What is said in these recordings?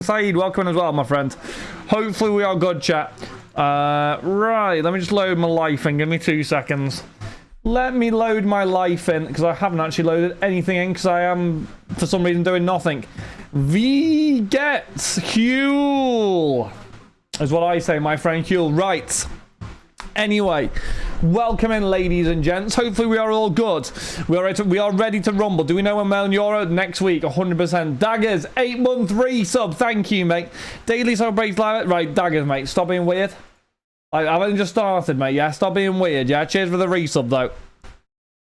Saeed, welcome as well, my friend. Hopefully we are good, chat. Right, let me just load my life in. Give me 2 seconds. Let me load my life in, because I haven't actually loaded anything in, because I am, for some reason, doing nothing. V gets Huel, is what I say, my friend Huel. Right. Anyway, welcome in, ladies and gents. Hopefully we are all good. We are ready to rumble. Do we know when Melon Euro? Next week, 100%. Daggers, 813 sub. Thank you, mate. Daily sub breaks live. Right, Daggers, mate. Stop being weird. I've only just started, mate. Yeah, stop being weird. Yeah, cheers for the resub, though.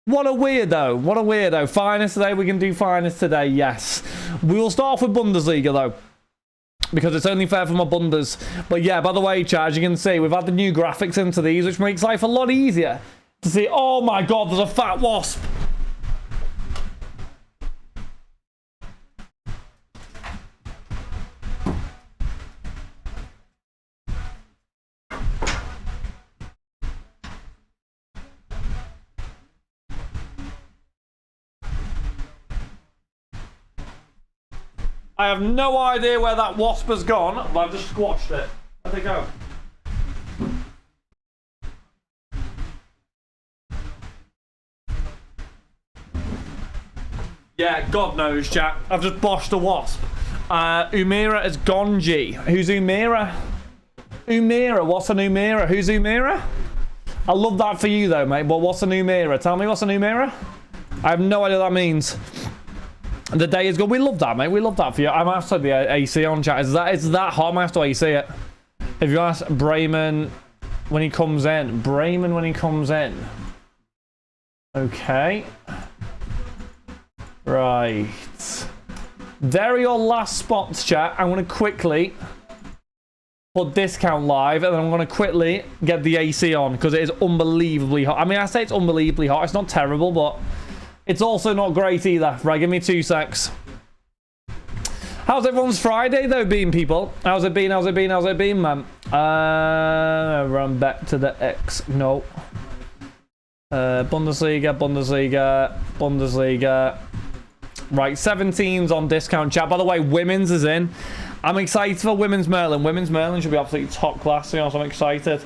What a weirdo. What a weirdo. Finest today. We can do finest today. Yes. We will start off with Bundesliga, though, because it's only fair for my Bundes. But yeah, by the way, chat, as you can see, we've had the new graphics into these, which makes life a lot easier to see. Oh my god, there's a fat wasp. I have no idea where that wasp has gone, but I've just squashed it. Where'd it go? Yeah, God knows, chat. I've just boshed a wasp. Umira is Gonji. Who's Umira? Umira, what's an Umira? Who's Umira? I love that for you, though, mate, but what's an Umira? Tell me what's an Umira? I have no idea what that means. The day is good. We love that, mate. We love that for you. I might have to turn the AC on, chat. Is that hot? I might have to AC it. If you ask Bremen when he comes in. Bremen when he comes in. Okay. Right. There are your last spots, chat. I'm going to quickly put discount live, and then I'm going to quickly get the AC on, because it is unbelievably hot. I mean, I say it's unbelievably hot. It's not terrible, but it's also not great either. Right, give me 2 secs. How's everyone's Friday, though, been, people? How's it been, man? Run back to the X. No. Bundesliga. Right, 17's on discount, chat. By the way, women's is in. I'm excited for Women's Merlin. Women's Merlin should be absolutely top class, you know, so I'm excited.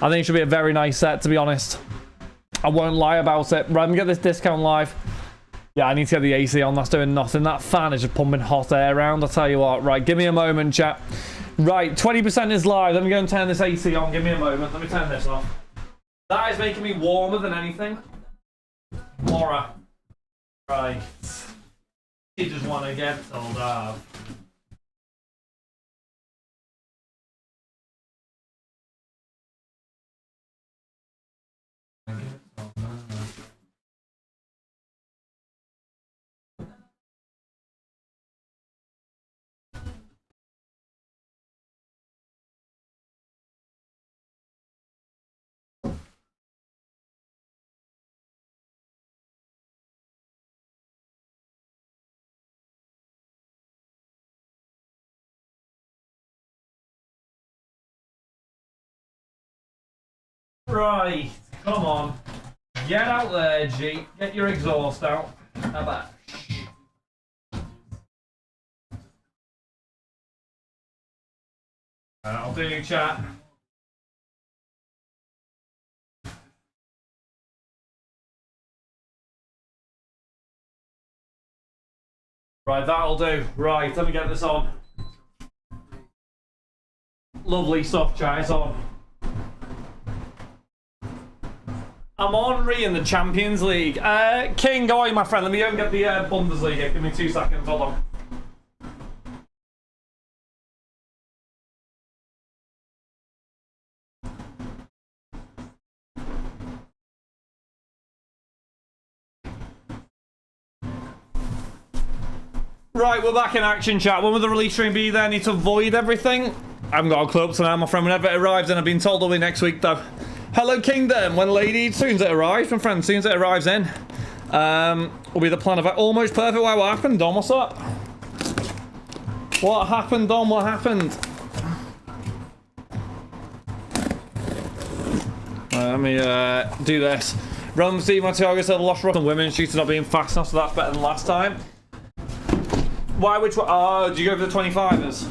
I think it should be a very nice set, to be honest. I won't lie about it. Right, let me get this discount live. Yeah, I need to get the AC on. That's doing nothing. That fan is just pumping hot air around. I'll tell you what. Right, give me a moment, chat. Right, 20% is live. Let me go and turn this AC on. Give me a moment. Let me turn this off. That is making me warmer than anything. Laura. Right. You just want to get told off. Right, come on. Get out there, G. Get your exhaust out. How about? That'll do, chat. Right, that'll do. Right, let me get this on. Lovely stuff, chat. It's on. I'm Henri in the Champions League. King, go on, my friend. Let me go and get the Bundesliga. Give me 2 seconds. Hold on. Right, we're back in action, chat. When will the release stream be there? I need to avoid everything. I haven't got a clue up to now, my friend. Whenever it arrives, and I've been told it'll be next week, though. Hello, Kingdom. When lady, soon as it arrives, my friend, soon as it arrives in, will be the plan of it. Almost perfect. Wow, what happened, Dom? What's up? What happened, Dom? What happened? Let me do this. Run, see, my targets have lost rock and women. She's not being fast enough, so that's better than last time. Why? Which one? Oh, do you go for the 25ers?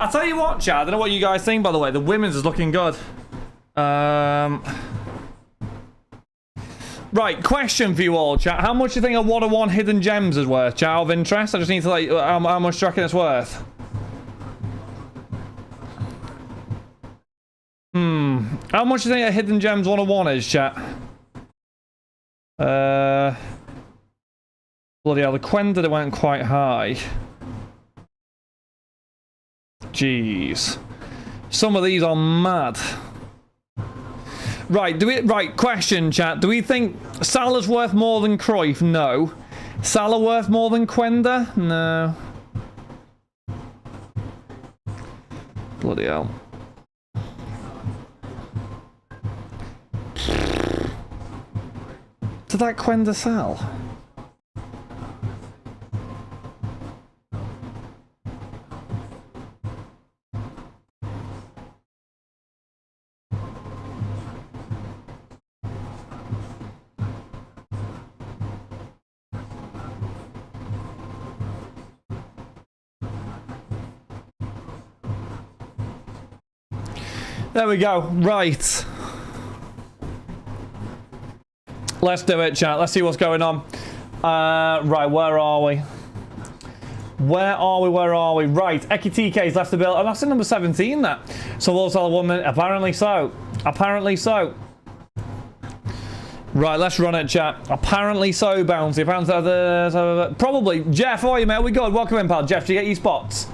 I'll tell you what, chat. I don't know what you guys think, by the way. The women's is looking good. Right, question for you all, chat. How much do you think a 101 hidden gems is worth, chat, out of interest? I just need to, like, how much do you reckon it's worth? How much do you think a hidden gems 101 is, chat? Bloody hell, the Quenda went quite high. Jeez. Some of these are mad. Right, question, chat. Do we think Salah's worth more than Cruyff? No. Salah worth more than Quenda? No. Bloody hell. Did that Quenda sell? There we go. Right. Let's do it, chat. Let's see what's going on. Right, where are we? Where are we? Right, Ekitike's left the bill. And that's in number 17, that. So we'll tell a woman. Apparently so. Apparently so. Right, let's run it, chat. Apparently so, Bouncy. Probably. Jeff, how are you, mate? We good? Welcome in, pal. Jeff, do you get your spots?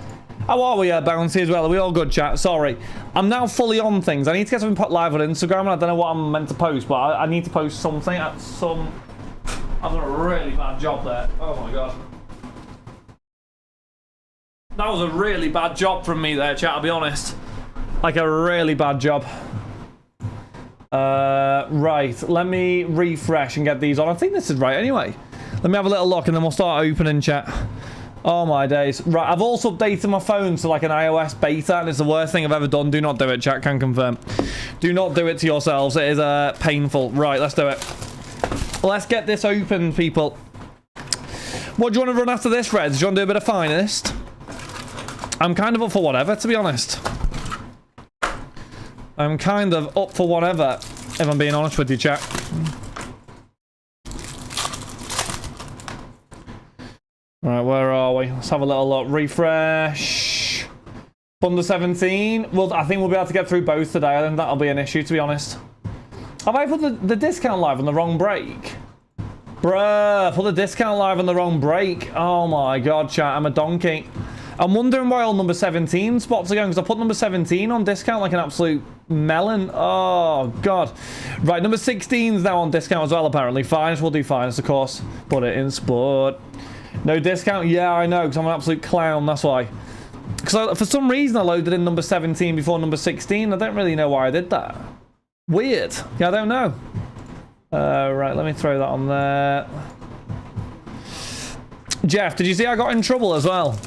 How are we, Bouncy, as well? Are we all good, chat? Sorry. I'm now fully on things. I need to get something put live on Instagram, and I don't know what I'm meant to post, but I need to post something at some... I've done a really bad job there. Oh, my God. That was a really bad job from me there, chat, I'll be honest. Like, a really bad job. Right. Let me refresh and get these on. I think this is right anyway. Let me have a little look, and then we'll start opening, chat. Oh my days. Right, I've also updated my phone to like an iOS beta, and it's the worst thing I've ever done. Do not do it, chat, can confirm. Do not do it to yourselves. It is painful. Right, let's do it. Let's get this open, people. What do you want to run after this, Reds? Do you want to do a bit of finest? I'm kind of up for whatever, to be honest. I'm kind of up for whatever, if I'm being honest with you, chat. Right, where are we? Let's have a little look. Refresh. Under 17. Well, I think we'll be able to get through both today. I think that'll be an issue, to be honest. Have I put the discount live on the wrong break? Bruh, put the discount live on the wrong break. Oh my God, chat, I'm a donkey. I'm wondering why all number 17 spots are going, because I put number 17 on discount like an absolute melon. Oh, God. Right, number 16's now on discount as well, apparently. Finest, we'll do finest, of course. Put it in sport. No discount? Yeah, I know, because I'm an absolute clown, that's why. Because for some reason I loaded in number 17 before number 16. I don't really know why I did that. Weird. Yeah, I don't know. Right, let me throw that on there. Jeff, did you see I got in trouble as well?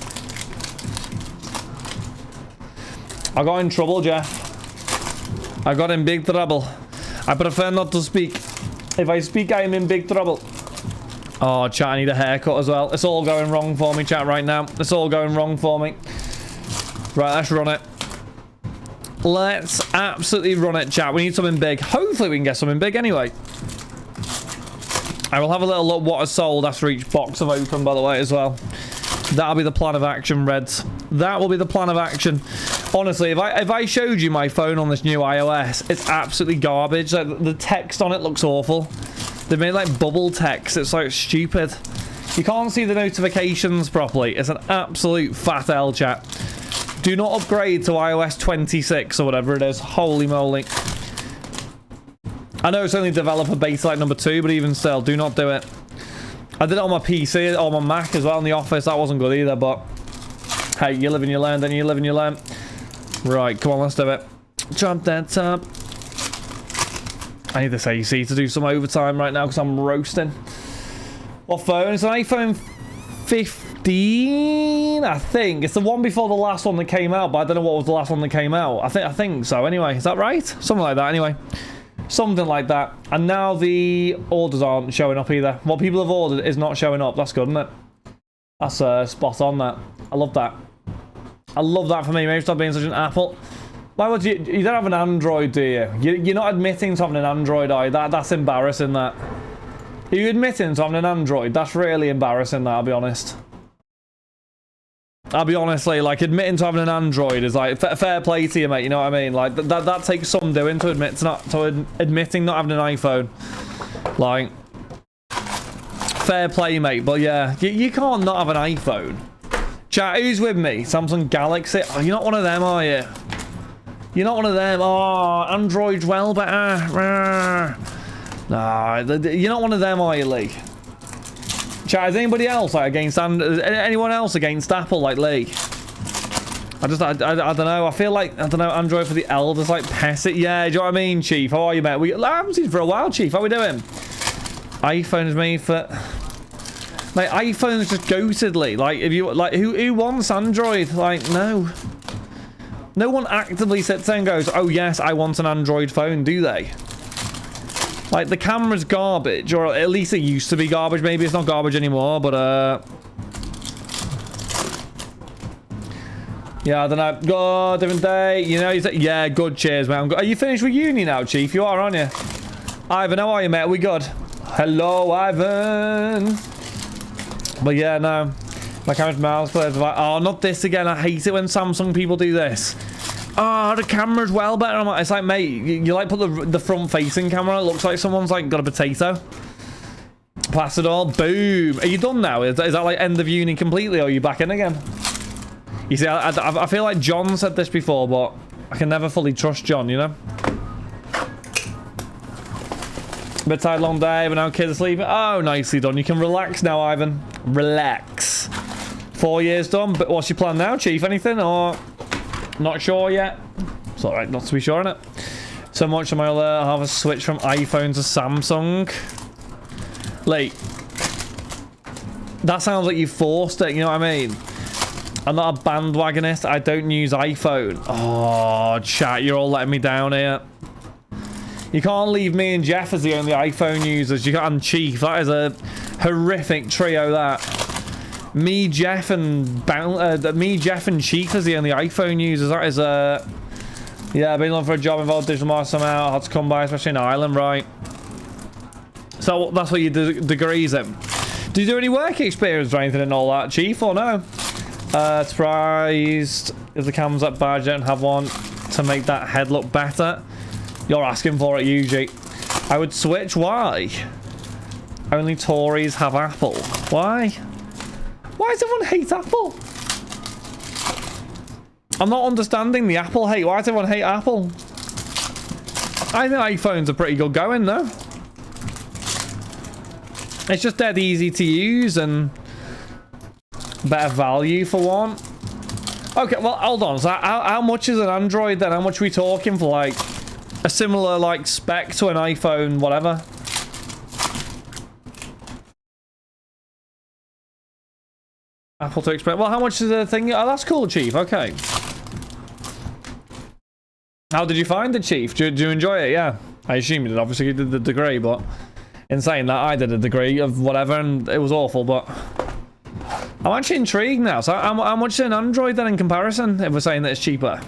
I got in trouble, Jeff. I got in big trouble. I prefer not to speak. If I speak, I am in big trouble. Oh, chat, I need a haircut as well. It's all going wrong for me, chat, right now. It's all going wrong for me. Right, let's run it. Let's absolutely run it, chat. We need something big. Hopefully we can get something big anyway. I will have a little look what is sold after each box I've opened, by the way, as well. That'll be the plan of action, Reds. That will be the plan of action. Honestly, if I showed you my phone on this new iOS, it's absolutely garbage. Like, the text on it looks awful. They made like bubble text. It's like stupid. You can't see the notifications properly. It's an absolute fat L, chat. Do not upgrade to iOS 26 or whatever it is. Holy moly. I know it's only developer beta like number 2, but even still, do not do it. I did it on my PC, on my Mac as well in the office. That wasn't good either, but hey, you live and you learn, then you live and you learn. Right, come on, let's do it. Jump that top. I need this AC to do some overtime right now because I'm roasting. What phone? It's an iPhone 15, I think. It's the one before the last one that came out, but I don't know what was the last one that came out. I think so. Anyway, is that right? Something like that. Anyway, something like that. And now the orders aren't showing up either. What people have ordered is not showing up. That's good, isn't it? That's spot on. That I love that. I love that for me. Maybe stop being such an Apple. Why would you? You don't have an Android, do you? You're not admitting to having an Android, are you? That's embarrassing, that. Are you admitting to having an Android? That's really embarrassing, that, I'll be honest. I'll be honestly, like, admitting to having an Android is like fair play to you, mate. You know what I mean? Like that takes some doing to admitting not having an iPhone. Like, fair play, mate. But yeah, you can't not have an iPhone. Chat, who's with me? Samsung Galaxy. Oh, you're not one of them, are you? You're not one of them. Oh, Android's well better. Nah, you're not one of them, are you, Lee? Chat, is anybody else like against anyone else against Apple like Lee? I don't know. I feel like, I don't know, Android for the elders, like pest it. Yeah, do you know what I mean, Chief? How are you, mate? I haven't seen you for a while, Chief. How we doing? iPhone is made for, like, iPhone's just goated, Lee. Like, if you like, who wants Android? Like, no one actively sits there and goes, oh yes, I want an Android phone, do they? Like, the camera's garbage, or at least it used to be garbage. Maybe it's not garbage anymore, but, yeah, I don't know. God, different day. You know, yeah, good. Cheers, man. Are you finished with uni now, Chief? You are, aren't you? Ivan, how are you, mate? Are we good? Hello, Ivan. But, yeah, no. My camera's mouse plays like, oh, not this again. I hate it when Samsung people do this. Oh, the camera's well better. I'm like, it's like, mate, you like put the front-facing camera. It looks like someone's like got a potato. Plastered all. Boom. Are you done now? Is that like end of uni completely, or are you back in again? You see, I feel like John said this before, but I can never fully trust John, you know? Bit tired, long day, but now kids are sleeping. Oh, nicely done. You can relax now, Ivan. Relax. 4 years done. But what's your plan now, Chief? Anything, or... Not sure yet. It's alright not to be sure, innit? So much of my other half a switch from iPhone to Samsung. Like, that sounds like you forced it, you know what I mean? I'm not a bandwagonist. I don't use iPhone. Oh, chat, you're all letting me down here. You can't leave me and Jeff as the only iPhone users. You can't, and Chief. That is a horrific trio, that. Me, Jeff, and Chief as the only iPhone users. That is yeah, I've been looking for a job involved digital marketing somehow. Hard to come by, especially in Ireland, right? So that's what your degree's in. Do you do any work experience or anything and all that, Chief, or no? Surprised if the cam's that bad, you don't have one to make that head look better. You're asking for it, UG. I would switch. Why? Only Tories have Apple. Why? Why does everyone hate Apple? I'm not understanding the Apple hate. Why does everyone hate Apple? I think iPhones are pretty good going, though. It's just dead easy to use and better value for one. Okay, well, hold on. So how much is an Android then? How much are we talking for, like, a similar, like, spec to an iPhone, whatever? Apple to expect. Well, how much is the thing? Oh, that's cool, Chief. Okay. How did you find it, Chief? Do you enjoy it? Yeah. I assume you did. Obviously, you did the degree, but in saying that, I did a degree of whatever, and it was awful, but I'm actually intrigued now. So how much is an Android then in comparison, if we're saying that it's cheaper?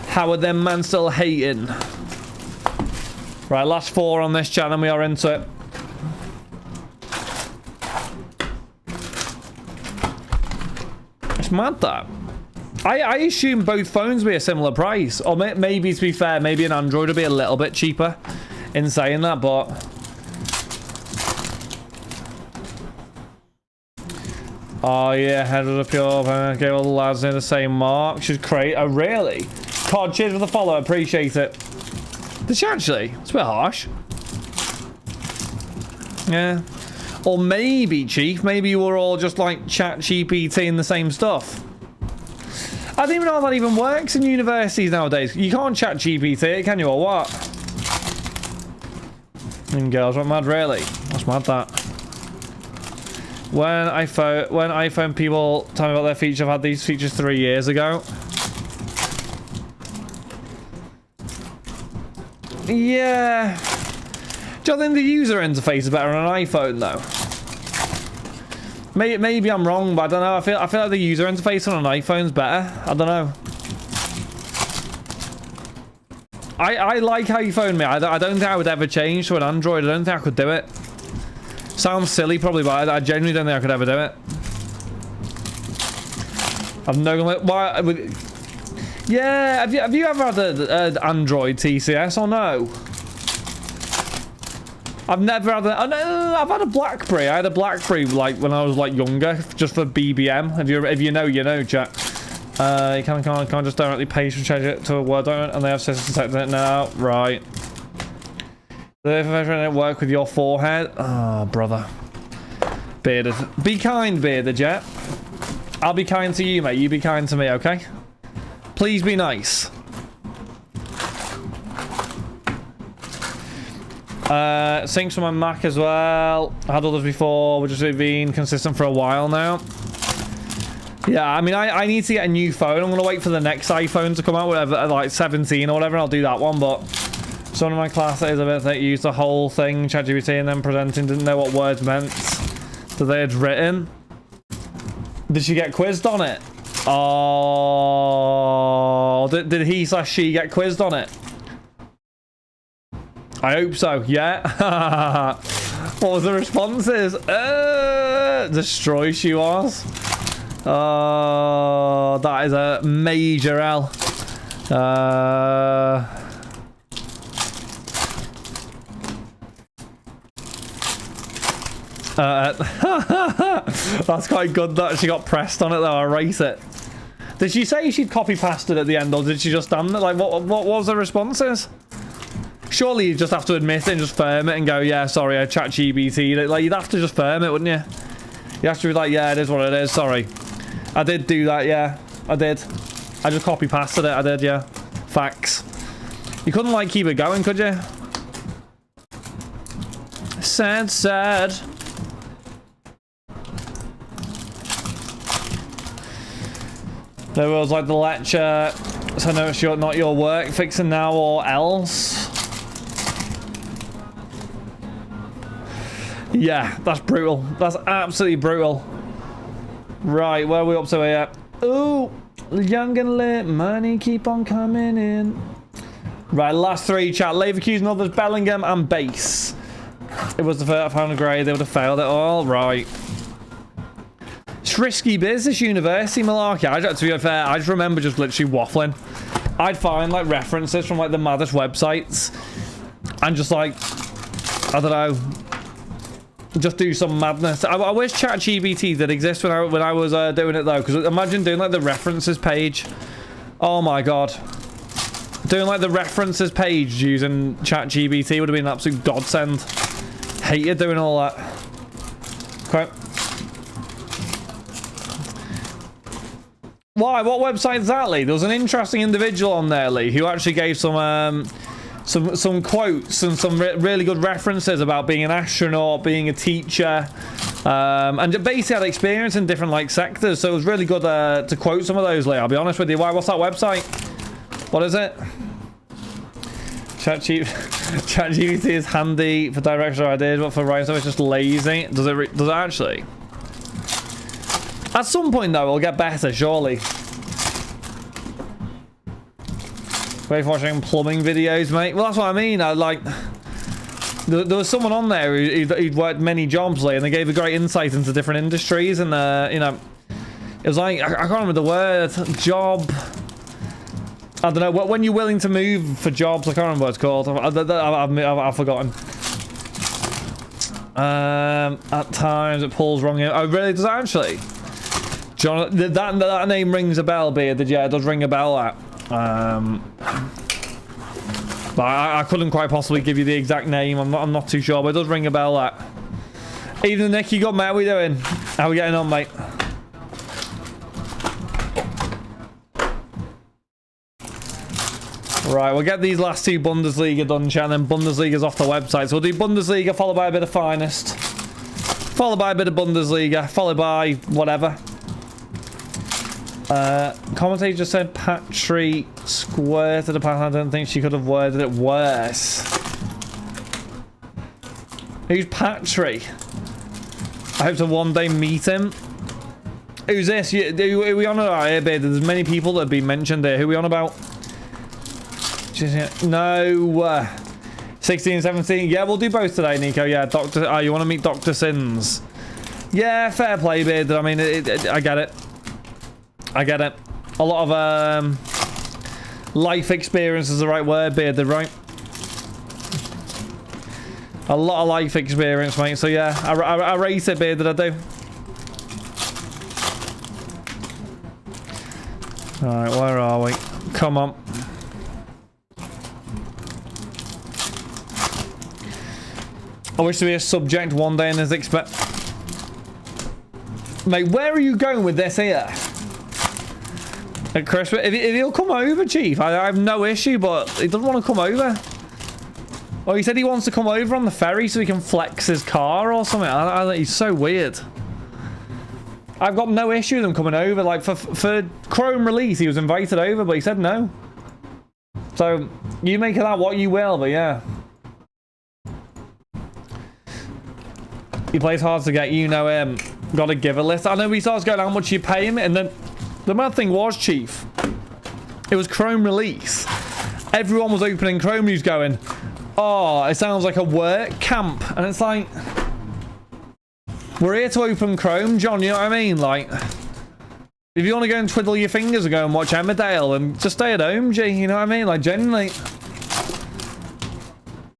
How are them man still hating? Right, last 4 on this channel, and we are into it. It's mad, that. I assume both phones will be a similar price. Or maybe, to be fair, maybe an Android will be a little bit cheaper in saying that, but... Oh, yeah, head of the pure. Okay, all the lads near the same mark. Should create... Oh, really? COD, cheers for the follow. Appreciate it. Did she actually? It's a bit harsh. Yeah. Or maybe, Chief, maybe you were all just like ChatGPT and the same stuff. I don't even know how that even works in universities nowadays. You can't ChatGPT it, can you, or what? And girls went mad, really? That's mad, that. When iPhone people tell me about their feature, I've had these features 3 years ago. Yeah. Do you think the user interface is better on an iPhone, though? Maybe I'm wrong, but I don't know. I feel like the user interface on an iPhone's better. I don't know. I like how you phone me. I don't think I would ever change to an Android. I don't think I could do it. Sounds silly probably, but I genuinely don't think I could ever do it. I've no... Why... Yeah, have you ever had an Android TCS or no? I've never had a... Oh, no, I've had a BlackBerry. I had a BlackBerry like when I was like younger, just for BBM. If you know, you know, chat. You can't just directly paste and change it to a Word document, and they have systems detecting it now. Right. The information work with your forehead. Oh, brother. Bearded. Be kind, Bearded, yeah? I'll be kind to you, mate. You be kind to me, okay? Please be nice. Syncs from my Mac as well. I had others before, which has been consistent for a while now. Yeah, I mean, I need to get a new phone. I'm going to wait for the next iPhone to come out, whatever, like 17 or whatever, and I'll do that one, but... Some of my classes a bit that used the whole thing, ChatGPT, and then presenting, didn't know what words meant that they had written. Did she get quizzed on it? Oh, did he/she get quizzed on it? I hope so, yeah. What was the responses? Destroy she was. Oh, that is a major L. That's quite good that she got pressed on it though. I rate it. Did she say she'd copy pasted at the end, or did she just stand there? Like, what was the responses? Surely you just have to admit it and just firm it and go, yeah, sorry, I ChatGPT'd it. Like, you'd have to just firm it, wouldn't you? You have to be like, yeah, it is what it is, sorry. I did do that, yeah. I did. I just copy pasted it, I did, yeah. Facts. You couldn't, like, keep it going, could you? Sad, sad. There was like the lecture, so no, it's not your work, fixing now or else. Yeah, that's brutal. That's absolutely brutal. Right, where are we up to here? Ooh, young and lit, money keep on coming in. Right, last three, chat. Leverkusen, others, Bellingham, and Base. It was the first final grade, they would have failed it all. Right. It's risky business, university malarkey. To be fair, I just remember just literally waffling. I'd find like references from like the maddest websites and just like, I don't know, just do some madness. I wish ChatGPT did exist when I was doing it though, because imagine doing like the references page. Oh my god. Doing like the references page using ChatGPT would have been an absolute godsend. Hated doing all that. Okay. Why? What website is that, Lee? There was an interesting individual on there, Lee, who actually gave some quotes and some really good references about being an astronaut, being a teacher, and basically had experience in different like sectors. So it was really good to quote some of those, Lee. I'll be honest with you. Why? What's that website? What is it? ChatGPT is handy for direction ideas, but for writing stuff it's just lazy. Does it actually? At some point though, it'll get better, surely. Wait for watching plumbing videos, mate. Well, that's what I mean. There was someone on there who'd worked many jobs, and they gave a great insight into different industries, and you know, it was like I can't remember the word. Job. I don't know. When you're willing to move for jobs, I can't remember what it's called. I've forgotten. At times it pulls wrong. Oh, really? Does it actually? John, that name rings a bell, Beard. Yeah, it does ring a bell. That. But I couldn't quite possibly give you the exact name. I'm not too sure, but it does ring a bell. That. Evening, Nick. You got mate? How we doing? How we getting on, mate? Right, we'll get these last two Bundesliga done, chat, and then Bundesliga's off the website. So we'll do Bundesliga, followed by a bit of Finest. Followed by a bit of Bundesliga, followed by whatever. Commentator just said Patry squirted a pass. I don't think she could have worded it worse. Who's Patry? I hope to one day meet him. Who's this? Who are we on about here, babe? There's many people that have been mentioned here. Who are we on about? No. 16, 17. Yeah, we'll do both today, Nico. Yeah, Doctor. Oh, you want to meet Dr. Sins? Yeah, fair play, babe. I mean, I get it. I get it. A lot of life experience is the right word, Bearded, right? A lot of life experience, mate. So yeah, I rate it, Bearded, I do. Alright, where are we? Come on. I wish to be a subject one day in this Mate, where are you going with this here? At Christmas? If he'll come over, Chief, I have no issue, but he doesn't want to come over. Oh, he said he wants to come over on the ferry so he can flex his car or something. He's so weird. I've got no issue with him coming over. Like, for Chrome release, he was invited over, but he said no. So, you make of that what you will, but yeah. He plays hard to get, you know him. Gotta give a list. I know he starts going how much you pay him, and then the mad thing was, Chief, it was Chrome release. Everyone was opening Chrome news going, oh, it sounds like a work camp. And it's like, we're here to open Chrome, John, you know what I mean? Like, if you want to go and twiddle your fingers and go and watch Emmerdale, and just stay at home, G, you know what I mean? Like, genuinely.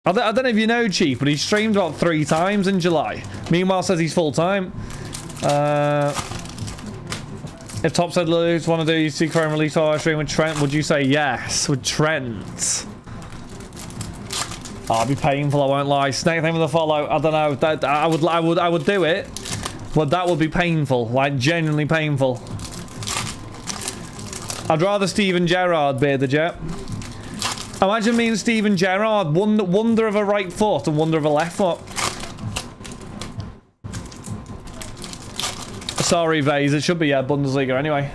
I don't know if you know, Chief, but he streamed about 3 times in July. Meanwhile, says he's full-time. If Top said Lewis want to do UC Chrome release or stream with Trent, would you say yes? With Trent? Oh, it'd be painful, I won't lie. Snake thing with a follow. I don't know. That I would do it, but that would be painful. Like, genuinely painful. I'd rather Steven Gerrard be the jet. Imagine me and Steven Gerrard, wonder of a right foot and wonder of a left foot. Sorry, Vase. It should be Bundesliga anyway.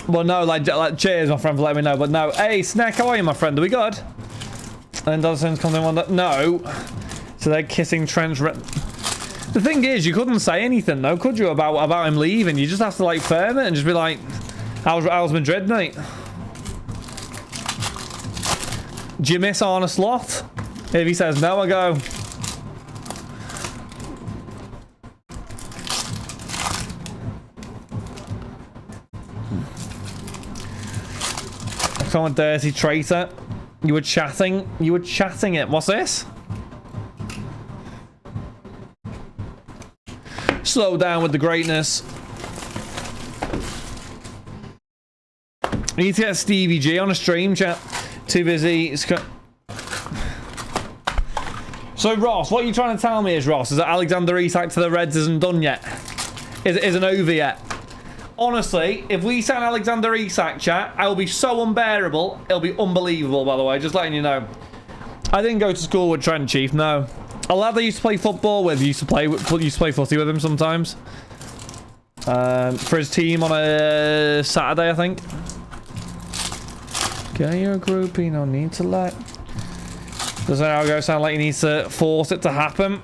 Well, no, like cheers, my friend, for letting me know. But no, hey, Snack, how are you, my friend? Are we good? And then Dozens comes in one that no. So they're kissing Trent's. The thing is, you couldn't say anything, though, could you, about him leaving? You just have to, like, firm it and just be like, how's Madrid, mate? Do you miss Arne Slot? If he says no, I go. Come on, dirty traitor. You were chatting it. What's this? Slow down with the greatness. I need to get Stevie G on a stream, chat. Too busy. So, Ross, what are you trying to tell me is, Ross, is that Alexander Isak to the Reds isn't done yet? Isn't over yet? Honestly, if we sign Alexander Isak, chat, I will be so unbearable. It'll be unbelievable, by the way. Just letting you know. I didn't go to school with Trent, Chief, no. A lad I used to play football with used to play footy with him sometimes. For his team on a Saturday, I think. Get your groupie, no need to let. Doesn't it sound like he needs to force it to happen?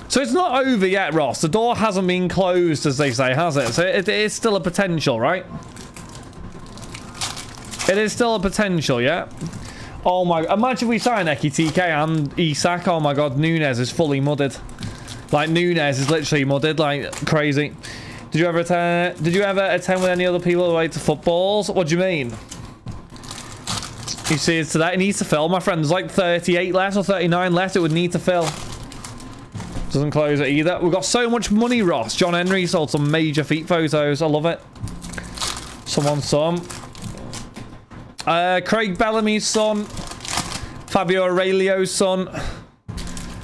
So it's not over yet, Ross. The door hasn't been closed, as they say, has it? So it is still a potential, right? It is still a potential, yeah? Oh my, imagine we sign Eki TK and Isak. Oh my god, Nunes is fully mudded. Like, Nunes is literally mudded, like, crazy. Did you ever attend with any other people related to footballs? What do you mean? You see, it's today. It needs to fill, my friend. There's like 38 left or 39 left. It would need to fill. Doesn't close it either. We've got so much money, Ross. John Henry sold some major feet photos. I love it. Someone's son. Craig Bellamy's son. Fabio Aurelio's son.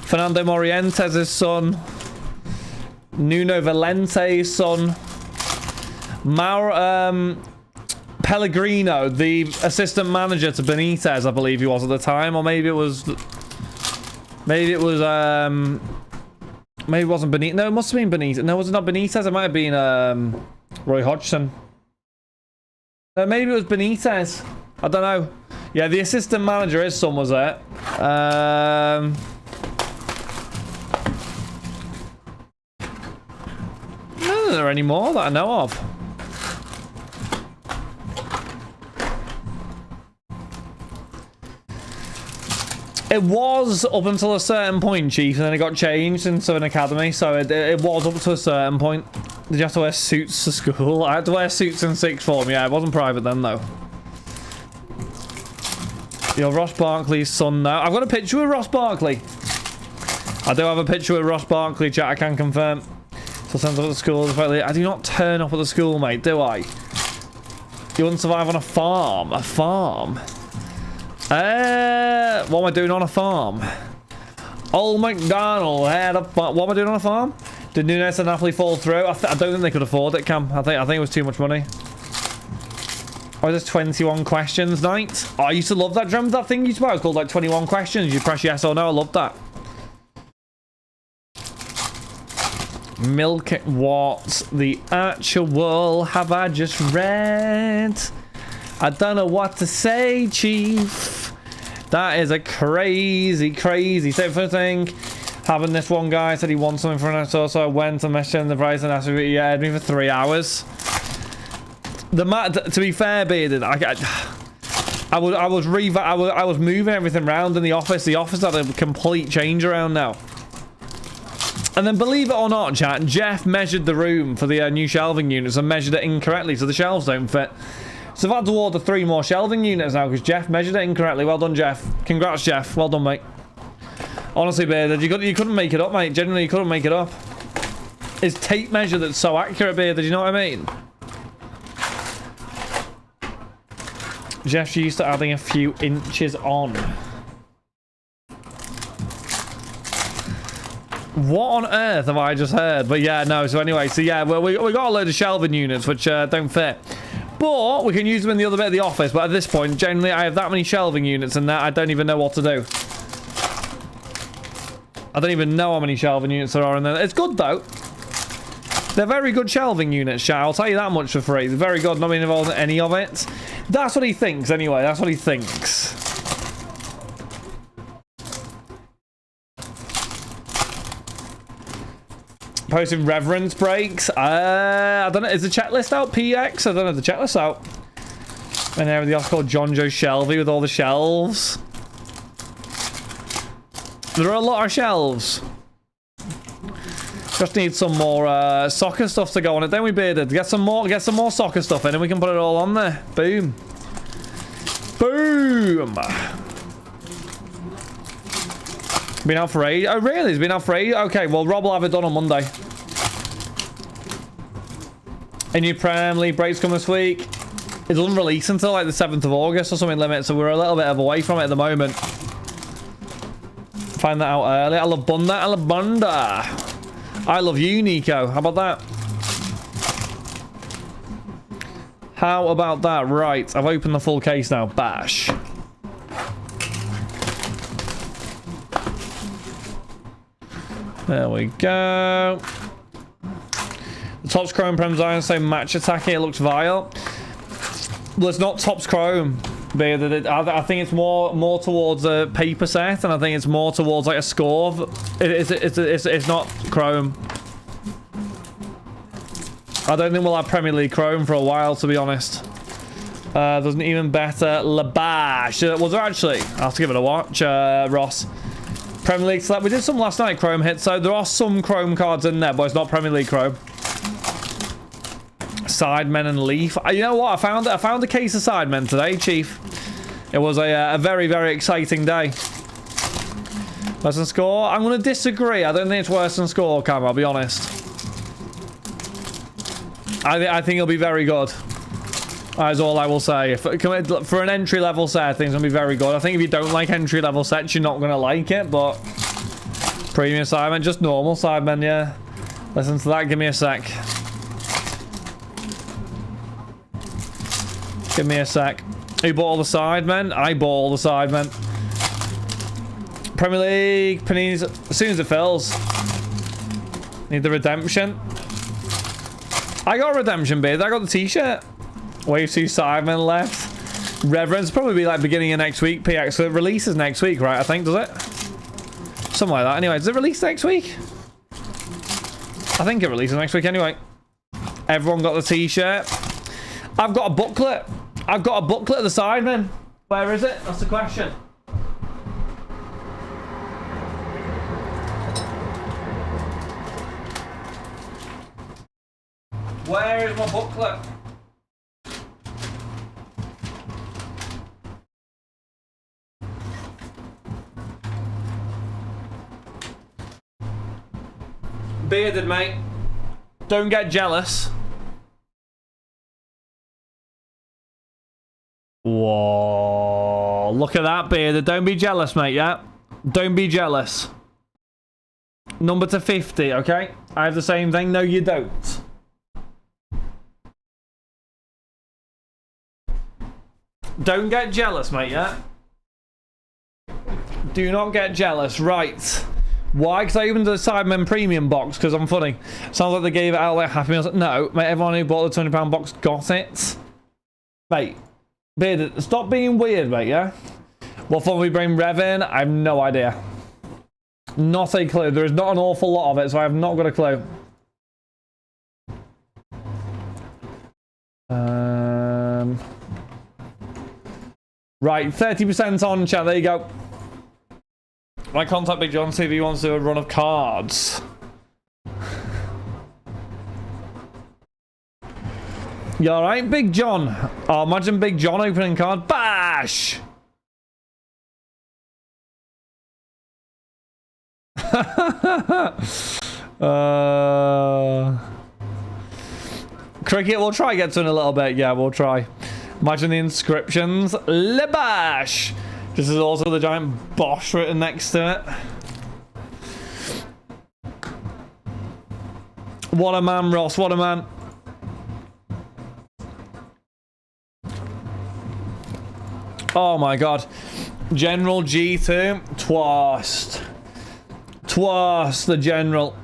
Fernando Morientes' son. Nuno Valente's son. Pellegrino, the assistant manager to Benitez, I believe he was at the time, or maybe it wasn't Benitez. No, it must have been Benitez. No, was it not Benitez? It might have been Roy Hodgson. No, maybe it was Benitez. I don't know. Yeah, the assistant manager is Somerset. None of there anymore that I know of. It was up until a certain point, Chief, and then it got changed into an academy, so it was up to a certain point. Did you have to wear suits to school? I had to wear suits in sixth form, yeah, it wasn't private then, though. You're Ross Barkley's son now. I've got a picture with Ross Barkley. I do have a picture with Ross Barkley, chat, I can confirm. So send up at the school. I do not turn up at the school, mate, do I? You wouldn't survive on a farm. A farm? What am I doing on a farm? Old MacDonald had a farm. What am I doing on a farm? Did Nunes and Napoli fall through? I don't think they could afford it, Cam. I think it was too much money. Oh, there's 21 questions night. Oh, I used to love that. Do you remember that thing you used to buy? It was called like 21 questions. You press yes or no. I loved that. Milk. What the actual have I just read? I don't know what to say, Chief. That is a crazy, crazy thing. Having this one guy said he wants something for an hour, so I went and messaged him the price and asked him, he had me for 3 hours. To be fair, Bearded, I was moving everything around in the office. The office had a complete change around now. And then, believe it or not, chat, Jeff measured the room for the new shelving units and measured it incorrectly, so the shelves don't fit. So I've had to order 3 more shelving units now because Jeff measured it incorrectly. Well done, Jeff. Congrats, Jeff. Well done, mate. Honestly, Bearded, you couldn't make it up, mate. Genuinely, you couldn't make it up. It's tape measure that's so accurate, Bearded. You know what I mean? Jeff's used to adding a few inches on. What on earth have I just heard? But yeah, no. So anyway, so yeah, we got a load of shelving units which don't fit. But we can use them in the other bit of the office. But at this point, generally, I have that many shelving units and that I don't even know what to do. I don't even know how many shelving units there are in there. It's good, though. They're very good shelving units, chat. I'll tell you that much for free. They're very good. Not being involved in any of it. That's what he thinks, anyway. That's what he thinks. Posting reverence breaks. I don't know. Is the checklist out? PX? I don't know. The checklist out. And there with the office called John Joe Shelby with all the shelves. There are a lot of shelves. Just need some more soccer stuff to go on it. Then we Bearded. Get some more soccer stuff in and we can put it all on there. Boom. Boom. Been out for 8. Oh, really? It's been out for 8? Okay, well, Rob will have it done on Monday. A new Premier League breaks come this week. It doesn't release until like the 7th of August or something limit, so we're a little bit away from it at the moment. Find that out early. I love Bunda. I love Bunda. I love you, Nico. How about that? How about that? Right, I've opened the full case now. Bash. There we go. The Topps Chrome Prem's Iron say match attack here looks vile. Well, it's not Topps Chrome. I think it's more towards a paper set, and I think it's more towards like a score. It's not Chrome. I don't think we'll have Premier League Chrome for a while, to be honest. There's an even better Labash. Was there actually? I'll have to give it a watch, Ross. Premier League Select. We did some last night, Chrome hit, so there are some Chrome cards in there, but it's not Premier League Chrome. Sidemen and Leaf. You know what? I found a case of Sidemen today, Chief. It was a very, very exciting day. Worse than score? I'm going to disagree. I don't think it's worse than score, Cam. I'll be honest. I think it'll be very good. That's all I will say. For an entry-level set, I think it's going to be very good. I think if you don't like entry-level sets, you're not going to like it, but... Premium Sidemen, just normal Sidemen, yeah. Listen to that, give me a sec. Give me a sec. Who bought all the Sidemen? I bought all the Sidemen. Premier League, Panini's, as soon as it fills. Need the redemption. I got a redemption bid. I got the t-shirt. Wave 2 Sidemen left. Reverence probably be like beginning of next week. PX, so it releases next week, right? I think, does it? Something like that. Anyway, does it release next week? I think it releases next week anyway. Everyone got the t-shirt. I've got a booklet. I've got a booklet at the side, man. Where is it? That's the question. Where is my booklet? Bearded, mate. Don't get jealous. Whoa. Look at that, Bearded. Don't be jealous, mate, yeah? Don't be jealous. Number to 50, okay? I have the same thing. No, you don't. Don't get jealous, mate, yeah? Do not get jealous. Right. Why? Because I opened the Cybermen Premium box because I'm funny. Sounds like they gave it out like Happy Meals. No, mate, everyone who bought the £20 box got it. Mate, Bearded, stop being weird, mate, yeah? What fun we bring Rev in? I have no idea. Not a clue. There is not an awful lot of it, so I have not got a clue. Right, 30% on chat. There you go. I contact Big John, see if he wants to do a run of cards. You alright, Big John? Oh, imagine Big John opening card. Bash! Cricket, we'll try get to in a little bit. Yeah, we'll try. Imagine the inscriptions. Lebash! This is also the giant Bosch written next to it. What a man, Ross. What a man. Oh my god. General G2. Twast. Twast the General.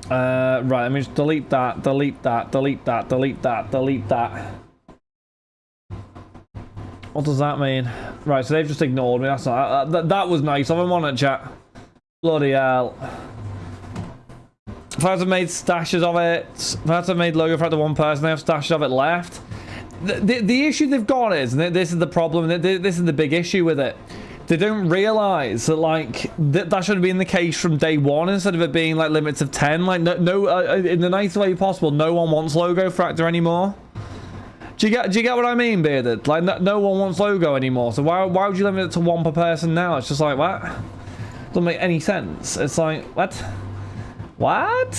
Right, let me just delete that. Delete that. Delete that. Delete that. Delete that. What does that mean? Right, so they've just ignored me. That's not that was nice of them, wasn't it, chat? Bloody hell. If I had to made stashes of it, if I had to made logo for the one person, they have stashes of it left. The issue they've got is, and this is the problem, this is the big issue with it. They don't realise that, like, that should have been the case from day one instead of it being, like, limits of 10. Like, no in the nicest way possible, no one wants logo fractor anymore. Do you get what I mean, Bearded? Like, no one wants logo anymore. So why would you limit it to one per person now? It's just like, what? Doesn't make any sense. It's like, what? What?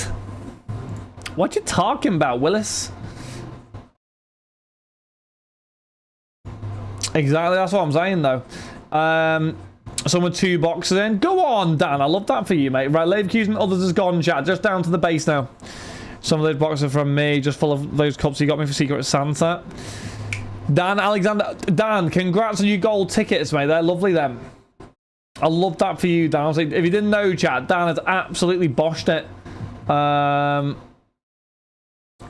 What you talking about, Willis? Exactly, that's what I'm saying, though. Someone 2 boxes in. Go on, Dan. I love that for you, mate. Right, Lave Q's and others has gone, chat. Just down to the base now. Some of those boxes are from me, just full of those cups you got me for Secret Santa. Dan, Alexander. Dan, congrats on your gold tickets, mate. They're lovely, them. I love that for you, Dan. I was like, if you didn't know, chat, Dan has absolutely boshed it.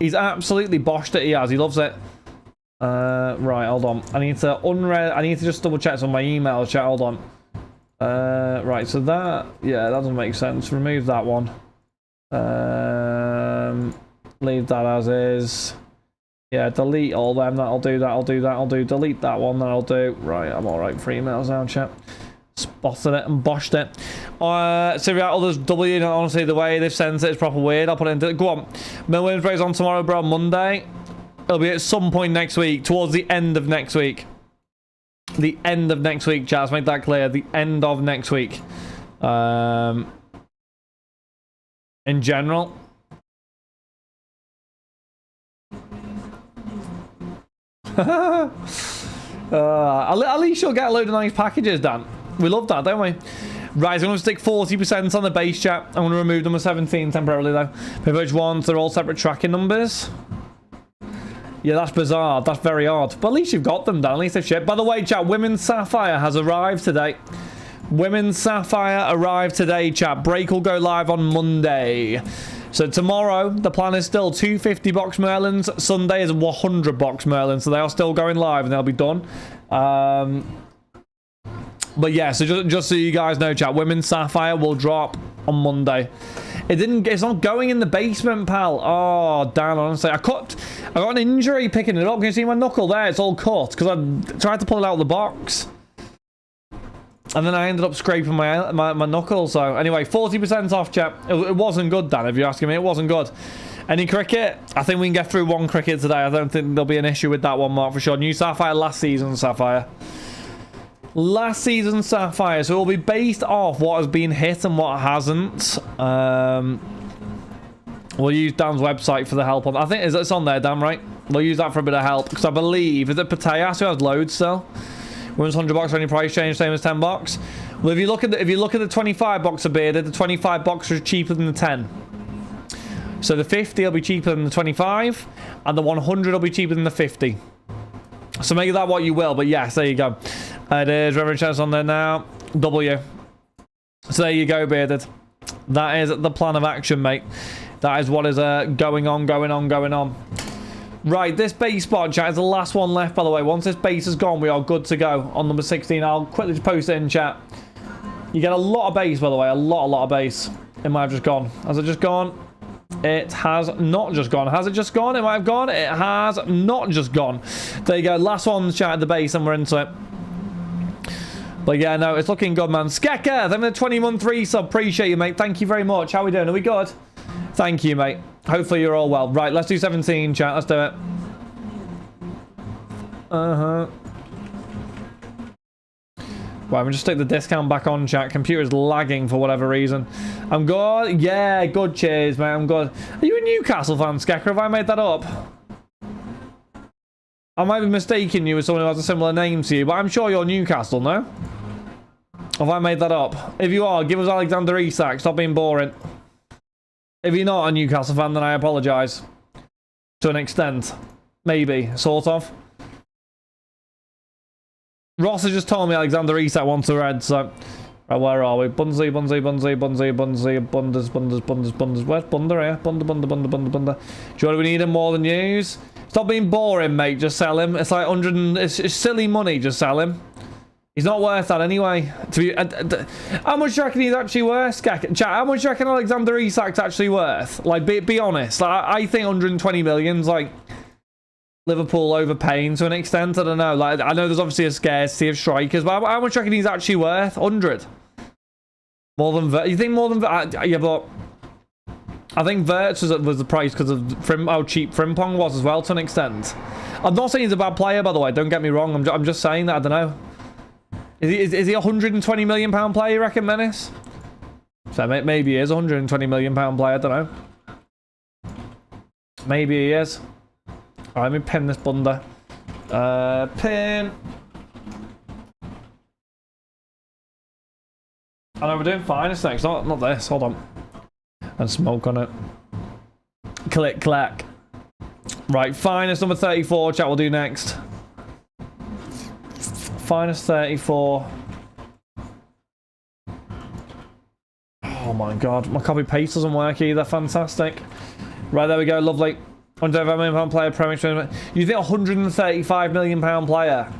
He's absolutely boshed it, he has. He loves it. Right, hold on. I need to just double check some of my emails, chat. Hold on. Right, so that, yeah, that doesn't make sense. Remove that one. Leave that as is. Yeah, delete all them. That'll do. Delete that one. That'll do. Right, I'm alright for emails now, chat. Spotted it and boshed it. So yeah, others W, honestly, the way they've sent it is proper weird. I'll put it into. Go on. Mill Williams breaks on tomorrow, bro. Monday. It'll be at some point next week, towards the end of next week. The end of next week, chat. Let's make that clear. The end of next week. In general. At least you'll get a load of nice packages, Dan. We love that, don't we? Right, so I'm going to stick 40% on the base chat. I'm going to remove number 17 temporarily, though. Privilege ones, they're all separate tracking numbers. Yeah, that's bizarre. That's very odd. But at least you've got them, Dan. At least they've shipped. By the way, chat, Women's Sapphire has arrived today. Women's Sapphire arrived today, chat. Break will go live on Monday. So tomorrow, the plan is still 250 box Merlins. Sunday is 100 box Merlins. So they are still going live and they'll be done. But yeah, so just so you guys know, chat, Women's Sapphire will drop on Monday. It's not going in the basement, pal. Oh, damn, honestly. I got an injury picking it up. Can you see my knuckle there? It's all cut because I tried to pull it out of the box. And then I ended up scraping my knuckle. So anyway, 40% off, chat. It wasn't good, Dan, if you're asking me. It wasn't good. Any cricket? I think we can get through one cricket today. I don't think there'll be an issue with that one, Mark, for sure. New Sapphire, last season Sapphire. Last season Sapphire. So it will be based off what has been hit and what hasn't. We'll use Dan's website for the help on. I think it's on there, Dan, right? We'll use that for a bit of help. Because I believe, is it Pateas who has loads still? Wins $100 for any price change, same as $10. Well, if you look at the 25 box of bearded, the 25 box is cheaper than the 10. So the 50 will be cheaper than the 25, and the 100 will be cheaper than the 50. So make that what you will, but yes, there you go. It is Reverend Chess on there now. W. So there you go, bearded. That is the plan of action, mate. That is what is going on. Right, this base spot, chat, is the last one left, by the way. Once this base is gone, we are good to go on number 16. I'll quickly just post it in chat. You get a lot of base, by the way. A lot of base. It might have just gone. Has it just gone? It has not just gone. Has it just gone? It might have gone. It has not just gone. There you go. Last one, chat, at the base, and we're into it. But yeah, no, it's looking good, man. Skeka, them the 20-month resub. Appreciate you, mate. Thank you very much. How we doing? Are we good? Thank you, mate. Hopefully you're all well. Right, let's do 17, chat. Let's do it. Right, we'll just stick the discount back on, chat. Computer's lagging for whatever reason. I'm good. Yeah, good. Cheers, mate. I'm good. Are you a Newcastle fan, Skeka? Have I made that up? I might be mistaking you with someone who has a similar name to you, but I'm sure you're Newcastle, no? Have I made that up? If you are, give us Alexander Isak. Stop being boring. If you're not a Newcastle fan, then I apologise. To an extent. Maybe. Sort of. Ross has just told me Alexander Isak wants a red, so... Right, where are we? Bunzi. Where's Bunda here? Bunda. Do you know we need him more than use? Stop being boring, mate. Just sell him. It's like 100 it's silly money. Just sell him. He's not worth that anyway. How much do you reckon he's actually worth, Chat, how much do you reckon Alexander Isak's actually worth? Like, be honest. Like, I think 120 million's like Liverpool overpaying to an extent. I don't know. Like, I know there's obviously a scarcity of strikers, but how much do you reckon he's actually worth? 100. More than you think more than yeah, but I think Verts was the price because of how cheap Frimpong was as well to an extent. I'm not saying he's a bad player, by the way. Don't get me wrong. I'm just saying that. I don't know. Is he a £120 million player, you reckon, Menace? So maybe he is a £120 million player, I don't know. Maybe he is. Alright, let me pin this Bunda. Pin. I know we're doing finest next, not this, hold on. And smoke on it. Click, clack. Right, finest number 34, chat, we'll do next. Finest 34. Oh my god, my copy paste doesn't work either. Fantastic. Right, there we go. Lovely. £105 million player. Premier. You think £135 million player?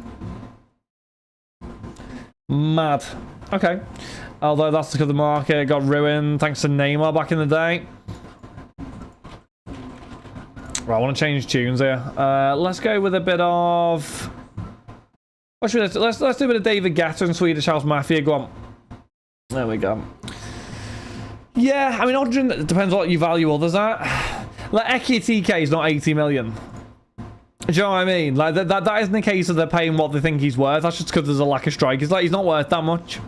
Mad. Okay. Although that's because the market got ruined thanks to Neymar back in the day. Right, I want to change tunes here. Let's go with a bit of... Let's do a bit of David Guetta and Swedish House Mafia. Go on. There we go. Yeah, I mean, 100 depends what you value others at. Like, Ekitike is not 80 million. Do you know what I mean? Like, that isn't the case of they're paying what they think he's worth. That's just because there's a lack of strikers. Like, he's not worth that much.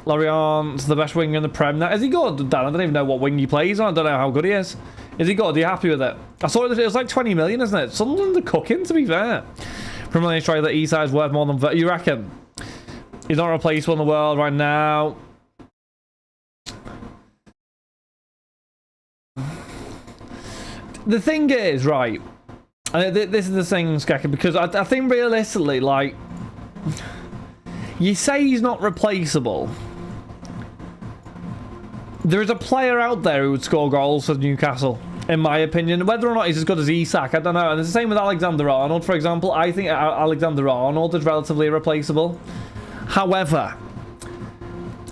Lorient's the best winger in the Prem. Now, is he good, Dan? I don't even know what wing he plays on. I don't know how good he is. Is he good? Are you happy with it? I saw it was like 20 million, isn't it? Sunderland are cooking, to be fair. Premier League striker that Isak is worth more than... You reckon? He's not replaceable in the world right now. The thing is, right, and this is the thing, Skeka, because I think realistically, like, you say he's not replaceable, There is a player out there who would score goals for Newcastle, in my opinion. Whether or not he's as good as Isak, I don't know. And it's the same with Alexander-Arnold, for example. I think Alexander-Arnold is relatively irreplaceable. However,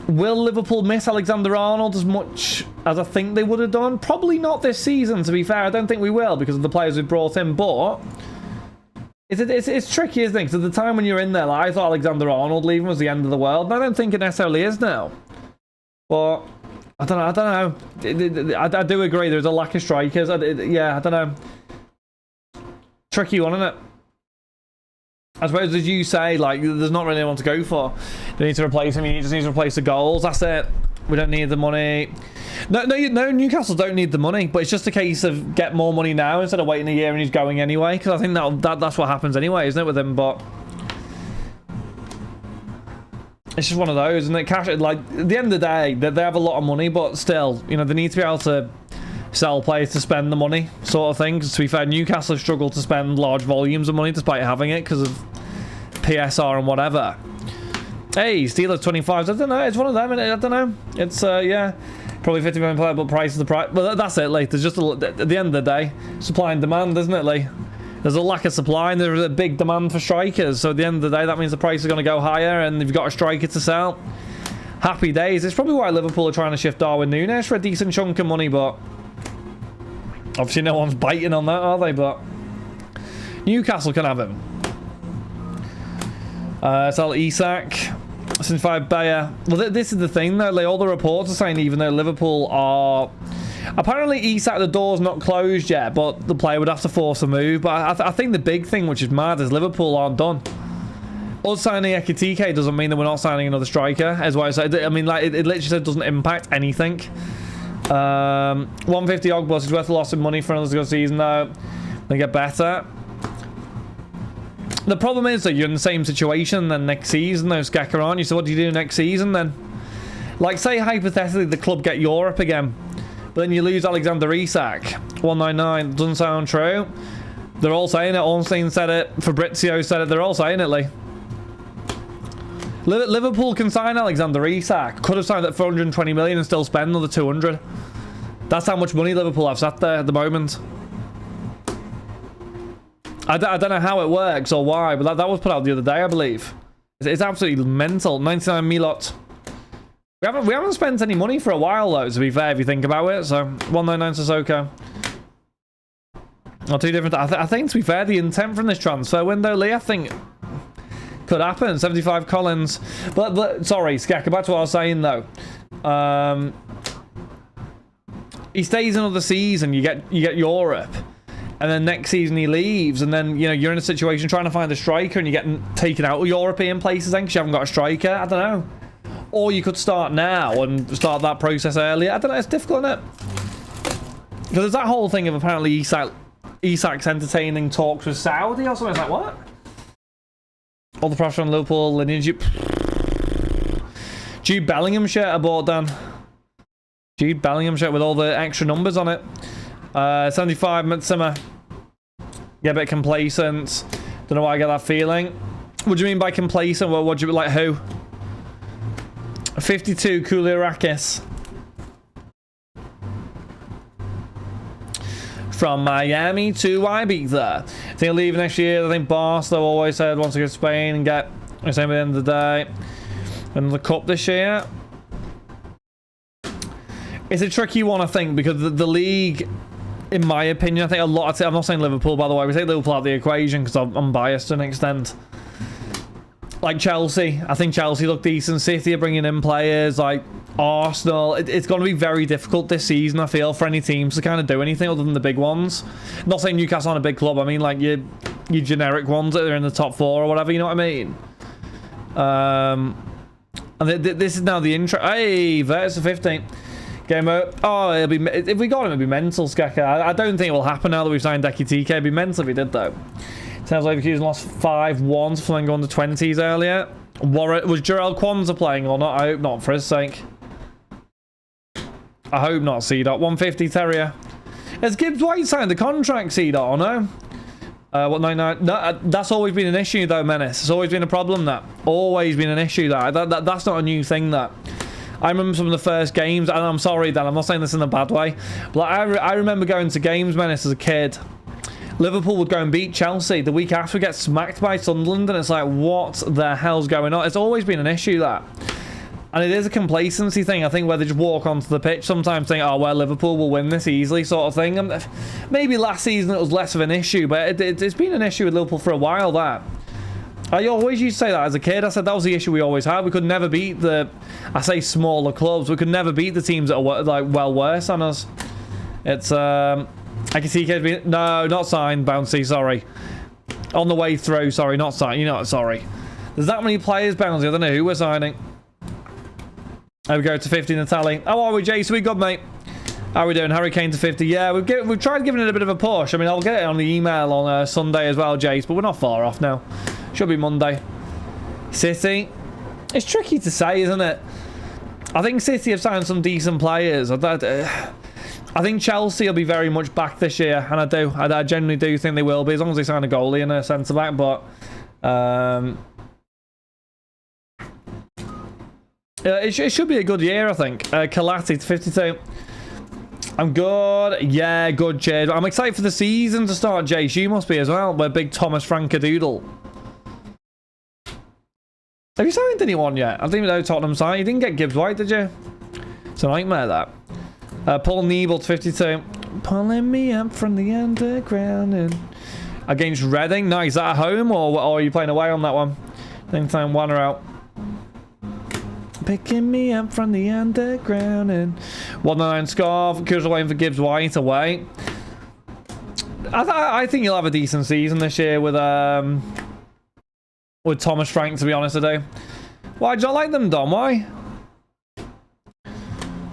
will Liverpool miss Alexander-Arnold as much as I think they would have done? Probably not this season, to be fair. I don't think we will because of the players we've brought in. But it's tricky, isn't it? Because at the time when you're in there, like, I thought Alexander-Arnold leaving was the end of the world. And I don't think it necessarily is now. But I don't know. I do agree. There's a lack of strikers. Yeah, I don't know. Tricky one, isn't it? I suppose, as you say, like, there's not really anyone to go for. You need to replace him. You just need to replace the goals. That's it. We don't need the money. No, Newcastle don't need the money. But it's just a case of get more money now instead of waiting a year and he's going anyway. Because I think that's what happens anyway, isn't it, with him? But it's just one of those, isn't it? Cash, like, at the end of the day, they have a lot of money, but still, you know, they need to be able to sell players to spend the money, sort of thing. Because to be fair, Newcastle have struggled to spend large volumes of money despite having it because of PSR and whatever. Hey, Steelers 25s. I don't know. It's one of them, and I don't know. It's yeah, probably 50 million player, but price is the price. Well, that's it, Lee. There's just at the end of the day, supply and demand, isn't it, Lee? There's a lack of supply and there's a big demand for strikers. So at the end of the day, that means the price is going to go higher, and if you've got a striker to sell, happy days. It's probably why Liverpool are trying to shift Darwin Núñez for a decent chunk of money, but obviously no one's biting on that, are they? But Newcastle can have him. Sell Isak. Since 5 Bayer. Well, this is the thing though. Like, all the reports are saying even though Liverpool are... Apparently Isak, the door's not closed yet, but the player would have to force a move. But I think the big thing, which is mad, is Liverpool aren't done. Us signing Ekitike doesn't mean that we're not signing another striker. As well as I mean, like, it literally said doesn't impact anything. 150 Ogbos is worth a lot of money for another good season though. They get better. The problem is that you're in the same situation then next season though, Skeka, aren't you? So what do you do next season then? Like, say hypothetically the club get Europe again, but then you lose Alexander Isak. 199 doesn't sound true. They're all saying it. Ornstein said it. Fabrizio said it. They're all saying it, Lee. Liverpool can sign Alexander Isak. Could have signed it for 120 million and still spend another 200. That's how much money Liverpool have sat there at the moment. I don't know how it works or why, but that was put out the other day, I believe. It's absolutely mental. 99 Milot. We haven't spent any money for a while though, to be fair, if you think about it. So 199 Sissoko. Not too different. I think, to be fair, the intent from this transfer window, Lee, I think could happen. 75 Collins. But sorry, Skeka, back to what I was saying though. He stays another season. You get Europe. And then next season he leaves, and then, you know, you're in a situation trying to find a striker and you're getting taken out of European places then because you haven't got a striker. I don't know. Or you could start now and start that process earlier. I don't know. It's difficult, isn't it? Because there's that whole thing of apparently Isak's entertaining talks with Saudi or something. It's like, what? All the pressure on Liverpool lineage. Jude Bellingham shirt I bought, Dan. Jude Bellingham shirt with all the extra numbers on it. 75 Mitsima. Get a bit complacent. Don't know why I get that feeling. What do you mean by complacent? Well, what do you like? Who? 52 Koulirakis. From Miami to Ibiza. I think he'll leave next year. I think Barca always said wants to go to Spain and get the same at the end of the day. And the cup this year. It's a tricky one, I think, because the league, in my opinion, I think a lot of... I'm not saying Liverpool, by the way. We take Liverpool out of the equation because I'm biased to an extent. Like Chelsea. I think Chelsea look decent. City are bringing in players. Like Arsenal. It's going to be very difficult this season, I feel, for any teams to kind of do anything other than the big ones. Not saying Newcastle aren't a big club. I mean, like, your generic ones that are in the top 4 or whatever. You know what I mean? And this is now the intro. Hey, there's the 15th. Game out. Oh, it'll be... If we got him, it'd be mental, Skeka. I don't think it will happen now that we've signed Ekitike. It'd be mental if we did, though. Sounds like Leverkusen lost 5-1 for going to 20s earlier. Was Jarell Kwanzaa playing or not? I hope not, for his sake. I hope not, C-Dot. 150 Terrier. Has Gibbs White signed the contract, C-Dot, or no? What, 99? No, that's always been an issue, though, Menace. It's always been a problem, that. Always been an issue, that. That's not a new thing, that. I remember some of the first games, and I'm sorry, Dan, I'm not saying this in a bad way, but I remember going to games, Menace, as a kid. Liverpool would go and beat Chelsea. The week after, we get smacked by Sunderland, and it's like, what the hell's going on? It's always been an issue, that. And it is a complacency thing, I think, where they just walk onto the pitch sometimes think, oh, well, Liverpool will win this easily, sort of thing. And maybe last season it was less of an issue, but it's been an issue with Liverpool for a while, that. I always used to say that as a kid. I said that was the issue we always had. We could never beat the, I say, smaller clubs. We could never beat the teams that are, like, well worse on us. It's, I can see kids being, no, not signed, Bouncy, sorry. On the way through, sorry, not signed. You know what, sorry. There's that many players, Bouncy, I don't know who we're signing. There we go, to 50 Natalie. How are we, Jace? We good, mate? How are we doing? Harry Kane to 50. Yeah, we've tried giving it a bit of a push. I mean, I'll get it on the email on Sunday as well, Jace, but we're not far off now. Should be Monday. City. It's tricky to say, isn't it? I think City have signed some decent players. I think Chelsea will be very much back this year, and I genuinely do think they will be, as long as they sign a goalie and a centre-back, but... it should be a good year, I think. Kalati to 52. I'm good. Yeah, good, Jade. I'm excited for the season to start, Jace. You must be as well. We're big Thomas Frankadoodle. Have you signed anyone yet? I didn't even know Tottenham signed. You didn't get Gibbs White, did you? It's a nightmare, that. Paul Niebel to 52. Pulling me up from the underground. And against Reading. Nice. Is that at home or are you playing away on that one? Same time, one are out. Picking me up from the underground and 109 Scarf. Kuzma waiting for Gibbs White away. I think you'll have a decent season this year with Thomas Frank, to be honest, I do. Why do you not like them, Dom? Why?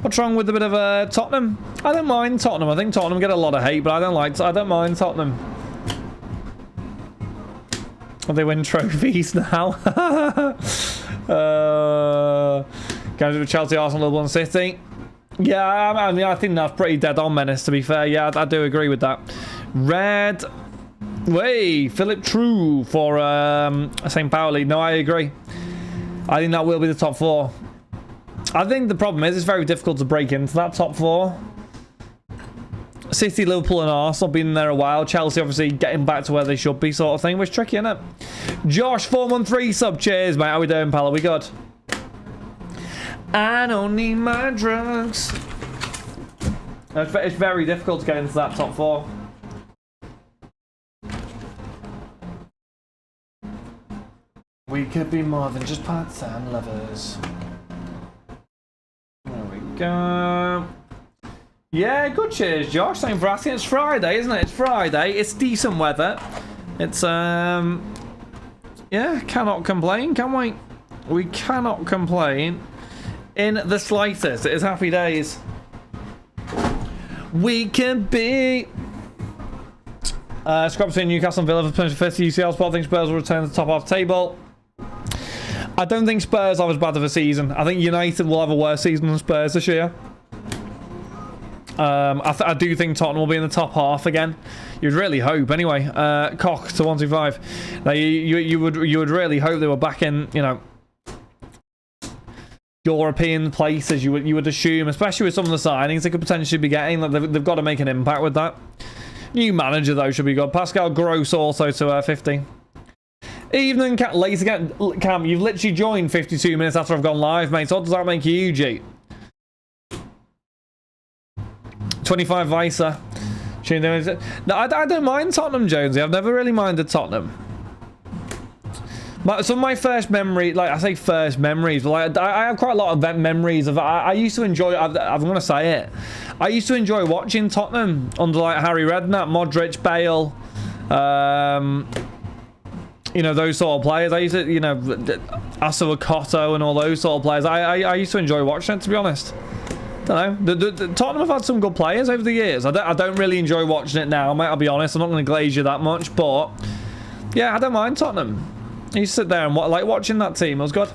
What's wrong with a bit of Tottenham? I don't mind Tottenham. I think Tottenham get a lot of hate, but I don't mind Tottenham. They win trophies now. Games with Chelsea, Arsenal, Liverpool and City. Yeah, I mean, I think that's pretty dead on, Menace, to be fair. Yeah, I do agree with that. Red. Way, Philip True for St. Pauli. No, I agree. I think that will be the top four. I think the problem is it's very difficult to break into that top four. City, Liverpool and Arsenal been there a while. Chelsea obviously getting back to where they should be, sort of thing, which is tricky, isn't it? Josh 413 sub. Cheers, mate. How we doing, pal? Are we good? I don't need my drugs. It's very difficult to get into that top four. We could be more than just part-time lovers. There we go. Yeah, good cheers, Josh. Thanks for asking. It's Friday, isn't it? It's Friday. It's decent weather. It's, yeah, cannot complain, can we? We cannot complain in the slightest. It is happy days. We can be... Scrap between Newcastle and Villa for 50 UCL spot. I think Spurs will return to the top half table. I don't think Spurs have as bad of a season. I think United will have a worse season than Spurs this year. I do think Tottenham will be in the top half again. You'd really hope, anyway. Cock to 125. Now you would really hope they were back in, you know, European places. You would assume, especially with some of the signings they could potentially be getting. Like they've got to make an impact with that. New manager though should be good. Pascal Gross also to 50. Evening, later Cam. You've literally joined 52 minutes after I've gone live, mate. So what does that make you, G? 25 Visa. No, I don't mind Tottenham, Jonesy. I've never really minded Tottenham. Some of my first memory, like I say first memories, but like I have quite a lot of memories of. I used to enjoy. I'm going to say it. I used to enjoy watching Tottenham under like Harry Redknapp, Modric, Bale. You know, those sort of players. I used to, you know, Asuakoto and all those sort of players. I used to enjoy watching it, to be honest. Don't know. The Tottenham have had some good players over the years. I don't really enjoy watching it now, mate. I'll be honest. I'm not going to glaze you that much, but yeah, I don't mind Tottenham. I used to sit there and like watching that team. It was good.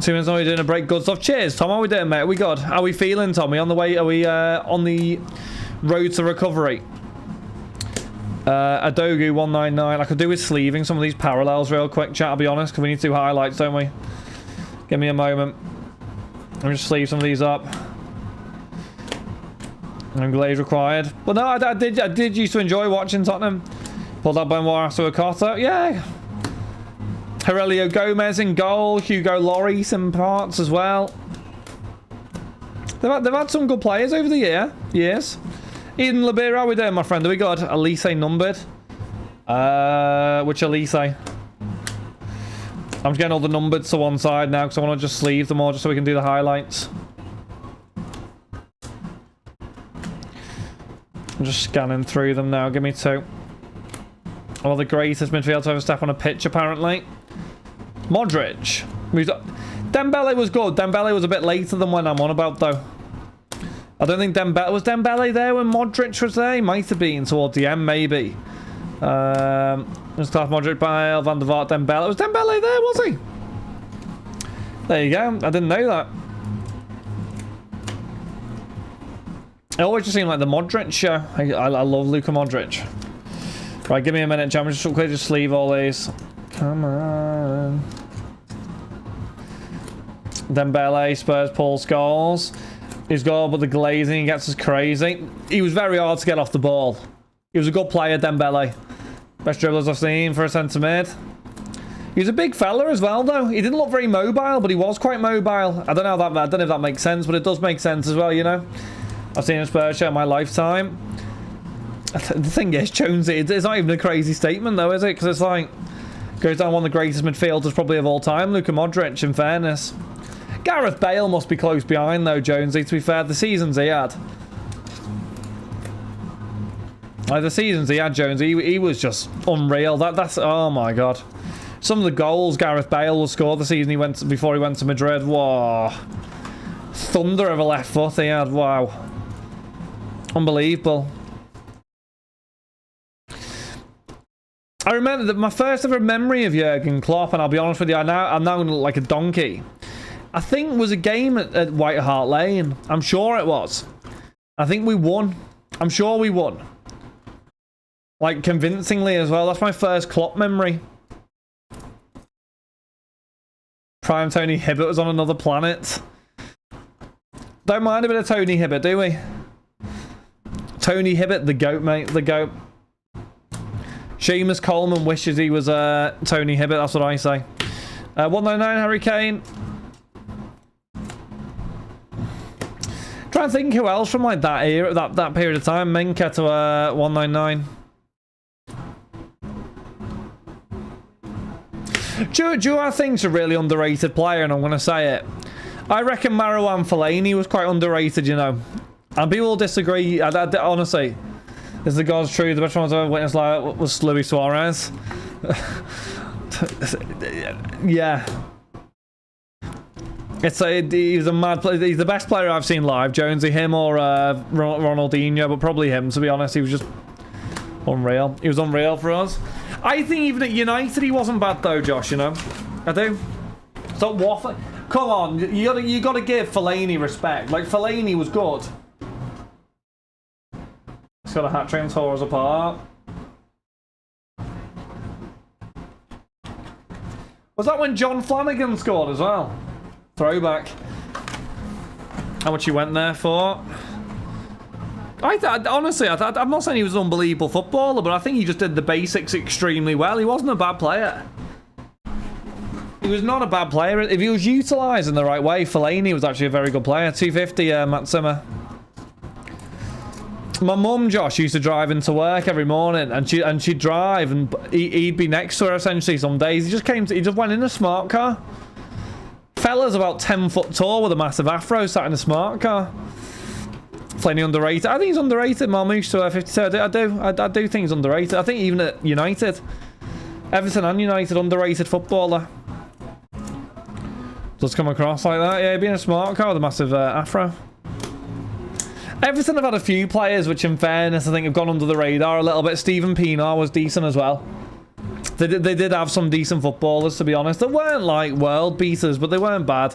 2 minutes now, we're doing a break. Good stuff. Cheers, Tom. How are we doing, mate? Are we good? How are we feeling, Tom? Are we on the way? Are we on the road to recovery? Adogu 199. I could do with sleeving some of these parallels real quick, chat. I'll be honest, because we need 2 highlights, don't we? Give me a moment. Let me just sleeve some of these up. No glaze required. But no, I did used to enjoy watching Tottenham. Pulled up Benoit Suakoto. Yeah. Aurelio Gomez in goal. Hugo Lloris in parts as well. They've had some good players over the years. Eden Labir, how we doing, my friend? Are we good? Elise numbered. Which Elise? I'm just getting all the numbered to one side now because I want to just sleeve them all just so we can do the highlights. I'm just scanning through them now. Give me 2. Oh, the greatest midfield to ever step on a pitch, apparently. Modric. Dembele was good. Dembele was a bit later than when I'm on about, though. I don't think Dembele... Was Dembele there when Modric was there? He might have been towards the end, maybe. Let's start Modric, Bale, Van der Vaart, Dembele. Was Dembele there, was he? There you go. I didn't know that. It always just seemed like the Modric show. I love Luka Modric. Right, give me a minute, Jam. Just quickly just sleeve all these. Come on. Dembele, Spurs, Paul Scholes. His goal, but the glazing gets us crazy. He was very hard to get off the ball. He was a good player, Dembele. Best dribblers I've seen for a centre mid. He was a big fella as well, though. He didn't look very mobile, but he was quite mobile. I don't know if that makes sense, but it does make sense as well, you know. I've seen a Spurs shirt in my lifetime. The thing is, Jonesy, it's not even a crazy statement, though, is it? Because it's like, goes down one of the greatest midfielders probably of all time, Luka Modric, in fairness. Gareth Bale must be close behind, though, Jonesy, to be fair. The seasons he had. Like, the seasons he had, Jonesy, he was just unreal. That's oh, my God. Some of the goals Gareth Bale will score the season before he went to Madrid. Whoa. Thunder of a left foot he had. Wow. Unbelievable. I remember that my first ever memory of Jurgen Klopp, and I'll be honest with you, I'm now like a donkey. I think was a game at White Hart Lane. I'm sure it was. I think we won. I'm sure we won. Like, convincingly as well. That's my first Klopp memory. Prime Tony Hibbert was on another planet. Don't mind a bit of Tony Hibbert, do we? Tony Hibbert, the GOAT, mate. The GOAT. Seamus Coleman wishes he was Tony Hibbert. That's what I say. 199 Harry Kane. Trying to think who else from like that era, that period of time. Menke to 199. Do I think's a really underrated player, and I'm going to say it. I reckon Marouane Fellaini was quite underrated, you know. And people will disagree. Honestly, this is the God's truth. The best one I've ever witnessed like was Luis Suarez. Yeah. He's a mad player. He's the best player I've seen live. Jonesy, him or Ronaldinho, but probably him, to be honest. He was just unreal. He was unreal for us. I think even at United he wasn't bad though, Josh, you know. I do. Stop waffling. Come on, you gotta give Fellaini respect. Like, Fellaini was good. He's got a hat-trick and tore us apart. Was that when John Flanagan scored as well? Throwback. How much he went there for? Honestly, I'm not saying he was an unbelievable footballer, but I think he just did the basics extremely well. He wasn't a bad player. He was not a bad player. If he was utilised in the right way, Fellaini was actually a very good player. 250, Matt Zimmer. My mum, Josh, used to drive into work every morning, and she'd drive, and he'd be next to her essentially some days. He just went in a smart car. Fella's about 10 foot tall with a massive afro, sat in a smart car. Fellaini underrated. I think he's underrated. Marmouche to 52. I do think he's underrated. I think even at United, Everton and United, underrated footballer. Does come across like that. Yeah, being a smart car with a massive afro. Everton have had a few players which, in fairness, I think have gone under the radar a little bit. Steven Pienaar was decent as well. They did have some decent footballers, to be honest. They weren't like world beaters, but they weren't bad.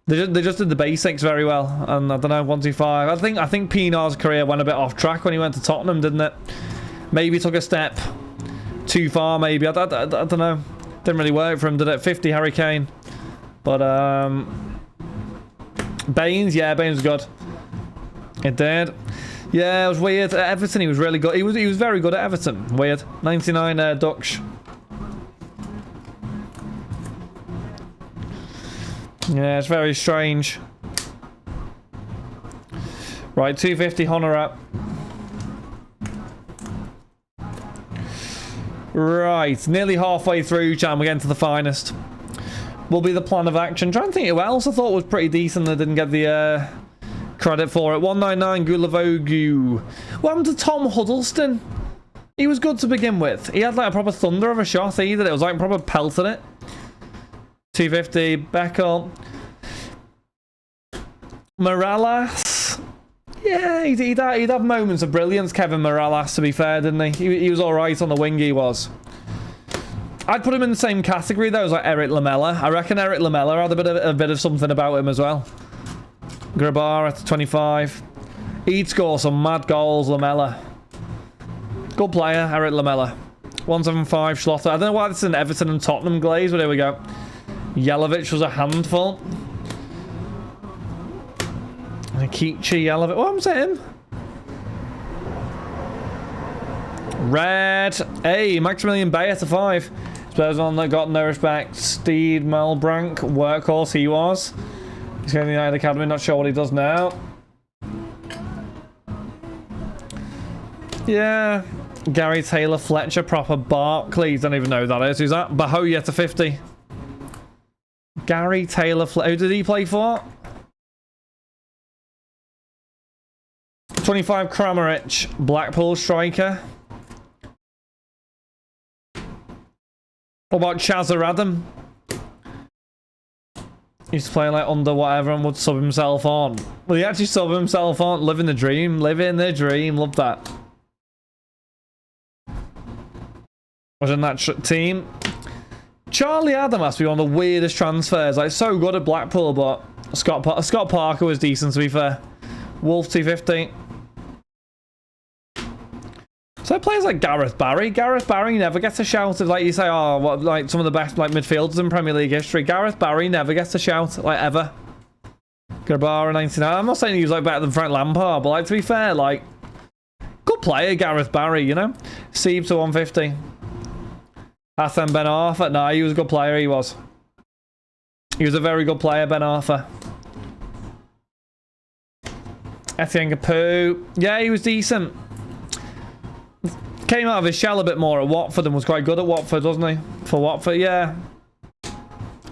They just did the basics very well. And I don't know, 125. I think Pienaar's career went a bit off track when he went to Tottenham, didn't it? Maybe took a step too far, maybe. I don't know. Didn't really work for him, did it? 50 Harry Kane. But, Baines, yeah, Baines was good. It did. Yeah, it was weird. At Everton, he was really good. He was very good at Everton. Weird. 99 Dutch. Yeah, it's very strange. Right, 250 Honor up. Right, nearly halfway through, Chan. We're getting to the finest. Will be the plan of action. Trying to think who else I thought was pretty decent that didn't get the credit for it. 199 Gulavogu. What happened to Tom Huddleston? He was good to begin with. He had like a proper thunder of a shot either. It was like proper pelted it. 250 Beckel. Morales. Yeah, he'd have moments of brilliance, Kevin Morales, to be fair, didn't he? He was alright on the wing, he was. I'd put him in the same category, though, as like Eric Lamela. I reckon Eric Lamela had a bit of something about him as well. Grabar at 25. He'd score some mad goals, Lamela. Good player, Eric Lamela. 175 Schlotter. I don't know why this is an Everton and Tottenham glaze, but here we go. Yelovich was a handful. Akichi Yelovich. What was him? Red. Hey, Maximilian Bayer to 5. Spurs on that got no respect. Steed Melbrank. Workhorse he was. He's going to the United Academy. Not sure what he does now. Yeah. Gary Taylor Fletcher. Proper Barclays. Don't even know who that is. Who's that? Bahoya to 50. Gary Taylor Fletcher. Who did he play for? 25 Kramaric. Blackpool striker. What about Chazza Adam? He used to play like under whatever and would sub himself on. Well, he actually sub himself on. Living the dream. Living the dream. Love that. Was in that team. Charlie Adam has to be one of the weirdest transfers. Like, so good at Blackpool, but Scott Parker was decent, to be fair. Wolf 250. So players like Gareth Barry. Gareth Barry never gets a shout. If, like, you say, oh, what, like some of the best like midfielders in Premier League history. Gareth Barry never gets a shout, like, ever. Grabara 99. I'm not saying he was like better than Frank Lampard, but like, to be fair, like, good player, Gareth Barry, you know. Steve to 150. Hassan Ben Arthur. No, he was a good player. He was. He was a very good player, Ben Arthur. Etienne Capoue. Yeah, he was decent. Came out of his shell a bit more at Watford and was quite good at Watford, wasn't he? For Watford, yeah.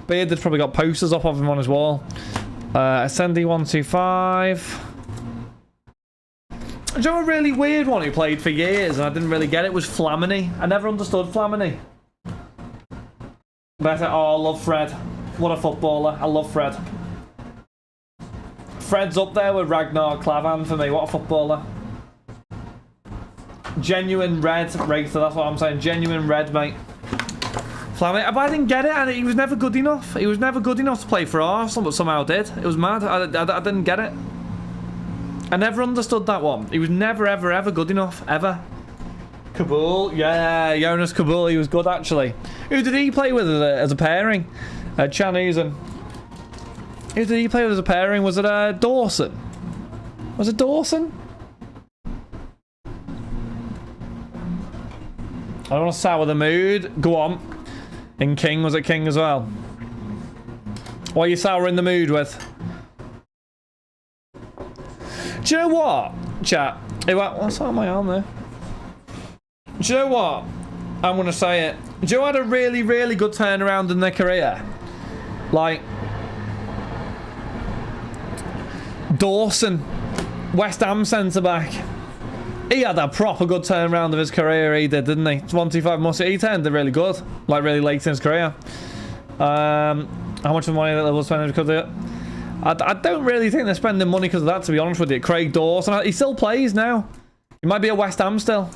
Beard had probably got posters up of him on his wall. Ascendi 125. Do you know a really weird one who played for years and I didn't really get it was Flamini. I never understood Flamini. Better. Oh, I love Fred. What a footballer. I love Fred. Fred's up there with Ragnar Klavan for me. What a footballer. Genuine red racer, that's what I'm saying. Genuine red, mate. Flamini. But I didn't get it, and he was never good enough. He was never good enough to play for Arsenal, but somehow did. It was mad. I didn't get it. I never understood that one. He was never, ever, ever good enough. Ever. Kabul. Yeah, Jonas Kabul. He was good, actually. Who did he play with as a pairing? Chanusen. Who did he play with as a pairing? Was it Dawson? Was it Dawson? I don't want to sour the mood. Go on. In King, was it King as well? What are you souring the mood with? Do you know what, chat? What's on my arm there? Do you know what? I'm going to say it. Do you know who had a really, really good turnaround in their career? Like, Dawson, West Ham centre-back. He had a proper good turnaround of his career, he did, didn't he? 125 Musket. He turned really good, like really late in his career. How much of the money that they will spend because of it? I don't really think they're spending money because of that, to be honest with you. Craig Dawson, he still plays now. He might be at West Ham still.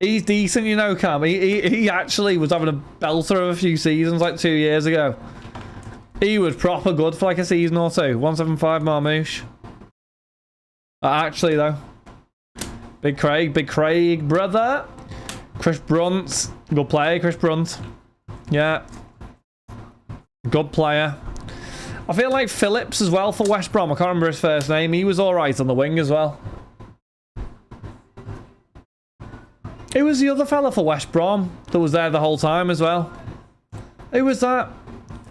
He's decent, you know, Cam. He actually was having a belter of a few seasons like 2 years ago. He was proper good for like a season or two. 175 Marmouche. Actually, though. Big Craig, brother. Chris Brunt. Good player, Chris Brunt. Yeah. Good player. I feel like Phillips as well for West Brom. I can't remember his first name. He was alright on the wing as well. Who was the other fella for West Brom that was there the whole time as well? Who was that?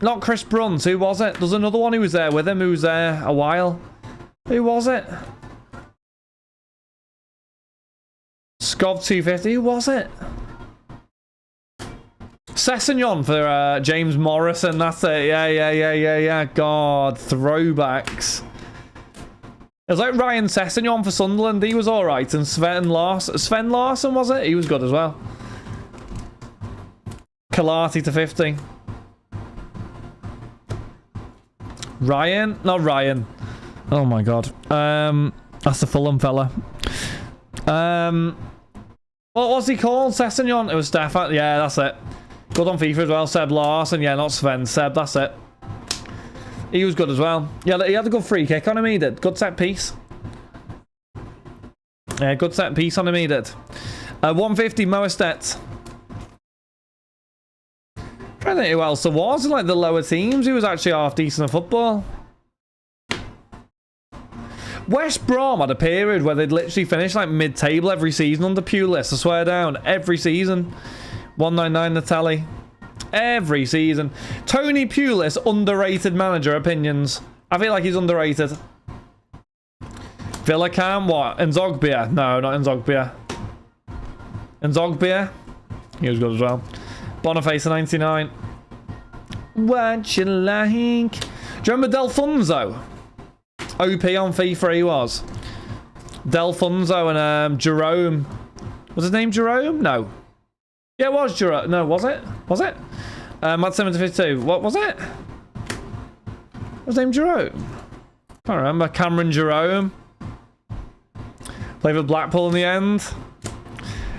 Not Chris Brunt. Who was it? There's another one who was there with him who was there a while. Who was it? Scov 250. Who was it? Sessegnon for James Morrison. That's it. Yeah. God, throwbacks. It was like Ryan Sessegnon for Sunderland. He was alright. And Sven Larsson, was it? He was good as well. Kalati to 50. Ryan? Not Ryan. Oh my god. That's the Fulham fella. What was he called? Sessegnon? It was Stefan. Yeah, that's it. Good on FIFA as well. Seb Larsson. Yeah, not Sven. Seb, that's it. He was good as well. Yeah, he had a good free kick on him, he did. Good set piece. Yeah, good set piece on him, he did. 150 Moestet. I don't think who else there was in like the lower teams who was actually half decent at football. West Brom had a period where they'd literally finish like mid-table every season under Pulis. I swear down. Every season. 199 Natali. Every season. Tony Pulis, underrated manager opinions. I feel like he's underrated. Villacam, what? Nzogbia? No, not Nzogbia. Nzogbia? He was good as well. Boniface 99. What you like? Do you remember Delfonso? OP on FIFA he was. Delfonso and Jerome. Was his name Jerome? No. Yeah, it was Jerome. No, was it? Was it? Matt 752. What was it? Was his name Jerome? Can't remember. Cameron Jerome. Played for Blackpool in the end.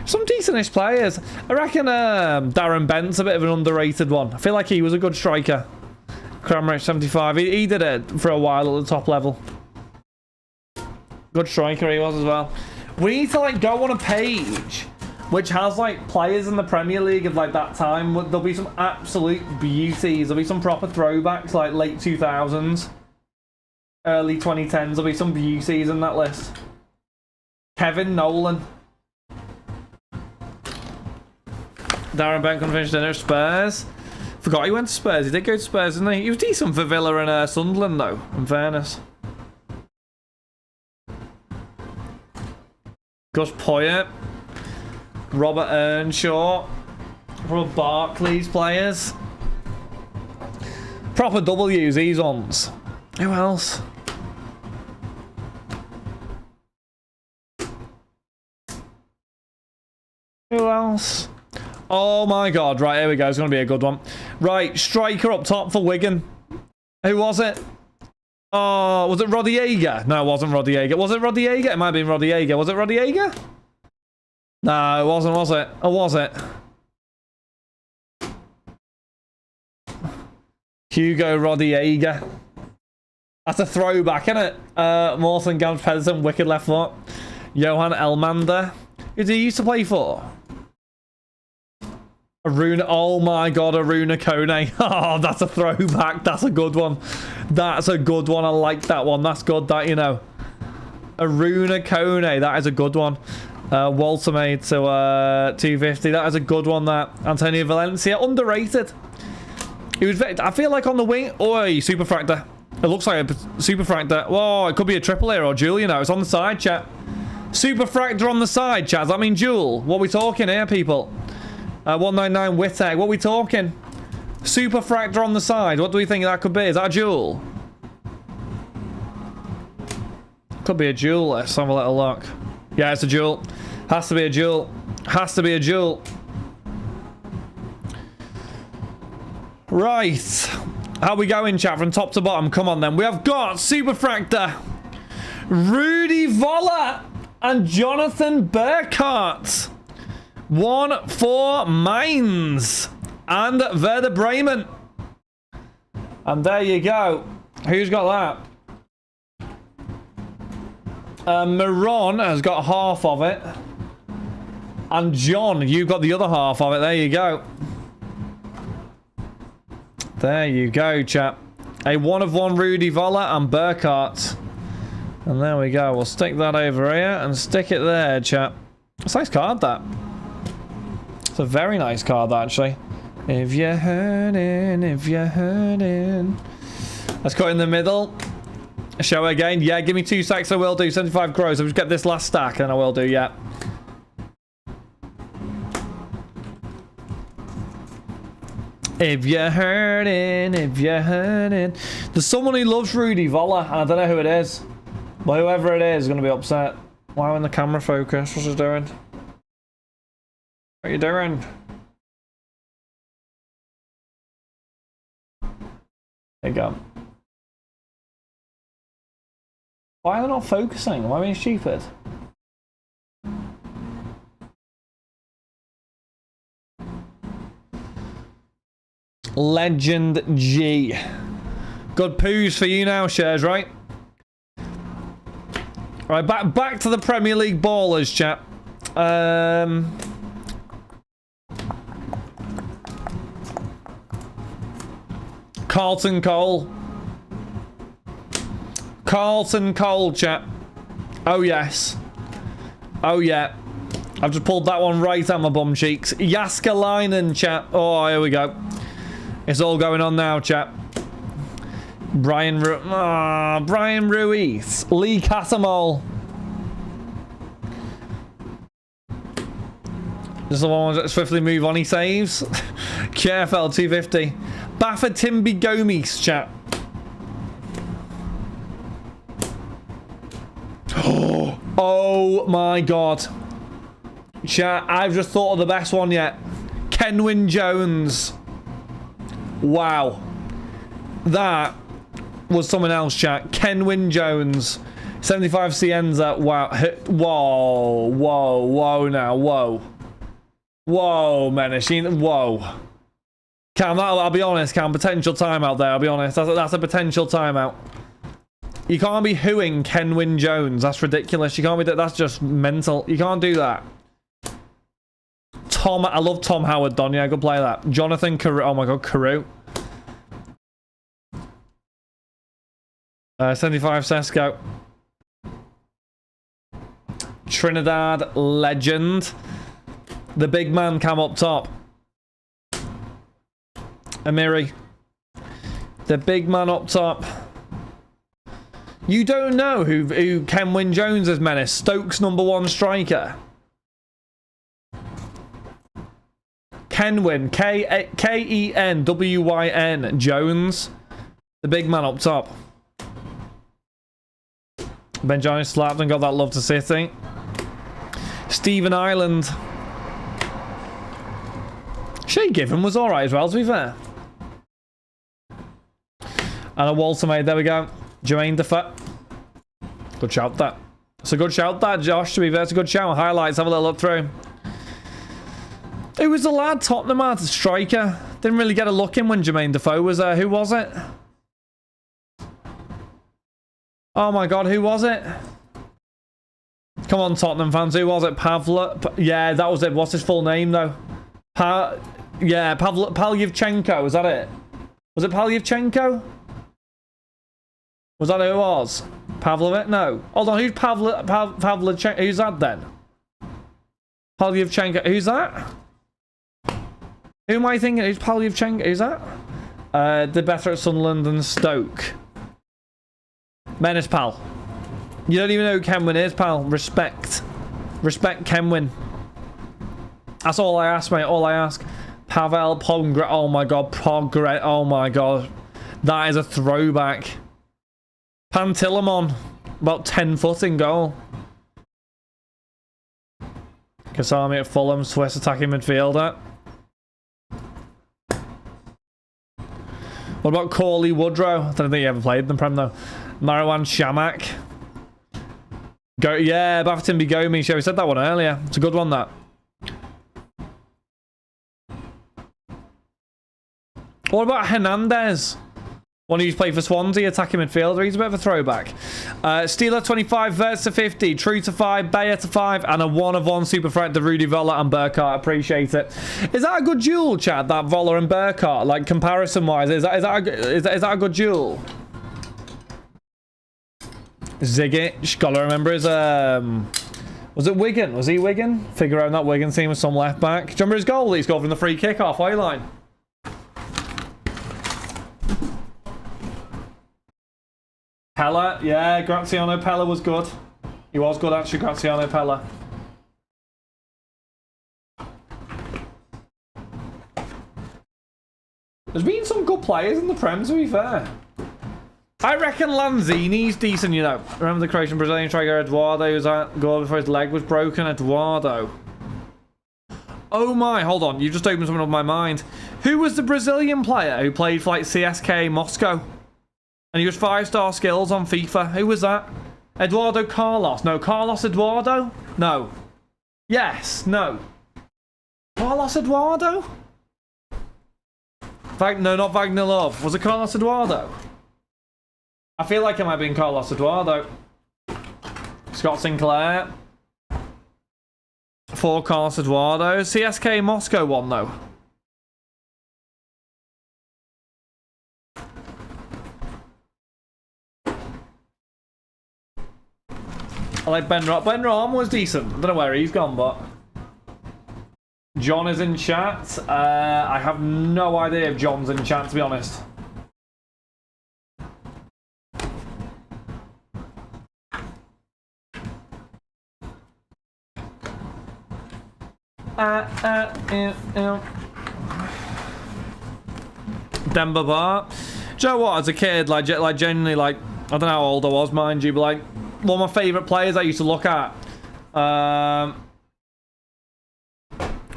Some decentish players. I reckon Darren Bent's a bit of an underrated one. I feel like he was a good striker. Cramrich 75. He did it for a while at the top level. Good striker he was as well. We need to like go on a page which has like players in the Premier League of like that time. There'll be some absolute beauties. There'll be some proper throwbacks like late 2000s, early 2010s. There'll be some beauties in that list. Kevin Nolan. Darren Bent couldn't finish dinner. Spurs. Forgot he went to Spurs. He did go to Spurs, didn't he? He was decent for Villa and Sunderland, though, in fairness. Gus Poyet. Robert Earnshaw. Proper Barclays players. Proper W's, these ones. Who else? Who else? Oh my god, right, here we go. It's going to be a good one. Right, striker up top for Wigan. Who was it? Oh, was it Roddy Yeager? No, it wasn't Roddy Yeager. Was it Roddy Yeager? It might have been Roddy Yeager. Was it Roddy Yeager? No, it wasn't, was it? Or was it? Hugo Roddy Yeager. That's a throwback, isn't it? Morton Gams Pedersen, wicked left foot. Johan Elmander. Who did he used to play for? Aruna, oh my god, Aruna Kone. Oh, that's a throwback. That's a good one. That's a good one. I like that one. That's good, that, you know. Aruna Kone, that is a good one. Walter made to 250. That is a good one, that. Antonio Valencia, underrated. He was, I feel like on the wing. Oi, super fractor. It looks like a super fractor. Whoa, it could be a triple here or dual, you know. It's on the side, chat. Super fractor on the side, chat. Does that mean dual? What are we talking here, people? 199 Witteg. What are we talking? Super fractor on the side. What do we think that could be? Is that a dual? Could be a dual. Let's have a little look. Yeah, it's a dual. Has to be a dual. Has to be a dual. Right. How we going, chat? From top to bottom. Come on, then. We have got Super Fractor, Rudy Voller, and Jonathan Burkhardt. 1 for Mainz and Werder Bremen. And there you go. Who's got that? Maron has got half of it. And John, you've got the other half of it. There you go. There you go, chap. A 1-of-1 Rudy Voller and Burkhardt. And there we go. We'll stick that over here and stick it there, chat. It's a nice card, that. It's a very nice card, actually. If you're hurting, if you're hurting. Let's cut in the middle. Show again. Yeah, give me 2 stacks. I will do. 75 grows. I'll just get this last stack and I will do, yeah. If you're hurting, if you're hurting. There's someone who loves Rudy Voller, and I don't know who it is. But whoever it is going to be upset. Why in the camera focus? What's it doing? What are you doing? There you go. Why are they not focusing? Am I being stupid? Legend G. Good poos for you now, shares, right? Right, back to the Premier League ballers, chat. Carlton Cole. Carlton Cole, chat. Oh, yes. Oh, yeah. I've just pulled that one right out my bum cheeks. Jaskalainen, chat. Oh, here we go. It's all going on now, chat. Brian Ruiz. Lee Catamol. This is the one that swiftly move on, he saves. KFL 250. Baffa Timby Gomes, chat. Oh my god. Chat, I've just thought of the best one yet. Kenwyn Jones. Wow. That was someone else, chat. Kenwyn Jones. 75 Cienza. Wow. Whoa now. Whoa, Menashin. Whoa. Cam, I'll be honest, Cam. Potential timeout there, I'll be honest. That's a potential timeout. You can't be hooing Kenwyn Jones. That's ridiculous. You can't be... That's just mental. You can't do that. Tom... I love Tom Howard, Don. Yeah, good play that. Jonathan Carew. Oh my god, Carew. 75 Sesko. Trinidad legend. The big man Cam up top. Amiri. The big man up top. You don't know who Kenwyn Jones is, Menace. Stokes' #1 striker. Kenwyn. Kenwyn Jones. The big man up top. Benjamin slapped and got that love to City. Stephen Ireland. Shay Given was alright as well, to be fair. And a Walter made. There we go. Jermaine Defoe. Good shout, that. It's a good shout, that, Josh, to be fair. It's a good shout. Highlights, have a little look through. It was the lad Tottenham had, striker. Didn't really get a look in when Jermaine Defoe was there. Who was it? Oh my god, who was it? Come on, Tottenham fans. Who was it? Pavla? Yeah, that was it. What's his full name, though? Yeah, Palyevchenko. Was that it? Was it Palyevchenko? Was that who it was? Pavlovic? No. Hold on, who's Pavlichenko? Who's that then? Palyevchenko. Who's that? Who am I thinking? Who's Palyevchenko? Who's that? Did better at Sunderland than Stoke. Menace, pal. You don't even know who Kenwyn is, pal. Respect. Respect Kenwyn. That's all I ask, mate. All I ask. Pavel Pogre. Oh my god. Pogre. Oh my god. That is a throwback. Pantilimon. About 10 foot in goal. Kasami at Fulham. Swiss attacking midfielder. What about Corley Woodrow? I don't think he ever played in the Prem though. Marwan Shamak. Yeah, Bafton Bigomi. We said that one earlier. It's a good one, that. What about Hernandez? One who's played for Swansea, attacking midfielder. He's a bit of a throwback. Steeler 25, Verts to 50, True to 5, Bayer to 5, and a 1-of-1 super threat to Rudy Voller and Burkhardt. Appreciate it. Is that a good duel, Chad? That Voller and Burkhardt, like comparison-wise, is that a good duel? Zigic, gotta remember his was it Wigan? Was he Wigan? Figure out that Wigan team with some left back. Do you remember his goal? He scored from the free kick halfway line. Pella, yeah, Graziano Pella was good. He was good actually, Graziano Pella. There's been some good players in the Prem, to be fair. I reckon Lanzini's decent, you know. Remember the Croatian Brazilian striker Eduardo was at goal before his leg was broken? Eduardo. Oh my, hold on, you just opened something up in my mind. Who was the Brazilian player who played for like CSK Moscow? And he was 5-star skills on FIFA. Who was that? Eduardo Carlos. No, Carlos Eduardo? No. Yes, no. Carlos Eduardo? No, not Wagner Love. Was it Carlos Eduardo? I feel like it might have been Carlos Eduardo. Scott Sinclair. For Carlos Eduardo. CSK Moscow one, though. I like Ben Rahm. Ben Rahm was decent. Don't know where he's gone, but... John is in chat. I have no idea if John's in chat, to be honest. Denver Bar. Do you know what? As a kid, like genuinely, like, I don't know how old I was, mind you, but like, one of my favourite players I used to look at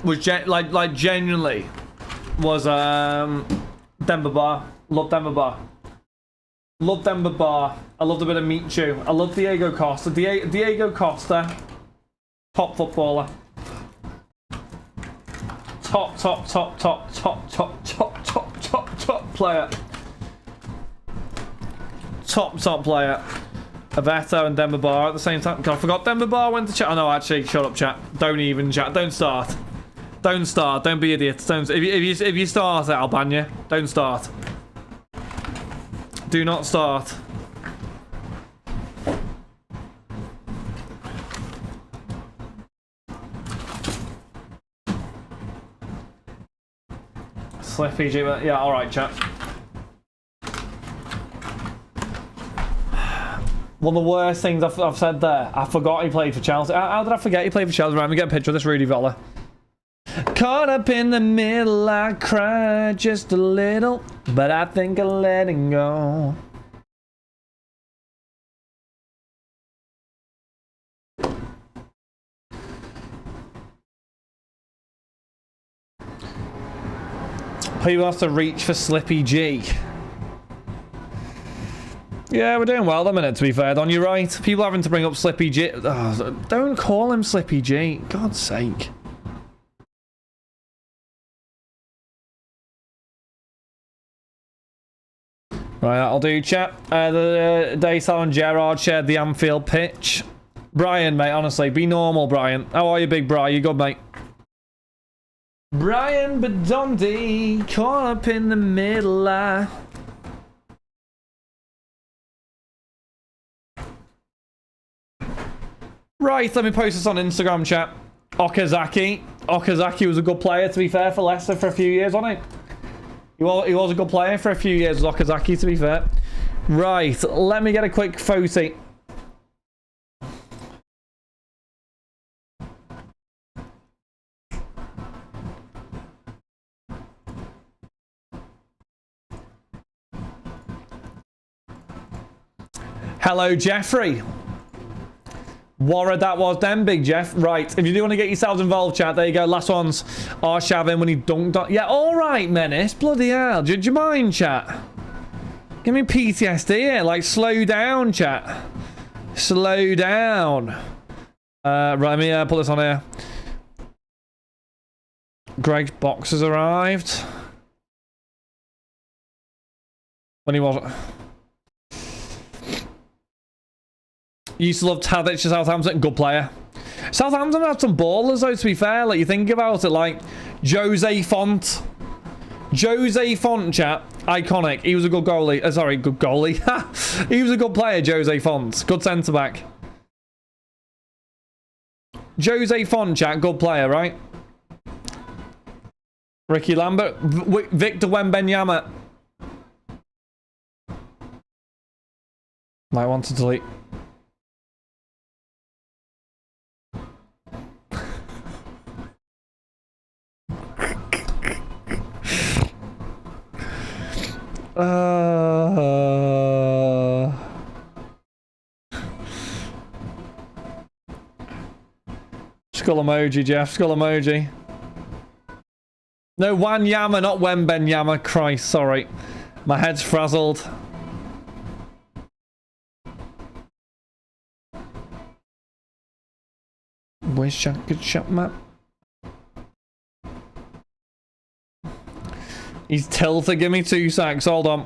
was genuinely was Denver Bar. Love Denver Bar. Love Denver Bar. I loved a bit of Michu. I love Diego Costa. Diego Costa, top footballer. Top player. Top player. Aveto and Denver Bar at the same time. God, I forgot Denver Bar went to chat. Oh no, actually, shut up, chat. Don't even chat. Don't start. Don't start. Don't be idiots. Don't. If you start it, I'll ban you. Don't start. Do not start. Slippy G, yeah, alright, chat. One of the worst things I've said there. I forgot he played for Chelsea. How did I forget he played for Chelsea? Right, let me get a picture of this Rudy Voller. Caught up in the middle, I cried just a little, but I think I'm letting go. People have to reach for Slippy G. Yeah, we're doing well at the minute, to be fair, Don. You're right. People having to bring up Slippy G. Oh, don't call him Slippy G. God's sake. Right, I'll do chat. The Daysal and Gerrard shared the Anfield pitch. Brian, mate, honestly, be normal, Brian. How are you, big Brian? You good, mate? Brian Bedondi, caught up in the middle. Right, let me post this on Instagram, chat. Okazaki. Okazaki was a good player, to be fair, for Leicester for a few years, wasn't he? He was a good player for a few years, was Okazaki, to be fair. Right, let me get a quick photo. Hello, Jeffrey. Warra, that was them, Big Jeff. Right, if you do want to get yourselves involved, chat, there you go. Last one's Arshavin when he dunked on... Yeah, all right, Menace. Bloody hell. Do you mind, chat? Give me PTSD here. Like, slow down, chat. Slow down. Right, let me put this on here. Greg's box has arrived. When he wasn't. Used to love Tadic to Southampton. Good player. Southampton had some ballers, though, to be fair. Like, you think about it, like Jose Font. Jose Font, chat. Iconic. He was a good goalie. Sorry, good goalie. He was a good player, Jose Font. Good centre-back. Jose Font, chat. Good player, right? Ricky Lambert. Victor Wembanyama. Might want to delete. Skull emoji, Jeff. Skull emoji. No, Wanyama, not Wembenyama. Christ, sorry. My head's frazzled. Where's Good shot map? He's tilted. Give me 2 seconds. Hold on.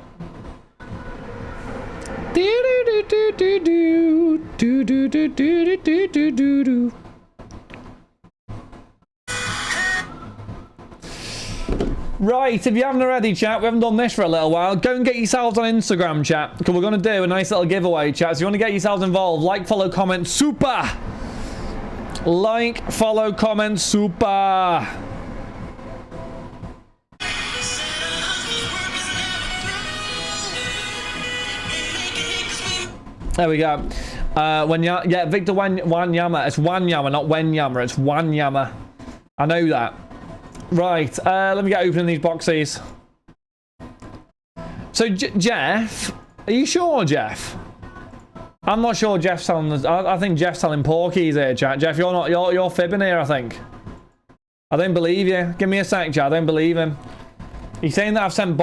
Right, if you haven't already, chat, we haven't done this for a little while. Go and get yourselves on Instagram, chat, because we're going to do a nice little giveaway, chat. So you want to get yourselves involved, like, follow, comment, super. Like, follow, comment, super. There we go. Yeah, Victor Wanyama. It's Wanyama, not Wenyama. It's Wanyama. I know that. Right, let me get opening these boxes. So, Jeff, are you sure, Jeff? I'm not sure Jeff's selling the... I think Jeff's selling porkies here, chat. Jeff, you're not... You're fibbing here, I think. I don't believe you. Give me a sec, chat. I don't believe him. He's saying that I've sent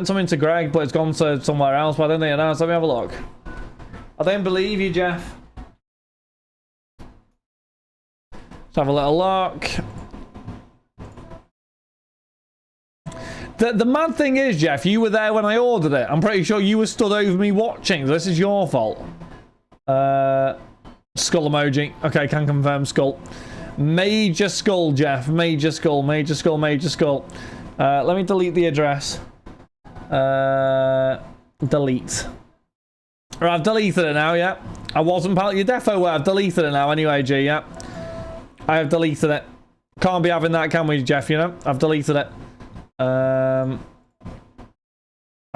something to Greg, but it's gone to somewhere else, but I don't think it has. Let me have a look. I don't believe you, Jeff. Let's have a little look. The mad thing is, Jeff, you were there when I ordered it. I'm pretty sure you were stood over me watching. This is your fault. Skull emoji. Okay, can confirm skull. Major skull, Jeff. Major skull, major skull, major skull. Let me delete the address. Delete. Right, I've deleted it now, yeah. I wasn't part of your defo where I've deleted it now anyway, G, yeah. I have deleted it. Can't be having that, can we, Jeff, you know? I've deleted it. I'm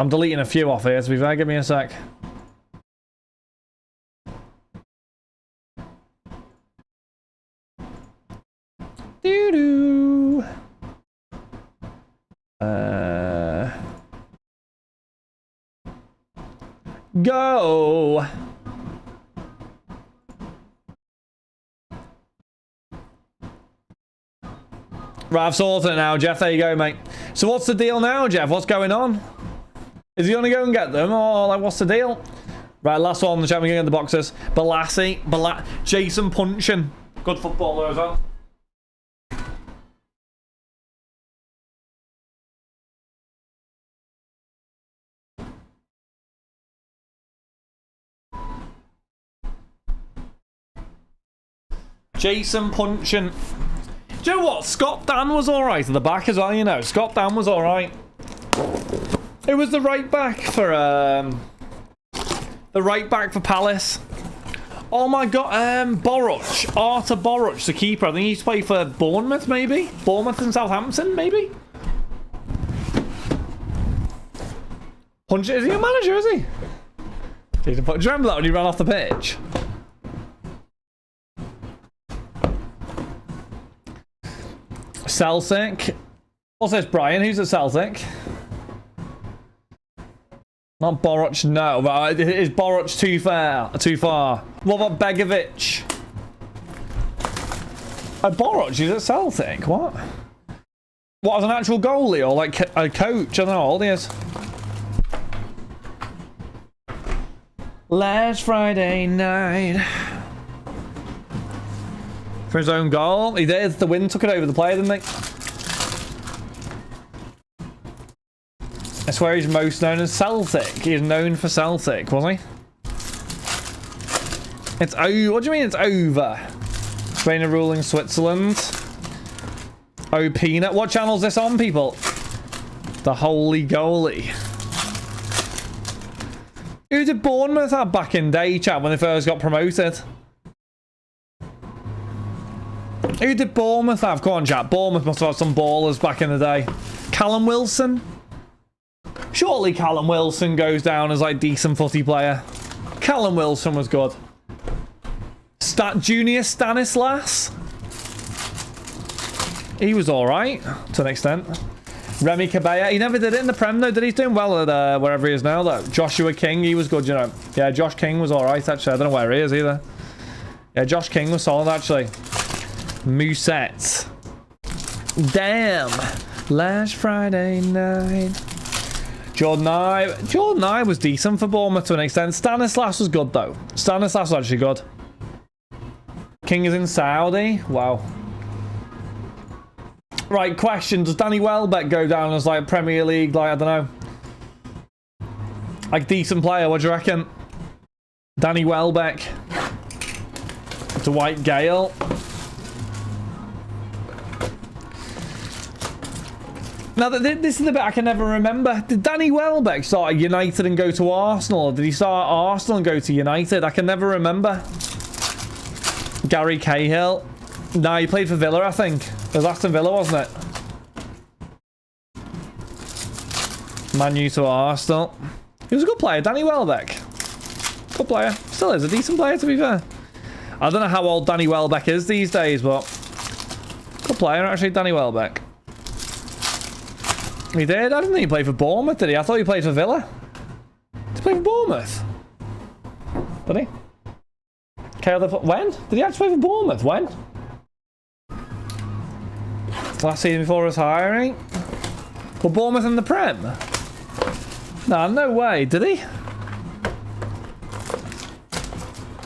deleting a few off here, to be fair. Give me a sec. Doo-doo. Go. Right, I've sorted it now, Jeff. There you go, mate. So what's the deal now, Jeff? What's going on? Is he gonna go and get them, or like what's the deal? Right, last one. The chat. We're gonna get the boxes. Balassi, Jason Punchin, good footballer as well. Jason Punchin. Do you know what? Scott Dan was alright at the back as well, you know. Scott Dan was alright. It was the right back for Palace. Oh my god, Boruch. Artur Boruch, the keeper. I think he used to play for Bournemouth, maybe? Bournemouth and Southampton, maybe? Punch, is he a manager, is he? Do you remember that when he ran off the pitch? Celtic. What's this, Brian? Who's at Celtic? Not Boruch, no. But is Boruch too far? What about Begovic? Boruch is at Celtic. What? What, as an actual goalie or like a coach? I don't know how old he is. Last Friday night. For his own goal. He did. The wind took it over the player, didn't they? I swear he's most known as Celtic. He is known for Celtic, wasn't he? It's over. What do you mean it's over? Spain are ruling Switzerland. Oh, Peanut. What channel's this on, people? The Holy Goalie. Who did Bournemouth have back in day, chat, when they first got promoted? Who did Bournemouth have? Come on, chat. Bournemouth must have had some ballers back in the day. Callum Wilson? Surely Callum Wilson goes down as, like, decent footy player. Callum Wilson was good. Junior Stanislas? He was alright, to an extent. Remy Cabella, he never did it in the Prem though, did he? He's doing well at wherever he is now though. Joshua King, he was good, you know. Yeah, Josh King was alright actually. I don't know where he is either. Yeah, Josh King was solid actually. Musette. Damn. Last Friday night. Jordan I was decent for Bournemouth to an extent. Stanislas was good though. Stanislas was actually good. King is in Saudi. Wow. Right, question. Does Danny Welbeck go down as, like, Premier League, like, I don't know. Like, decent player, what do you reckon? Danny Welbeck. Dwight Gale. Now, this is the bit I can never remember. Did Danny Welbeck start at United and go to Arsenal? Or did he start at Arsenal and go to United? I can never remember. Gary Cahill. No, he played for Villa, I think. It was Aston Villa, wasn't it? Man U to Arsenal. He was a good player, Danny Welbeck. Good player. Still is a decent player, to be fair. I don't know how old Danny Welbeck is these days, but... good player, actually, Danny Welbeck. He did? I didn't think he played for Bournemouth, did he? I thought he played for Villa. Did he play for Bournemouth? Did he? When? Did he actually play for Bournemouth? When? Last season before his hiring? For Bournemouth in the Prem? Nah, no way. Did he?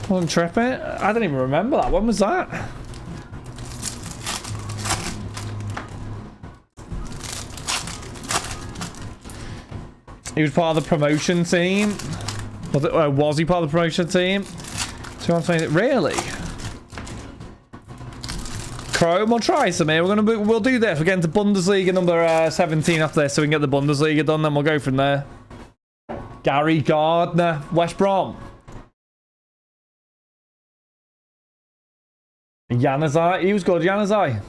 Wasn't tripping. I don't even remember that. When was that? He was part of the promotion team. Was he part of the promotion team? 220. Really? Chrome, we'll try some here. We'll do this. We're getting to Bundesliga number 17 after this, so we can get the Bundesliga done. Then we'll go from there. Gary Gardner, West Brom. Januzaj, he was good. Januzaj.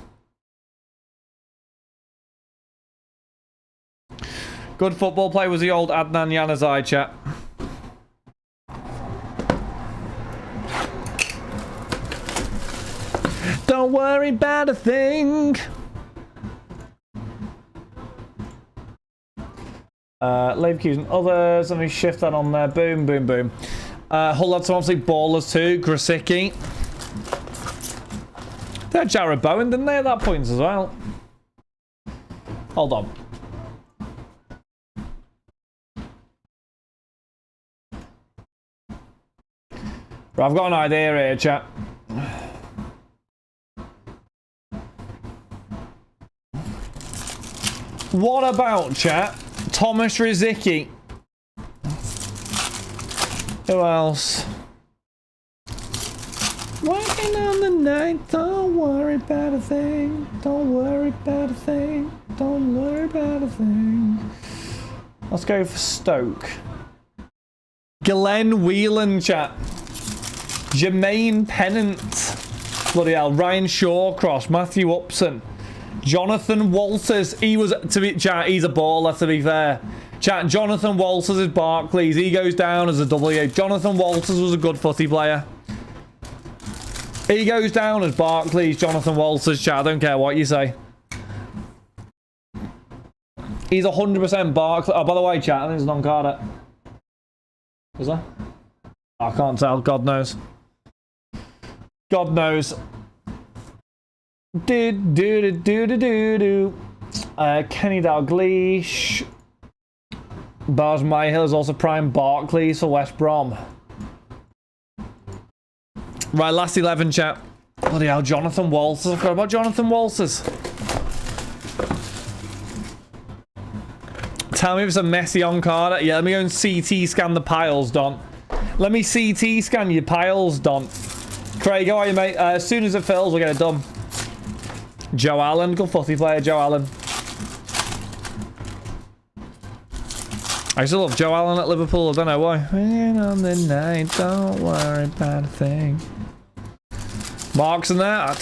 Good football player was the old Adnan Januzaj, chat. Don't worry about a thing. Leverkusen, others. Let me shift that on there. Boom, boom, boom. Hull had some obviously ballers too. Grosicki. They had Jared Bowen, didn't they, at that point as well? Hold on. Right, I've got an idea here, chat. What about, chat, Thomas Rosicky? Who else? Working on the night, don't worry about a thing. Don't worry about a thing. Don't worry about a thing. Let's go for Stoke. Glenn Whelan, chat. Jermaine Pennant. Bloody hell. Ryan Shawcross. Matthew Upson. Jonathan Walters. He was, to be, chat, he's a baller, to be fair. Chat, Jonathan Walters is Barclays. He goes down as a W. Jonathan Walters was a good footy player. He goes down as Barclays, Jonathan Walters, chat. I don't care what you say. He's 100% Barclays. Oh, by the way, chat, I think it's non-card. Is there? I can't tell. God knows. God knows. Kenny Dalglish. Bars Myhill is also prime Barclays for West Brom. Right, last 11, chat. Bloody hell, Jonathan Walters. I forgot about Jonathan Walters. Tell me if it's a messy on card. Yeah, let me go and CT scan the piles, Don. Let me CT scan your piles, Don. Craig, how are you, mate? As soon as it fills, we'll get it done. Joe Allen, good footy player, Joe Allen. I still love Joe Allen at Liverpool. I don't know why. Rain on the night, don't worry about a thing. Marks in there. I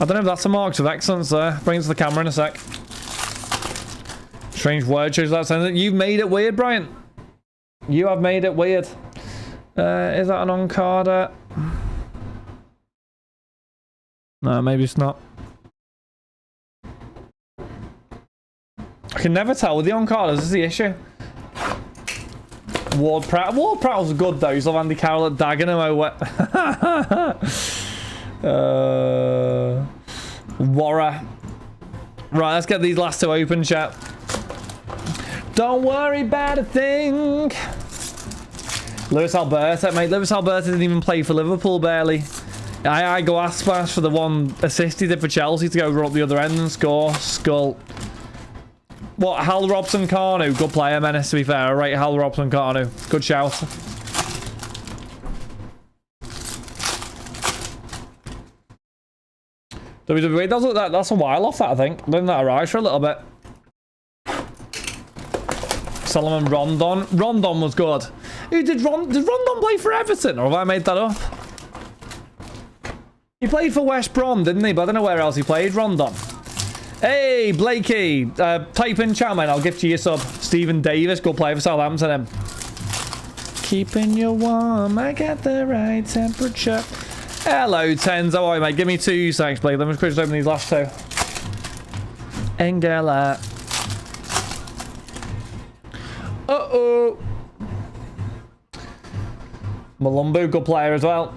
don't know if that's a marks of excellence there. Bring it to the camera in a sec. Strange word choice that sentence. You've made it weird, Brian. You have made it weird. Is that an on-carder? No, maybe it's not. I can never tell with the on-carders, is the issue. Ward-Prowse good though. He's love Andy Carroll at Dagenham. Warra. Right, let's get these last two open, chat. Don't worry about a thing. Lewis Alberta, mate. Lewis Alberta didn't even play for Liverpool, barely. I go Aspas for the one assist he did for Chelsea to go run up the other end and score. Skull. What, Hal Robson-Carnu? Good player, Menace, to be fair. Right, Hal Robson-Carnu. Good shout. WWE, that's a while off that, I think. Didn't that arrive for a little bit? Solomon Rondon. Rondon was good. Who did Rondon play for Everton? Or have I made that up? He played for West Brom, didn't he? But I don't know where else he played. Rondon. Hey, Blakey. Type in chat, man. I'll gift you your sub. Stephen Davis, good player for Southampton. Keeping you warm. I got the right temperature. Hello, Tens. How are you, mate? Give me 2 seconds, Blake. Let me quickly open these last two. Engela. Uh-oh. Malumbu, good player as well.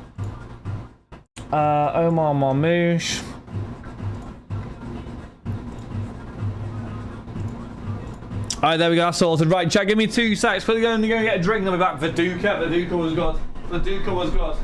Omar Marmouche. Alright, there we go, sorted. Right, chat, give me 2 seconds. Quickly going to go and get a drink and I'll be back. Viduka. Viduka was good. Viduka was good.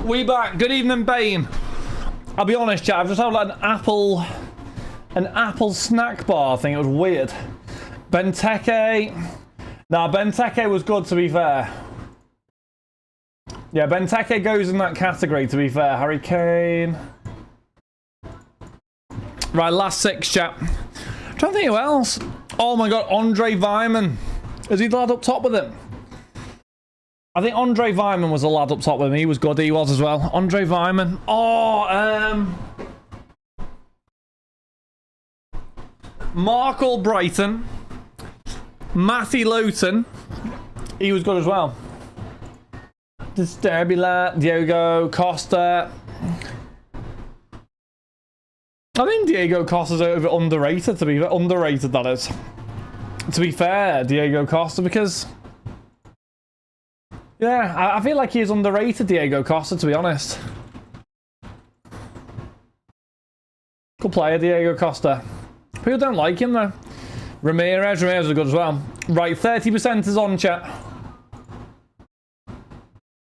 We back. Good evening, Bane. I'll be honest, chat. I've just had like an apple snack bar thing. It was weird. Benteke. Nah, Benteke was good, to be fair. Yeah, Benteke goes in that category, to be fair. Harry Kane. Right, last 6, chat. I'm trying to think who else. Oh my god, Andre Vyman. Is he the lad up top with him? I think Andre Vyman was the lad up top with him. He was good, he was as well. Andre Vyman. Oh, Mark Albrighton. Matthew Lowton. He was good as well. Disturbula. Diego Costa. I think Diego Costa's underrated, to be underrated, that is. To be fair, Diego Costa, because... Yeah, I feel like he is underrated, Diego Costa, to be honest. Good player, Diego Costa. People don't like him, though. Ramirez is good as well. Right, 30% is on, chat.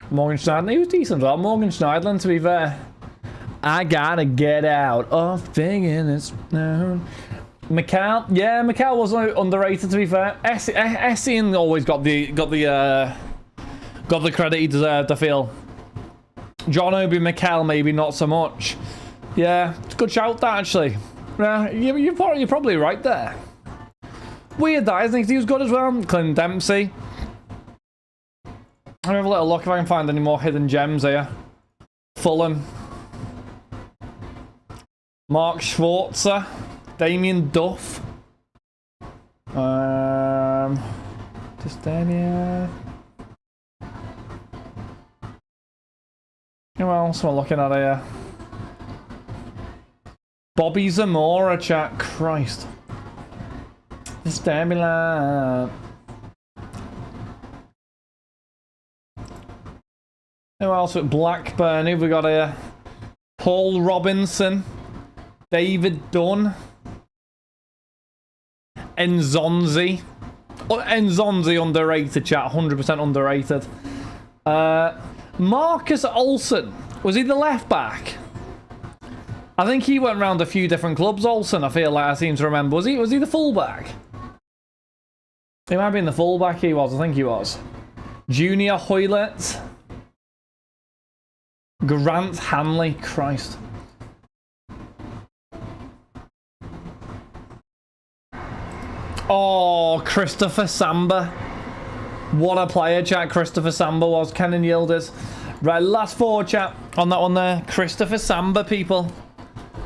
Morgan Schneiderlin, he was decent as well. Morgan Schneiderlin, to be fair. I gotta get out of thinking it's known. Mikal, yeah, Mikal was underrated, to be fair. Essien always got the credit he deserved, I feel. John Obi Mikal, maybe not so much. Yeah, it's a good shout, that, actually. Yeah, you're probably right there. Weird, that, isn't it? He was good as well. Clint Dempsey. I'll have a little look if I can find any more hidden gems here. Fulham. Mark Schwarzer. Damien Duff. Distania. Who else am I looking at here? Bobby Zamora, chat. Christ. Distania. Who else with Blackburn? Who have we got here? Paul Robinson. David Dunn. Enzonzi. Oh, Enzonzi underrated, chat. 100% underrated. Marcus Olsen. Was he the left back? I think he went around a few different clubs, Olsen, I feel like I seem to remember. Was he the fullback? He might have been the fullback, he was. I think he was. Junior Hoylett. Grant Hanley. Christ. Oh, Christopher Samba. What a player, chat. Christopher Samba was. Kenan Yildiz. Right, last 4, chat. On that one there. Christopher Samba, people.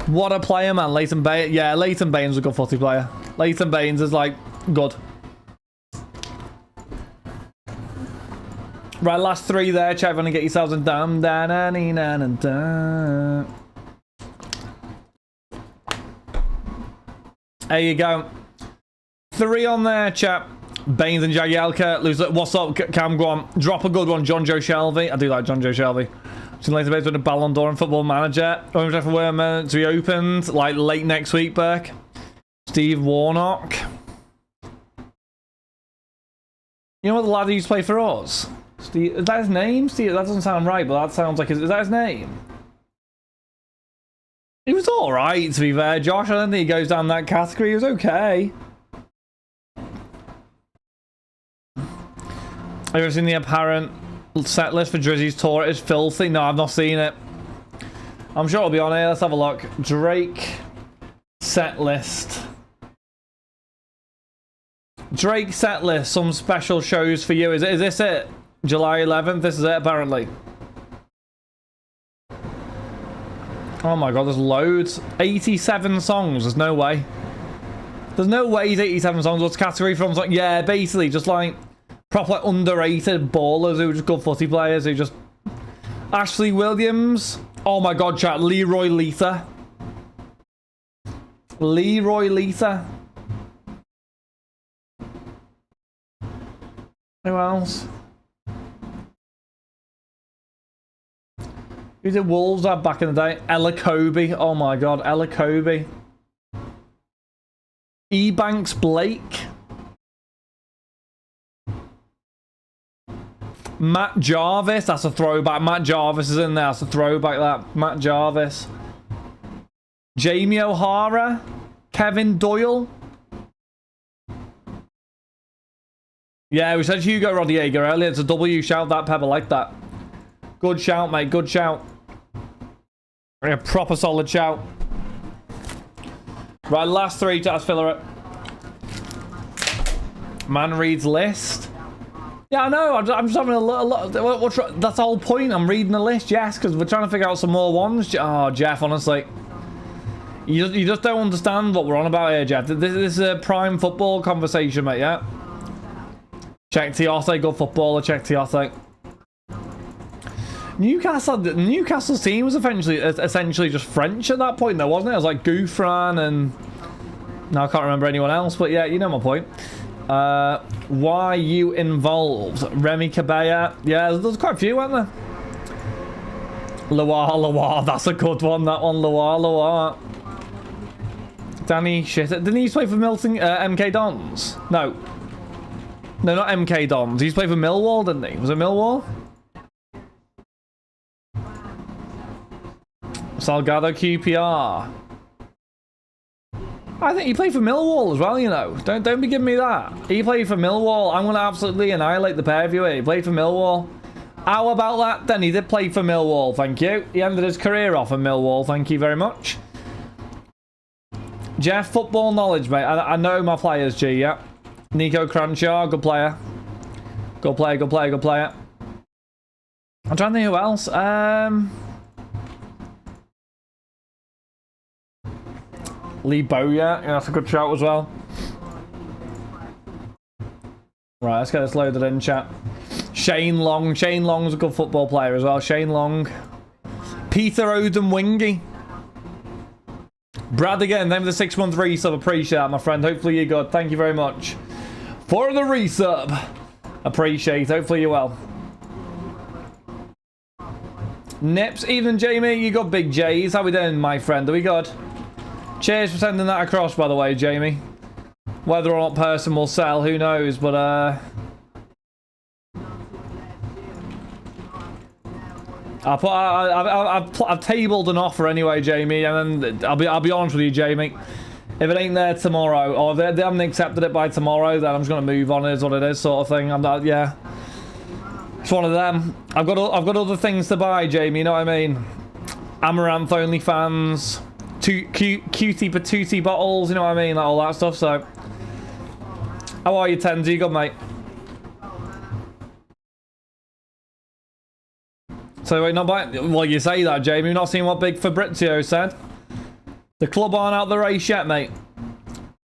What a player, man. Leighton Baines. Yeah, Leighton Baines is a good footy player. Leighton Baines is, like, good. Right, last 3 there, chat. If you want to get yourselves in. Dum, da, da, da, da, da. There you go. 3 on there, chap. Baines and Jagielka. What's up, Cam? Go on. Drop a good one, John Joe Shelby. I do like John Joe Shelby. Seen later based on a Ballon d'Or and Football Manager. Only for Werman to be opened like late next week, Burke. Steve Warnock. You know what the lad who used to play for us? Steve, is that his name? Steve, that doesn't sound right, but that sounds like is that his name? He was alright, to be fair. Josh, I don't think he goes down that category. He was okay. Have you ever seen the apparent set list for Drizzy's tour? It's filthy. No, I've not seen it. I'm sure it'll be on here. Let's have a look. Drake set list. Drake set list. Some special shows for you. Is this it? July 11th? This is it, apparently. Oh my god, there's loads. 87 songs. There's no way. There's no way he's 87 songs. What's the category from? Yeah, basically, just like proper underrated ballers who are just good footy players who just... Ashley Williams. Oh my god, chat. Leroy Letha. Leroy Letha. Who else? Who did Wolves have back in the day? Ella Kobe. Oh my god, Ella Kobe. Ebanks Blake. Matt Jarvis, that's a throwback. Matt Jarvis is in there. That's a throwback, that. Matt Jarvis. Jamie O'Hara. Kevin Doyle. Yeah, we said Hugo Rodriguez earlier. It's a W. Shout that, Pepper. Like that. Good shout, mate. Good shout. A proper solid shout. Right, last three. Let's fill her up. Man reads list. Yeah, I know. I'm just having a lot. That's the whole point. I'm reading the list, yes, because we're trying to figure out some more ones. Oh, Jeff, honestly. You just don't understand what we're on about here, Jeff. This is a prime football conversation, mate, yeah? Check Tiote, good footballer. Check Tiote. Newcastle's team was essentially just French at that point, though, wasn't it? It was like Gouffran and... No, I can't remember anyone else, but yeah, you know my point. Why you involved? Remy Cabella. Yeah, there's quite a few, weren't there? Loire, that's a good one, that one. Loire. Danny, shit. Didn't he used to play for Milton, MK Dons? No, not MK Dons. He used to play for Millwall, didn't he? Was it Millwall? Salgado QPR. I think he played for Millwall as well, you know. Don't be giving me that. He played for Millwall. I'm going to absolutely annihilate the pair of you here. He played for Millwall. How about that then? He did play for Millwall, thank you. He ended his career off in Millwall, thank you very much. Jeff, football knowledge, mate. I know my players, G, yeah. Nico Cranshaw, good player. Good player. I'm trying to think who else. Lee Bowyer, yeah, that's a good shout as well. Right, let's get this loaded in, chat. Shane Long. Shane Long's a good football player as well. Shane Long. Peter Odemwingie. Brad again, name of the 6-month resub. Appreciate that, my friend. Hopefully you're good. Thank you very much for the resub. Appreciate. Hopefully you're well. Nips, even Jamie, you got big J's. How we doing, my friend? Are we good? Cheers for sending that across, by the way, Jamie. Whether or not person will sell, who knows, but I've tabled an offer anyway, Jamie, and then I'll be honest with you, Jamie. If it ain't there tomorrow, or if they haven't accepted it by tomorrow, then I'm just gonna move on. It is what it is, sort of thing. I'm not, yeah. It's one of them. I've got other things to buy, Jamie. You know what I mean? Amaranth OnlyFans, cutie patootie bottles. You know what I mean? Like all that stuff. So, how are you, Tenzi? You good, mate? So wait, not buying. Well, you say that, Jamie. You've not seen what Big Fabrizio said. The club aren't out the race yet, mate.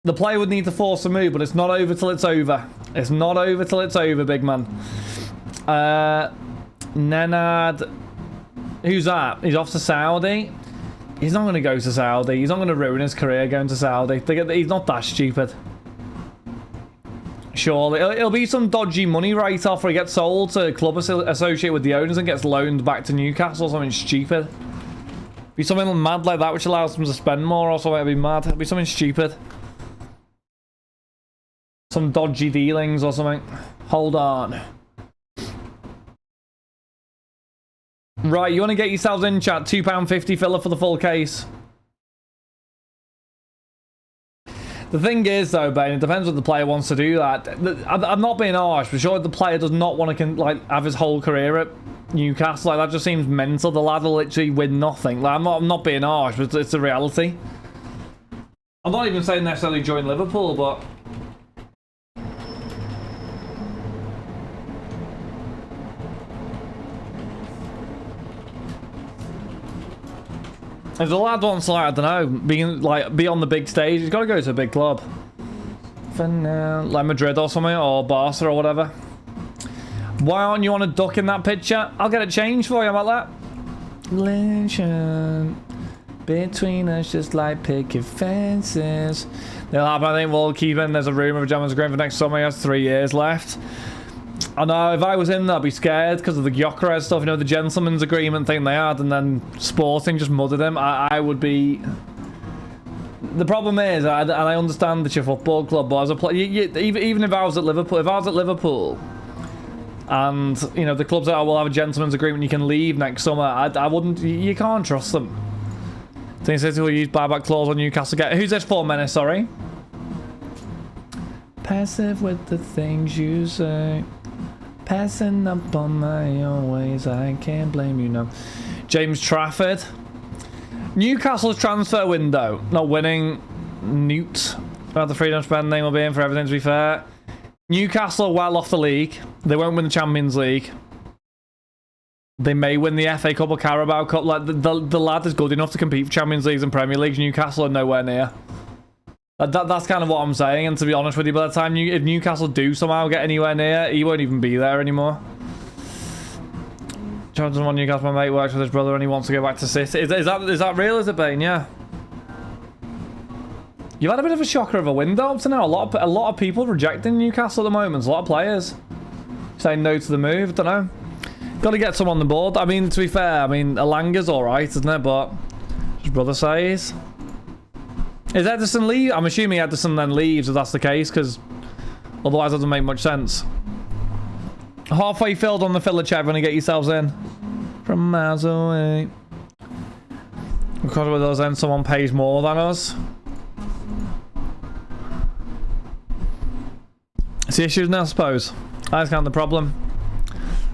The player would need to force a move, but it's not over till it's over. It's not over till it's over, big man. Nenad. Who's that? He's off to Saudi. He's not going to go to Saudi. He's not going to ruin his career going to Saudi. He's not that stupid. Surely. It'll be some dodgy money write-off where he gets sold to a club associated with the owners and gets loaned back to Newcastle or something stupid. Be something mad like that which allows them to spend more or something. It'll be mad. It'll be something stupid. Some dodgy dealings or something. Hold on. Right, you want to get yourselves in, chat. £2.50 filler for the full case. The thing is, though, Ben, it depends what the player wants to do that. I'm not being harsh, but sure the player does not want to have his whole career at Newcastle. Like, that just seems mental. The lad will literally win nothing. Like, I'm not being harsh, but it's a reality. I'm not even saying necessarily join Liverpool, but... If the lad wants, like, I don't know, be on the big stage, he's got to go to a big club. For now, like Madrid or something, or Barca or whatever. Why aren't you on a duck in that picture? I'll get it changed for you, how about that? Legend between us, just like picket fences. They'll have, I think, we'll keep in. There's a rumour of Germans going for next summer. He has 3 years left. I know, if I was him, I'd be scared because of the Gyökeres stuff, you know, the gentleman's agreement thing they had, and then Sporting just mudded him. I would be... The problem is, and I understand it's your football club, but as a player, even if I was at Liverpool, And, you know, the clubs that will have a gentleman's agreement, you can leave next summer. I wouldn't, you can't trust them. Team City will use buyback clause on Newcastle. Who's this for, Menace, sorry? Passive with the things you say. Passing up on my own ways, I can't blame you, no. James Trafford. Newcastle's transfer window. Not winning. Newt. About the freedom spending will be in for everything, to be fair. Newcastle are well off the league. They won't win the Champions League. They may win the FA Cup or Carabao Cup. Like the lad is good enough to compete for Champions Leagues and Premier Leagues. Newcastle are nowhere near. That's kind of what I'm saying. And to be honest with you, by the time if Newcastle do somehow get anywhere near, he won't even be there anymore. John doesn't want Newcastle. My mate works with his brother and he wants to go back to City. Is that real? Is it, Bane? Yeah. You've had a bit of a shocker of a window up to now. A lot of people rejecting Newcastle at the moment. A lot of players saying no to the move. Don't know. Got to get some on the board. I mean, to be fair, I mean, Alanga's all right, isn't it? But his brother says, is Ederson leave? I'm assuming Ederson then leaves if that's the case, because otherwise it doesn't make much sense. Halfway filled on the filler chat when you get yourselves in from miles away. Because with us, then someone pays more than us. It's the issue now, I suppose. That's kind of the problem.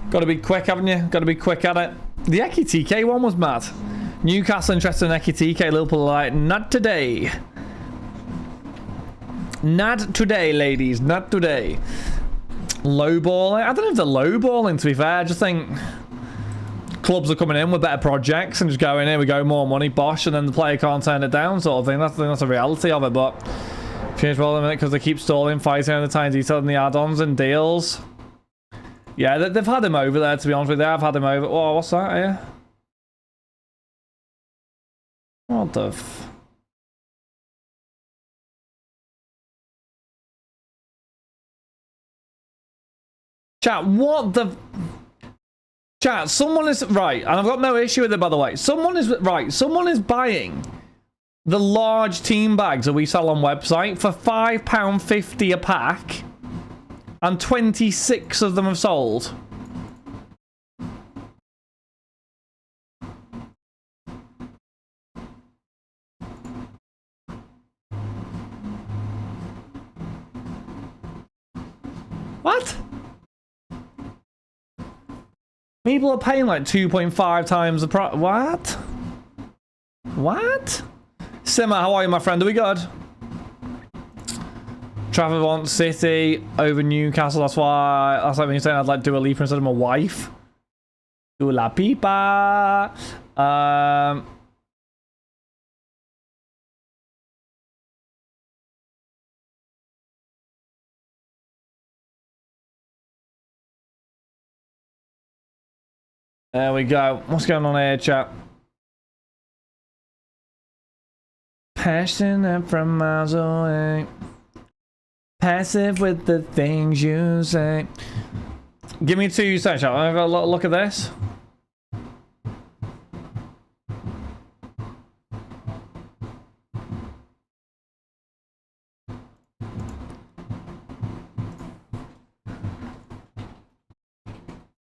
Got to be quick, haven't you? Got to be quick at it. The Ekitike one was mad. Newcastle interested in Ekitike. Liverpool like, not today. Not today, ladies. Not today. Lowballing. I don't know if they're lowballing, to be fair. I just think clubs are coming in with better projects and just going, here we go, more money, bosh, and then the player can't turn it down, sort of thing. That's the reality of it, but change for a minute because they keep stalling, fighting over the tiny detail in the add-ons and deals. Yeah, they've had him over there, to be honest with you. I've had him over. Oh, what's that here? What the f... Chat, what the... Chat, someone is... Right, and I've got no issue with it, by the way. Someone is... Right, someone is buying the large team bags that we sell on website for £5.50 a pack. And 26 of them have sold. What? People are paying like 2.5 times the price. What? What? Simmer, how are you, my friend? Are we good? Trafford wants City over Newcastle. That's like when you're saying I'd like Dua Lipa instead of my wife. Dua Lipa. There we go. What's going on here, chat? Passionate from miles away. Passive with the things you say. Give me 2 seconds, shall I have a look at this?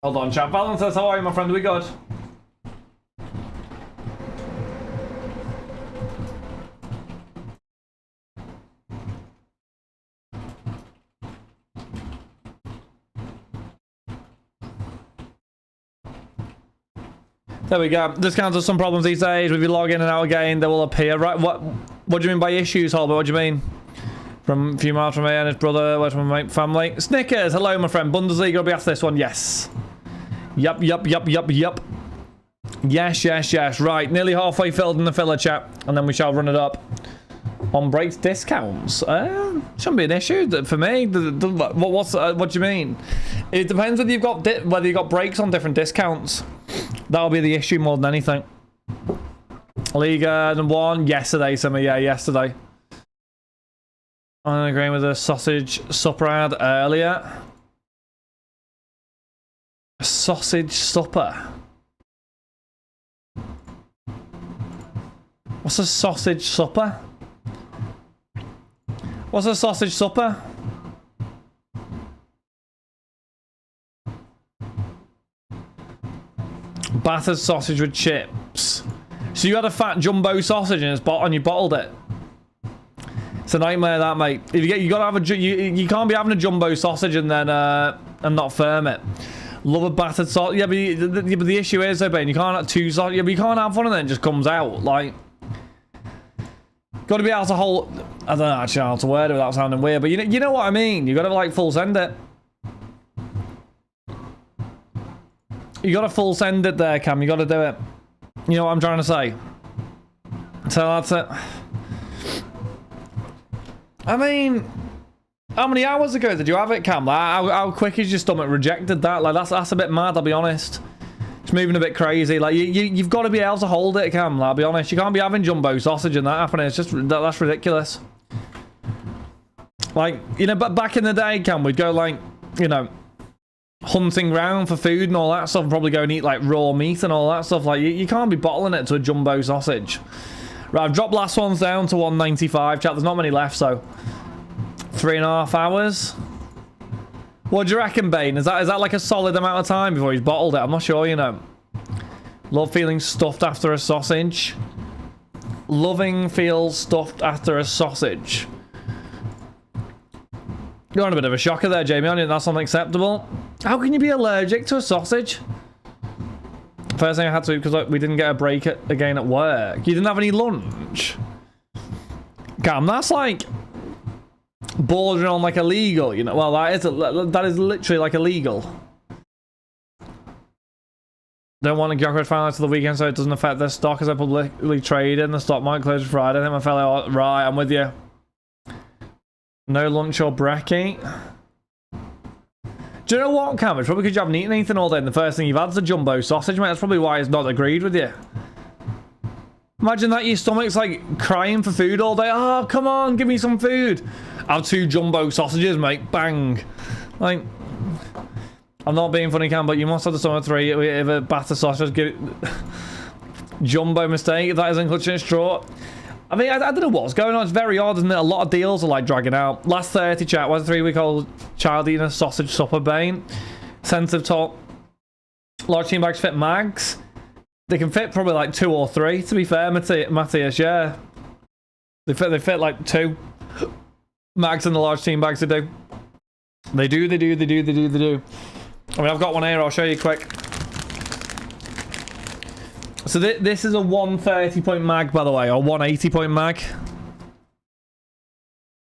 Hold on, chat. Valentine's, how are you, my friend? Are we good? There we go. Discounts have some problems these days. If you log in and out again, they will appear. Right? What do you mean by issues, Holbert? What do you mean? From a few miles from me and his brother, where's my family? Snickers, hello, my friend. Bundesliga will be after this one. Yes. Yup. Yes. Right, nearly halfway filled in the filler chat, and then we shall run it up. On breaks discounts. Shouldn't be an issue for me. What do you mean? It depends whether you've got breaks on different discounts. That'll be the issue more than anything. Liga #1 yesterday, Simmer. Yeah, yesterday. I'm agreeing with the sausage supper I had earlier. A sausage supper. What's a sausage supper? What's a sausage supper? battered sausage with chips. So you had a fat jumbo sausage and you bottled it. It's a nightmare, that, mate. If you gotta have you can't be having a jumbo sausage and then and not firm it. Love a battered sausage. Yeah, but the issue is though, Ben, you can't have two sausages. Yeah, but you can't have one and then it just comes out. Like, got to be able to hold. I don't know actually how to word it without sounding weird, but you know what I mean. You got to like full send it. You got to full send it there, Cam. You got to do it. You know what I'm trying to say? So that's it. I mean, how many hours ago did you have it, Cam? Like, how quick is your stomach rejected that? Like, that's a bit mad, I'll be honest. It's moving a bit crazy. Like, you've got to be able to hold it, Cam. Like, I'll be honest. You can't be having jumbo sausage and that happening. It's just, that's ridiculous. Like, you know, but back in the day, Cam, we'd go, like, you know, hunting ground for food and all that stuff, and probably go and eat, like, raw meat and all that stuff. Like, you can't be bottling it to a jumbo sausage. Right, I've dropped last ones down to 195. Chat, there's not many left, so 3.5 hours. What do you reckon, Bane? Is that like a solid amount of time before he's bottled it? I'm not sure, you know. Love feeling stuffed after a sausage. Loving feels stuffed after a sausage. You're on a bit of a shocker there, Jamie, aren't you? That's unacceptable. How can you be allergic to a sausage? First thing I had to, because we didn't get a break again at work. You didn't have any lunch? Cam, that's like bordering on like illegal, you know. Well, that is literally like illegal. Don't want to Gyokro finalize to the weekend so it doesn't affect their stock as I publicly trade in. The stock market closes Friday. I think my fellow, right, I'm with you. No lunch or brekkie. Do you know what, Cam? It's probably because you haven't eaten anything all day and the first thing you've had is a jumbo sausage, mate. That's probably why he's not agreed with you. Imagine that your stomach's like crying for food all day. Oh, come on, give me some food. Have 2 jumbo sausages, mate. Bang. Like, I'm not being funny, Cam, but you must have the stomach 3 if a batter sausage. Jumbo mistake, if that isn't clutching at straw. I mean, I don't know what's going on. It's very odd, isn't it? A lot of deals are like dragging out. Last 30 chat. Why is a 3-week-old child eating a sausage supper, Bane? Sensitive talk. Large team bags fit mags. They can fit probably like 2 or 3, to be fair, Matthias, yeah. They fit like 2 mags in the large team bags, they do. They do. I mean, I've got one here, I'll show you quick. So this is a 130-point mag, by the way, or 180-point mag.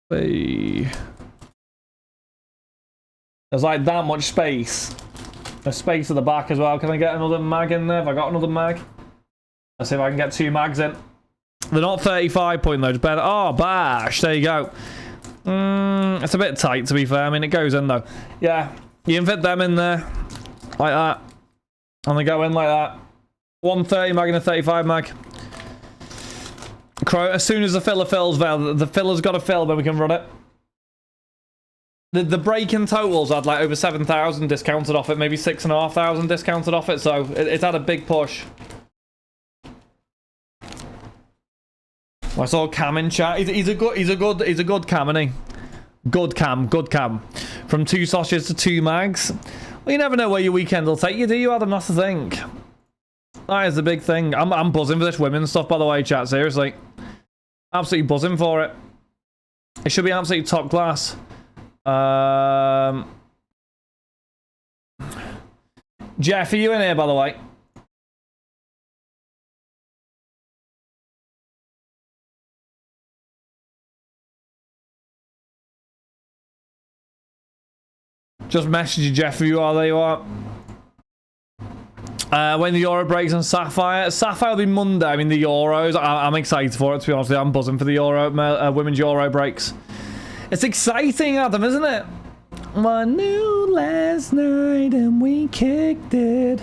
Hey. There's like that much space. There's space at the back as well. Can I get another mag in there? Have I got another mag? Let's see if I can get 2 mags in. They're not 35 point though. Just better. Oh, bash. There you go. It's a bit tight, to be fair. I mean, it goes in though. Yeah, you can fit them in there like that, and they go in like that. 130 mag and a 35 mag. As soon as the filler fills, the filler's got to fill, then we can run it. The break-in totals had like over 7,000 discounted off it, maybe 6,500 discounted off it, so it's had a big push. I saw Cam in chat. He's a good Cam, isn't he? Good Cam. From 2 sausages to 2 mags. Well, you never know where your weekend will take you, do you, Adam? That's the thing. That is the big thing. I'm buzzing for this women's stuff, by the way, chat. Seriously, absolutely buzzing for it. It should be absolutely top class. Jeff, are you in here, by the way? Just message you, Jeff, if you are. There you are. When the Euro breaks on Sapphire. Sapphire will be Monday. I mean, the Euros. I'm excited for it, to be honest with you. I'm buzzing for the Euro, women's Euro breaks. It's exciting, Adam, isn't it? One new last night and we kicked it.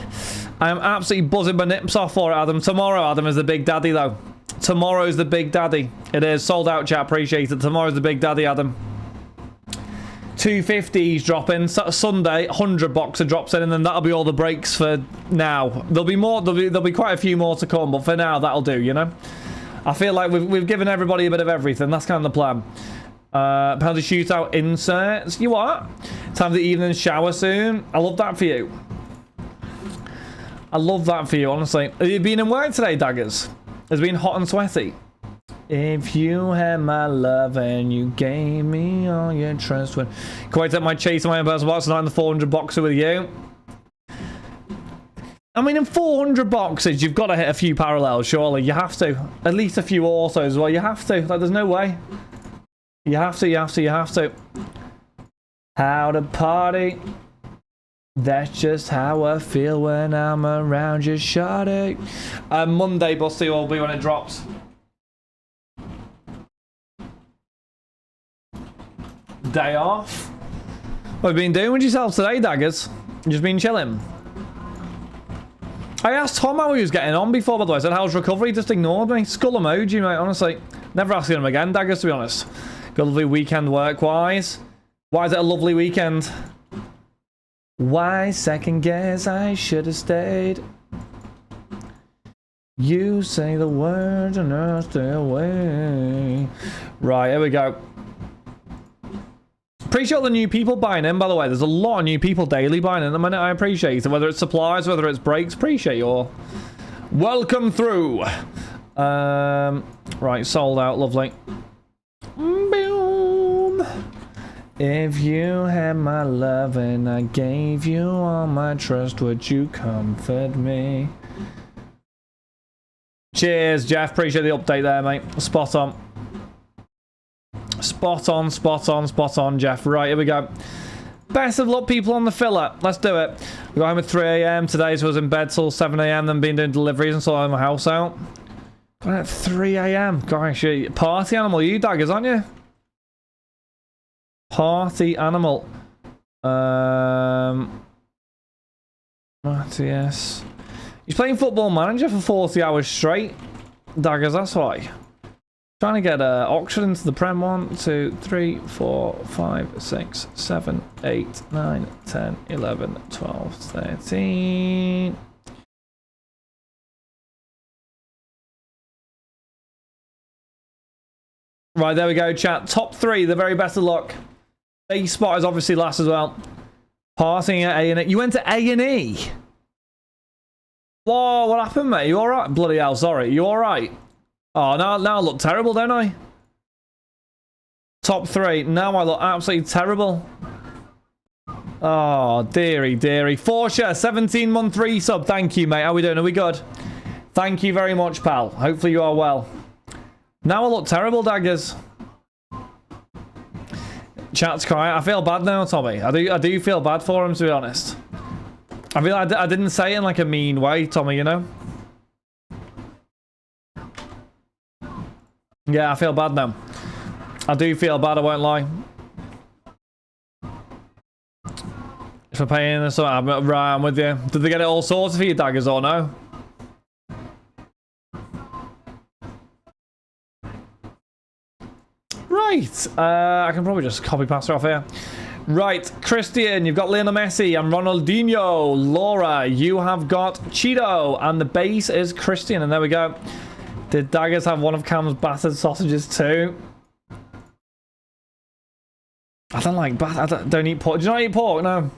I am absolutely buzzing my nips off for it, Adam. Tomorrow, Adam, is the big daddy, though. Tomorrow's the big daddy. It is. Sold out, chat. Appreciate it. Tomorrow's the big daddy, Adam. 250s dropping. Sunday, 100 boxer drops in, and then that'll be all the breaks for now. There'll be more. There'll be quite a few more to come, but for now, that'll do. You know, I feel like we've given everybody a bit of everything. That's kind of the plan. Penalty shootout inserts. You what? Time for the evening shower soon. I love that for you. I love that for you, honestly. Have you been in work today, Daggers? It's been hot and sweaty. If you had my love and you gave me all your trust. Can I take my chase on my own personal box tonight in the 400 boxer with you? I mean, in 400 boxes, you've got to hit a few parallels, surely. You have to. At least a few autos as well. You have to. Like, there's no way. You have to, you have to, you have to. How to party. That's just how I feel when I'm around you, shawty. Monday, Busty, will be when it drops. Day off. What have you been doing with yourself today, Daggers? Just been chilling. I asked Tom how he was getting on before, by the way. I said, how's recovery? He just ignored me. Skull emoji, mate, honestly. Never asking him again, Daggers, to be honest. Got a lovely weekend work-wise. Why is it a lovely weekend? Why second guess I should have stayed? You say the words and I'll stay away. Right, here we go. Appreciate all the new people buying in, by the way. There's a lot of new people daily buying in at the minute. I appreciate it. Whether it's supplies, whether it's breaks, appreciate you all. Welcome through. Right, sold out. Lovely. Boom. If you had my love and I gave you all my trust, would you comfort me? Cheers, Jeff. Appreciate the update there, mate. Spot on. Spot on, spot on, spot on, Jeff. Right, here we go. Best of luck, people on the filler. Let's do it. We got home at 3 a.m. today, so I was in bed till 7 a.m. Then been doing deliveries and sorting my house out. Got at 3 a.m. Gosh, party animal, you Daggers, aren't you? Party animal. Matthias. He's playing Football Manager for 40 hours straight. Daggers, that's why. Trying to get Oxford into the Prem. 1, 2, 3, 4, 5, 6, 7, 8, 9, 10, 11, 12, 13. Right, there we go, chat. Top 3, the very best of luck. A spot is obviously last as well. Passing at A&E. You went to A&E? Whoa, what happened, mate? You alright? Bloody hell, sorry. You alright? Oh, now I look terrible, don't I? Top 3. Now I look absolutely terrible. Oh, dearie, dearie. Forsha, 17-month resub. Thank you, mate. How are we doing? Are we good? Thank you very much, pal. Hopefully you are well. Now I look terrible, Daggers. Chat's quiet. I feel bad now, Tommy. I do feel bad for him, to be honest. I feel like I didn't say it in like a mean way, Tommy, you know? Yeah, I feel bad now. I do feel bad, I won't lie. If I'm paying this, right, I'm with you. Did they get it all sorted for you, Daggers, or no? Right, I can probably just copy paste off here. Right, Christian, you've got Lionel Messi and Ronaldinho. Laura, you have got Cheeto, and the base is Christian, and there we go. Did Daggers have one of Cam's battered sausages too? I don't like I don't eat pork. Do you not eat pork? No.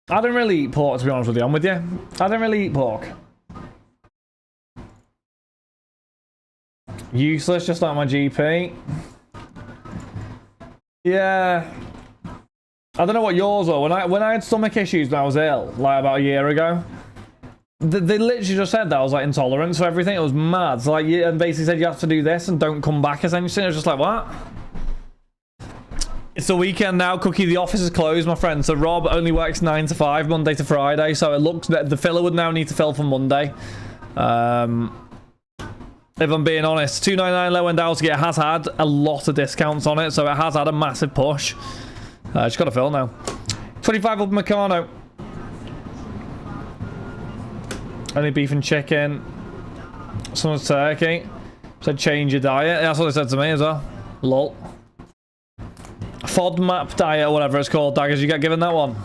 I don't really eat pork, to be honest with you. I'm with you. I don't really eat pork. Useless, just like my GP. Yeah. I don't know what yours were. When I had stomach issues when I was ill, like about a year ago, they literally just said that I was like intolerant to everything. It was mad. So, like, and basically said you have to do this and don't come back essentially. I was just like, what? It's the weekend now, Cookie. The office is closed, my friend. So Rob only works 9 to 5, Monday to Friday. So it looks that the filler would now need to fill for Monday. If I'm being honest, 299 low end out to get has had a lot of discounts on it, so it has had a massive push. Just got to fill now. 25 up Meccano. Only beef and chicken. Someone's turkey. Said change your diet. That's what they said to me as well. Lol. FODMAP diet or whatever it's called. Daggers, you get given that one.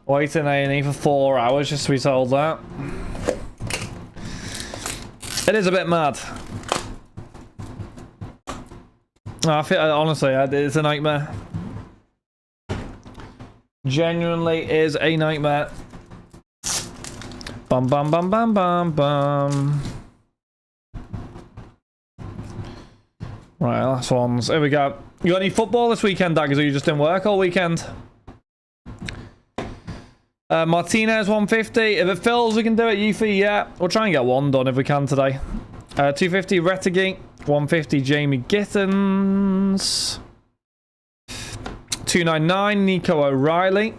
Waiting A&E for 4 hours just to be told that. It is a bit mad. I feel, honestly, it's a nightmare. Genuinely is a nightmare. Bum bum bum bum bum bum. Right, last ones. Here we go. You got any football this weekend, Daggers, or you just in work all weekend? Martinez 150. If it fills, we can do it. Yuffie, yeah. We'll try and get one done if we can today. 250 Rettigate. 150 Jamie Gittins. 299 Nico O'Reilly.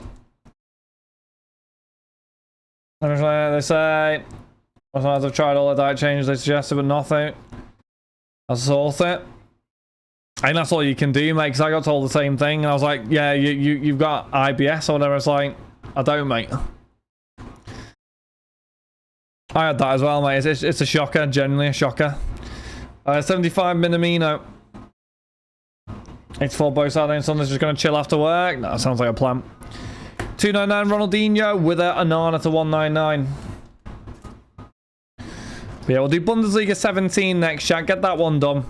They say I've tried all the diet changes they suggested, but nothing. I sort it. I think that's all you can do, mate, because I got told the same thing, and I was like, yeah, you've got IBS or whatever. It's like, I don't, mate. I had that as well, mate. It's a shocker, genuinely a shocker. 75 Minamino. 84 both Saturday and Sunday's just going to chill after work. No, that sounds like a plan. 299 Ronaldinho with a Anana to 199. But yeah, we'll do Bundesliga 17 next, chat. Get that one done.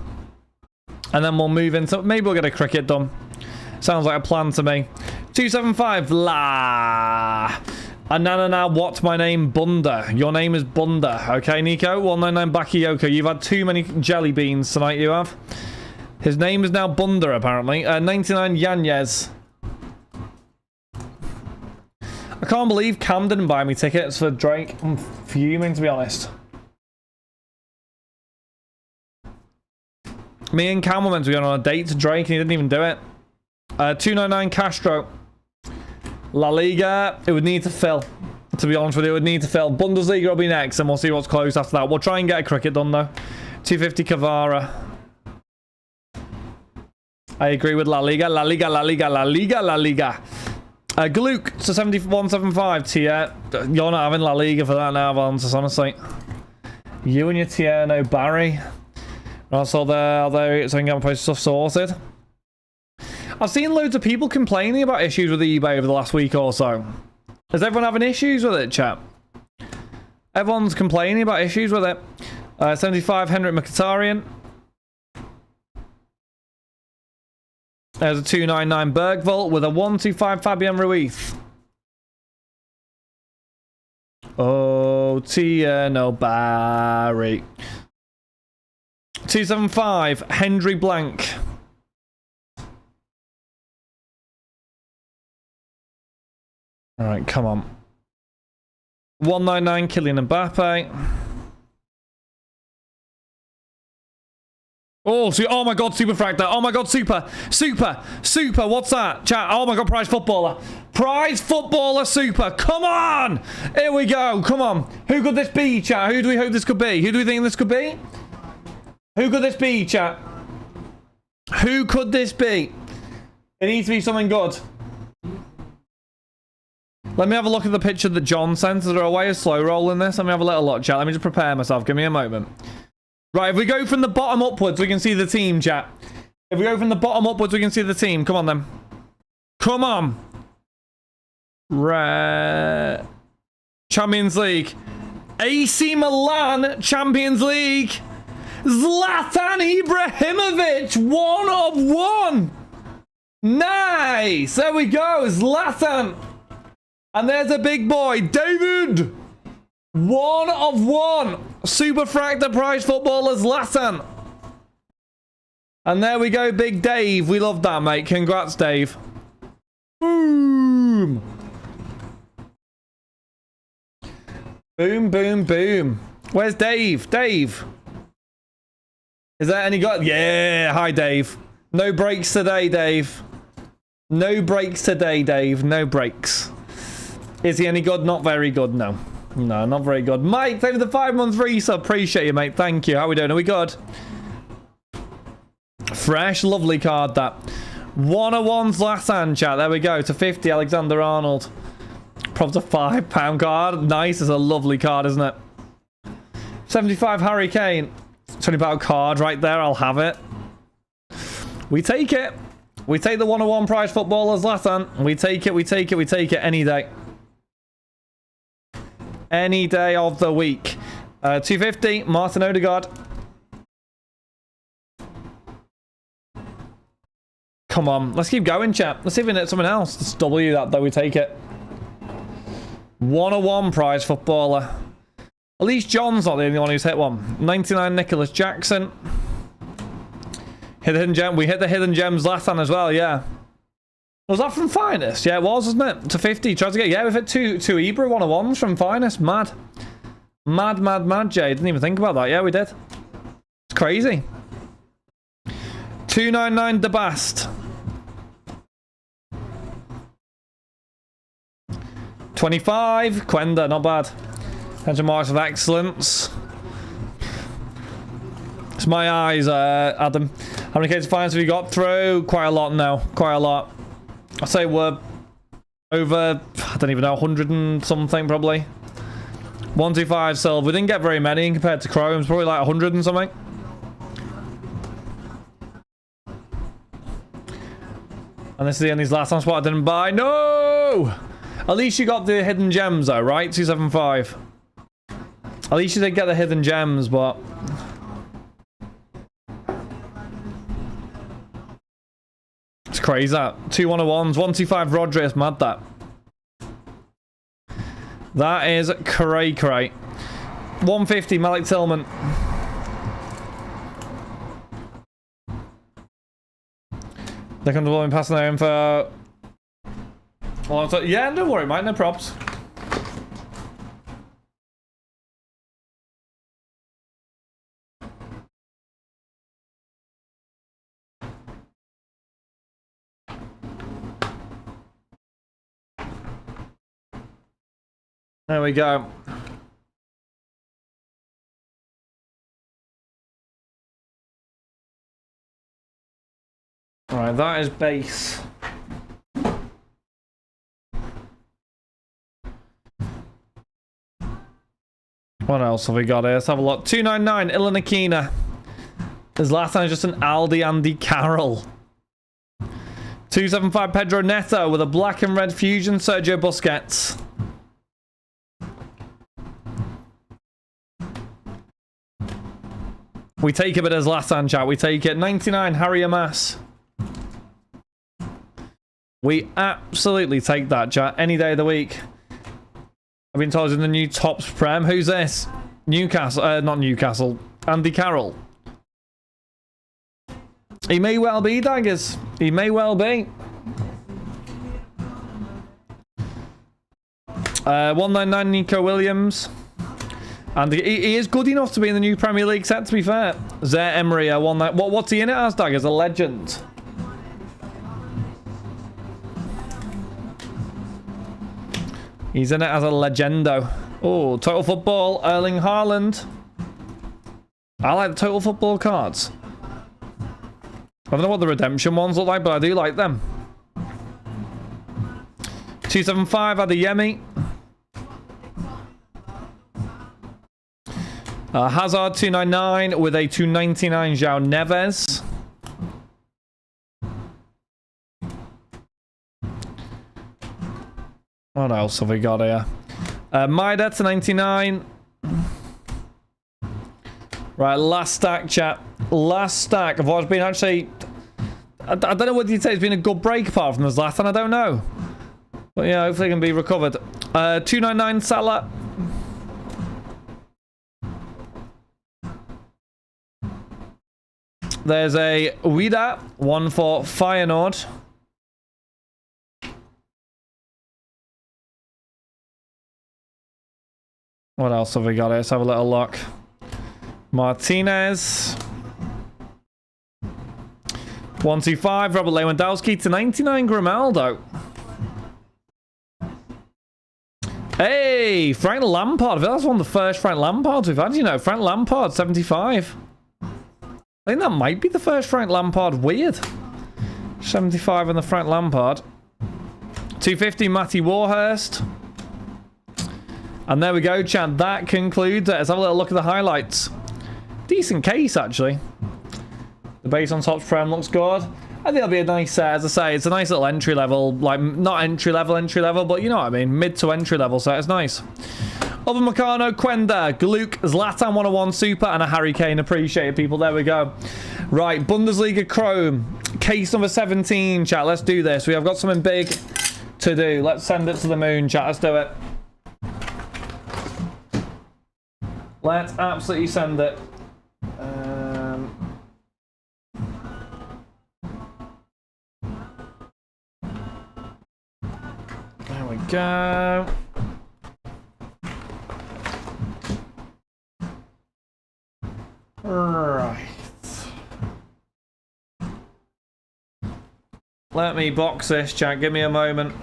And then we'll move into... Maybe we'll get a cricket done. Sounds like a plan to me. 275 La. Anana, what's my name? Bunda. Your name is Bunda. Okay, Nico. 199 Bakayoko. You've had too many jelly beans tonight, you have. His name is now Bunda, apparently. 99 Yanez. I can't believe Cam didn't buy me tickets for Drake. I'm fuming, to be honest. Me and Cam were meant to be going on a date to Drake, and he didn't even do it. 299 Castro. La Liga, it would need to fill. To be honest with you, it would need to fill. Bundesliga will be next, and we'll see what's close after that. We'll try and get a cricket done, though. 250 Cavara. I agree with La Liga. La Liga, La Liga, La Liga, La Liga. Gluck to 7175 tier. You're not having La Liga for that now, Valens, honestly. You and your Tierno Barry. Also, there, so I can get my place stuff sorted. I've seen loads of people complaining about issues with eBay over the last week or so. Is everyone having issues with it, chat? Everyone's complaining about issues with it. 75 Henrik Mkhitaryan. There's a 299 Bergvolt with a 125 Fabian Ruiz. Oh, Tierno Barry. 275 Henry Blank. Alright, come on. 199 Kylian Mbappe. Oh, oh my god, super fractor. Oh my god, super. What's that? Chat. Oh my god, prize footballer. Prize footballer super. Come on. Here we go. Come on. Who could this be, chat? Who do we hope this could be? Who do we think this could be? Who could this be, chat? Who could this be? It needs to be something good. Let me have a look at the picture that John sent. Is there a way of slow rolling this? Let me have a little look, chat. Let me just prepare myself. Give me a moment. Right, if we go from the bottom upwards, we can see the team, chat. If we go from the bottom upwards, we can see the team. Come on, then. Come on. Champions League. AC Milan, Champions League. Zlatan Ibrahimovic, 1 of 1. Nice. There we go. Zlatan. And there's a big boy, David. 1 of 1. Super Fractor prize footballer Zlatan. And there we go, Big Dave. We love that, mate. Congrats, Dave. Boom. Boom, boom, boom. Where's Dave? Dave. Is there any guy? Yeah. Hi, Dave. No breaks today, Dave. No breaks today, Dave. No breaks. Is he any good? Not very good, no. No, not very good. Mike, thank you for the 5 months resub. Appreciate you, mate. Thank you. How are we doing? Are we good? Fresh, lovely card, that. 101 Zlatan, chat. There we go. To 50, Alexander Arnold. Probably a £5 card. Nice. It's a lovely card, isn't it? 75 Harry Kane. £20 card right there. I'll have it. We take it. We take the 101 prize footballer Zlatan. We take it. We take it. We take it any day. Any day of the week. 250, Martin Odegaard. Come on. Let's keep going, chat. Let's see if we hit something else. Let's W that, though. We take it. 101 prize footballer. At least John's not the only one who's hit one. 99 Nicholas Jackson. Hit the hidden gem. We hit the hidden gems last time as well, yeah. Was that from Finest? Yeah, it was, wasn't it? To 50. Tried to get... Yeah, we've hit two Ibra 101s from Finest. Mad. Mad, mad, mad, Jay. Didn't even think about that. Yeah, we did. It's crazy. 299 DeBast. 25 Quenda, not bad. 100 marks of excellence. It's my eyes, Adam. How many cases of fines have you got through? Quite a lot now. Quite a lot. I'd say we're over, I don't even know, 100 and something probably. 125 silver. We didn't get very many compared to Chrome's, probably like 100 and something. And this is the end of these last time spot I didn't buy. No! At least you got the hidden gems though, right? 275. At least you did get the hidden gems, but... It's crazy that. 2 101s, 125 Rodri, it's mad that. That is cray. 150 Malik Tillman. They're comfortable in passing their info. Well, yeah, don't worry, mate, no props. There we go. Alright, that is base. What else have we got here? Let's have a look. 299 Ilan Aquina. His last time is just an Aldi Andy Carroll. 275 Pedro Neto with a black and red fusion Sergio Busquets. We take it, but as last time, chat. We take it. 99 Harry Amas. We absolutely take that, chat. Any day of the week. I've been told in the new Tops Prem. Who's this? Newcastle. Not Newcastle. Andy Carroll. He may well be, Daggers. He may well be. 199 Nico Williams. And he is good enough to be in the new Premier League set, to be fair. Zaire Emery, what's he in it as, Daggers? A legend. He's in it as a legendo. Oh, Total Football, Erling Haaland. I like the Total Football cards. I don't know what the redemption ones look like, but I do like them. 275 Adeyemi. Hazard 299 with a 299 João Neves. What else have we got here? Maida to 99. Right, last stack, chat. Last stack of what's been actually... I don't know whether you'd say it's been a good break apart from this last one. I don't know. But yeah, hopefully it can be recovered. 299 Salah. There's a Uida, one for Feyenoord. What else have we got here? Let's have a little look. Martinez. 125, Robert Lewandowski to 99, Grimaldo. Hey, Frank Lampard. That's one of the first Frank Lampards we've had, you know. Frank Lampard, 75. I think that might be the first Frank Lampard. Weird. 75 on the Frank Lampard. 250, Matty Warhurst. And there we go, Chad. That concludes it. Let's have a little look at the highlights. Decent case, actually. The base on Topps Prem looks good. I think it'll be a nice, as I say, it's a nice little entry level. Like, not entry level, but you know what I mean. Mid to entry level set. It's nice. Other Meccano, Quenda, Gluck, Zlatan 101 Super, and a Harry Kane. Appreciate it, people. There we go. Right, Bundesliga Chrome. Case number 17, chat. Let's do this. We have got something big to do. Let's send it to the moon, chat. Let's do it. Let's absolutely send it. There we go. Right. Let me box this, chat. Give me a moment.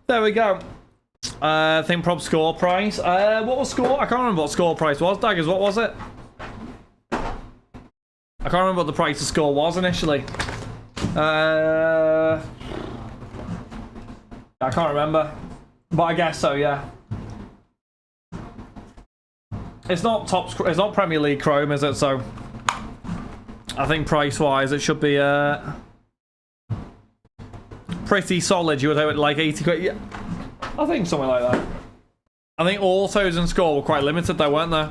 There we go. I think prob score price. What was score? I can't remember what score price was. Daggers, what was it? I can't remember what the price of score was initially. I can't remember. But I guess so, yeah. It's not it's not Premier League Chrome, is it? So I think price-wise it should be pretty solid. You would have it like 80 quid. Yeah. I think something like that. I think autos and score were quite limited though, weren't they?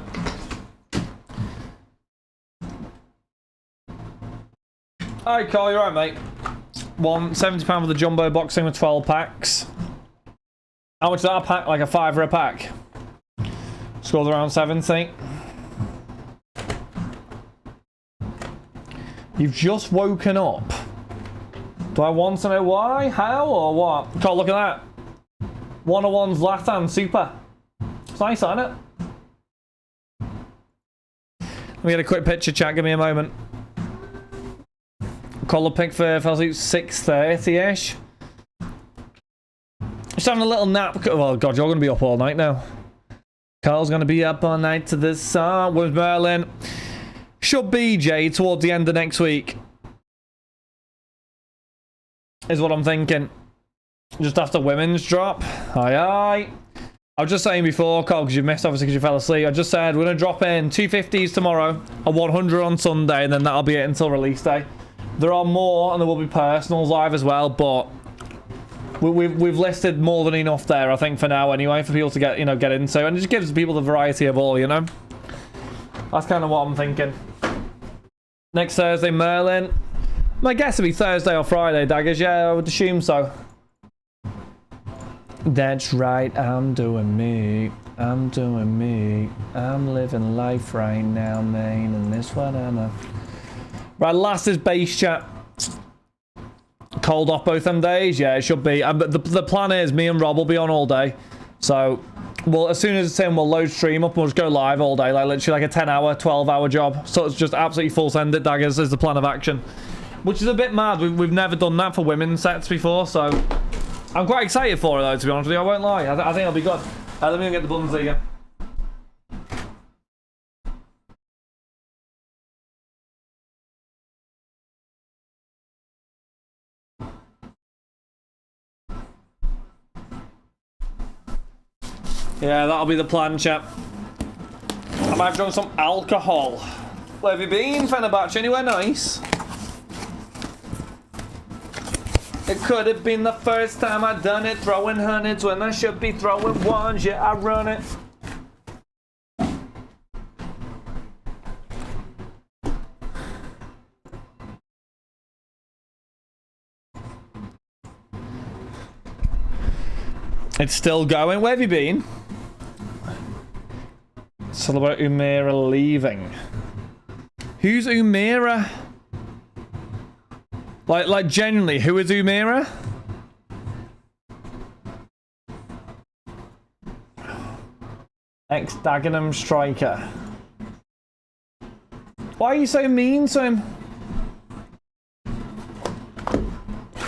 Alright, Carl, you're right, mate. £170 for the jumbo boxing with 12 packs. How much is that a pack? Like a £5 a pack. Scored around 70. You've just woken up. Do I want to know why, how, or what? Carl, look at that. 101's Zlatan, super. It's nice, isn't it? Let me get a quick picture, chat. Give me a moment. Collar pick for 6:30-ish. Just having a little nap. Oh, God, you're going to be up all night now. Carl's going to be up all night to this song with Merlin. Should be, Jay, towards the end of next week. Is what I'm thinking. Just after women's drop. Aye, aye. I was just saying before, Carl, because you missed, obviously, because you fell asleep. I just said we're going to drop in 250s tomorrow, a 100 on Sunday, and then that'll be it until release day. There are more, and there will be personals live as well, but we've listed more than enough there, I think, for now anyway, for people to get into, and it just gives people the variety of all, you know. That's kind of what I'm thinking. Next Thursday, Merlin. My guess would be Thursday or Friday, Daggers. Yeah, I would assume so. That's right, I'm doing me. I'm doing me. I'm living life right now, man, and this what I know. Right, last is base chat. Cold off both them days? Yeah, it should be. But the plan is me and Rob will be on all day. So, well, as soon as it's in, we'll load stream up and we'll just go live all day. Like, literally like a 10-hour, 12-hour job. So it's just absolutely full send it, Daggers, is the plan of action. Which is a bit mad. We've never done that for women's sets before, so I'm quite excited for it, though, to be honest with you. I won't lie. I think it'll be good. Let me go get the buns again. Yeah, that'll be the plan, chap. I might have drunk some alcohol. Where have you been, Fenerbahce? Anywhere nice? It could have been the first time I'd done it, throwing hundreds when I should be throwing ones. Yeah, I run it. It's still going. Where have you been? It's all about Umira leaving. Who's Umira? Like genuinely, who is Umira? Ex-Dagenham striker. Why are you so mean to him?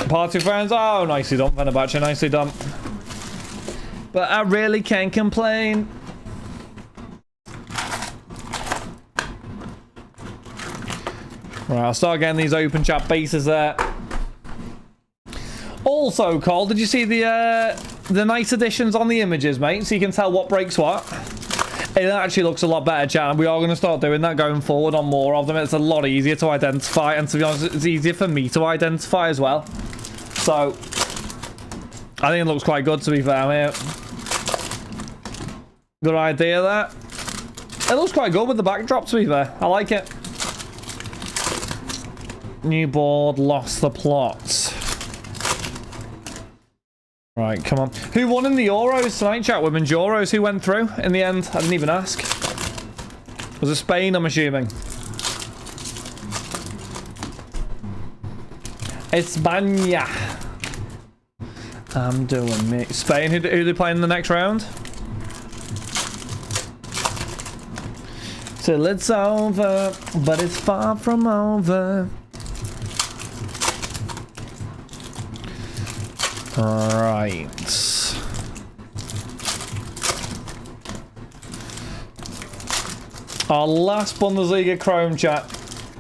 Party friends? Oh, nicely done, Fenerbahce, nicely done. But I really can't complain. Right, I'll start getting these open chat bases there. Also, Cole, did you see the nice additions on the images, mate? So you can tell what breaks what. It actually looks a lot better, chat. We are going to start doing that going forward on more of them. It's a lot easier to identify, and to be honest, it's easier for me to identify as well. So I think it looks quite good, to be fair, mate. Good idea, that. It looks quite good with the backdrop, to be fair. I like it. New board, lost the plot. Right, come on. Who won in the Euros tonight, chat? Women's Euros, who went through in the end? I didn't even ask. Was it Spain, I'm assuming? España. I'm doing me. Spain, who do they play in the next round? Till it's over, but it's far from over. Right. Our last Bundesliga Chrome chat.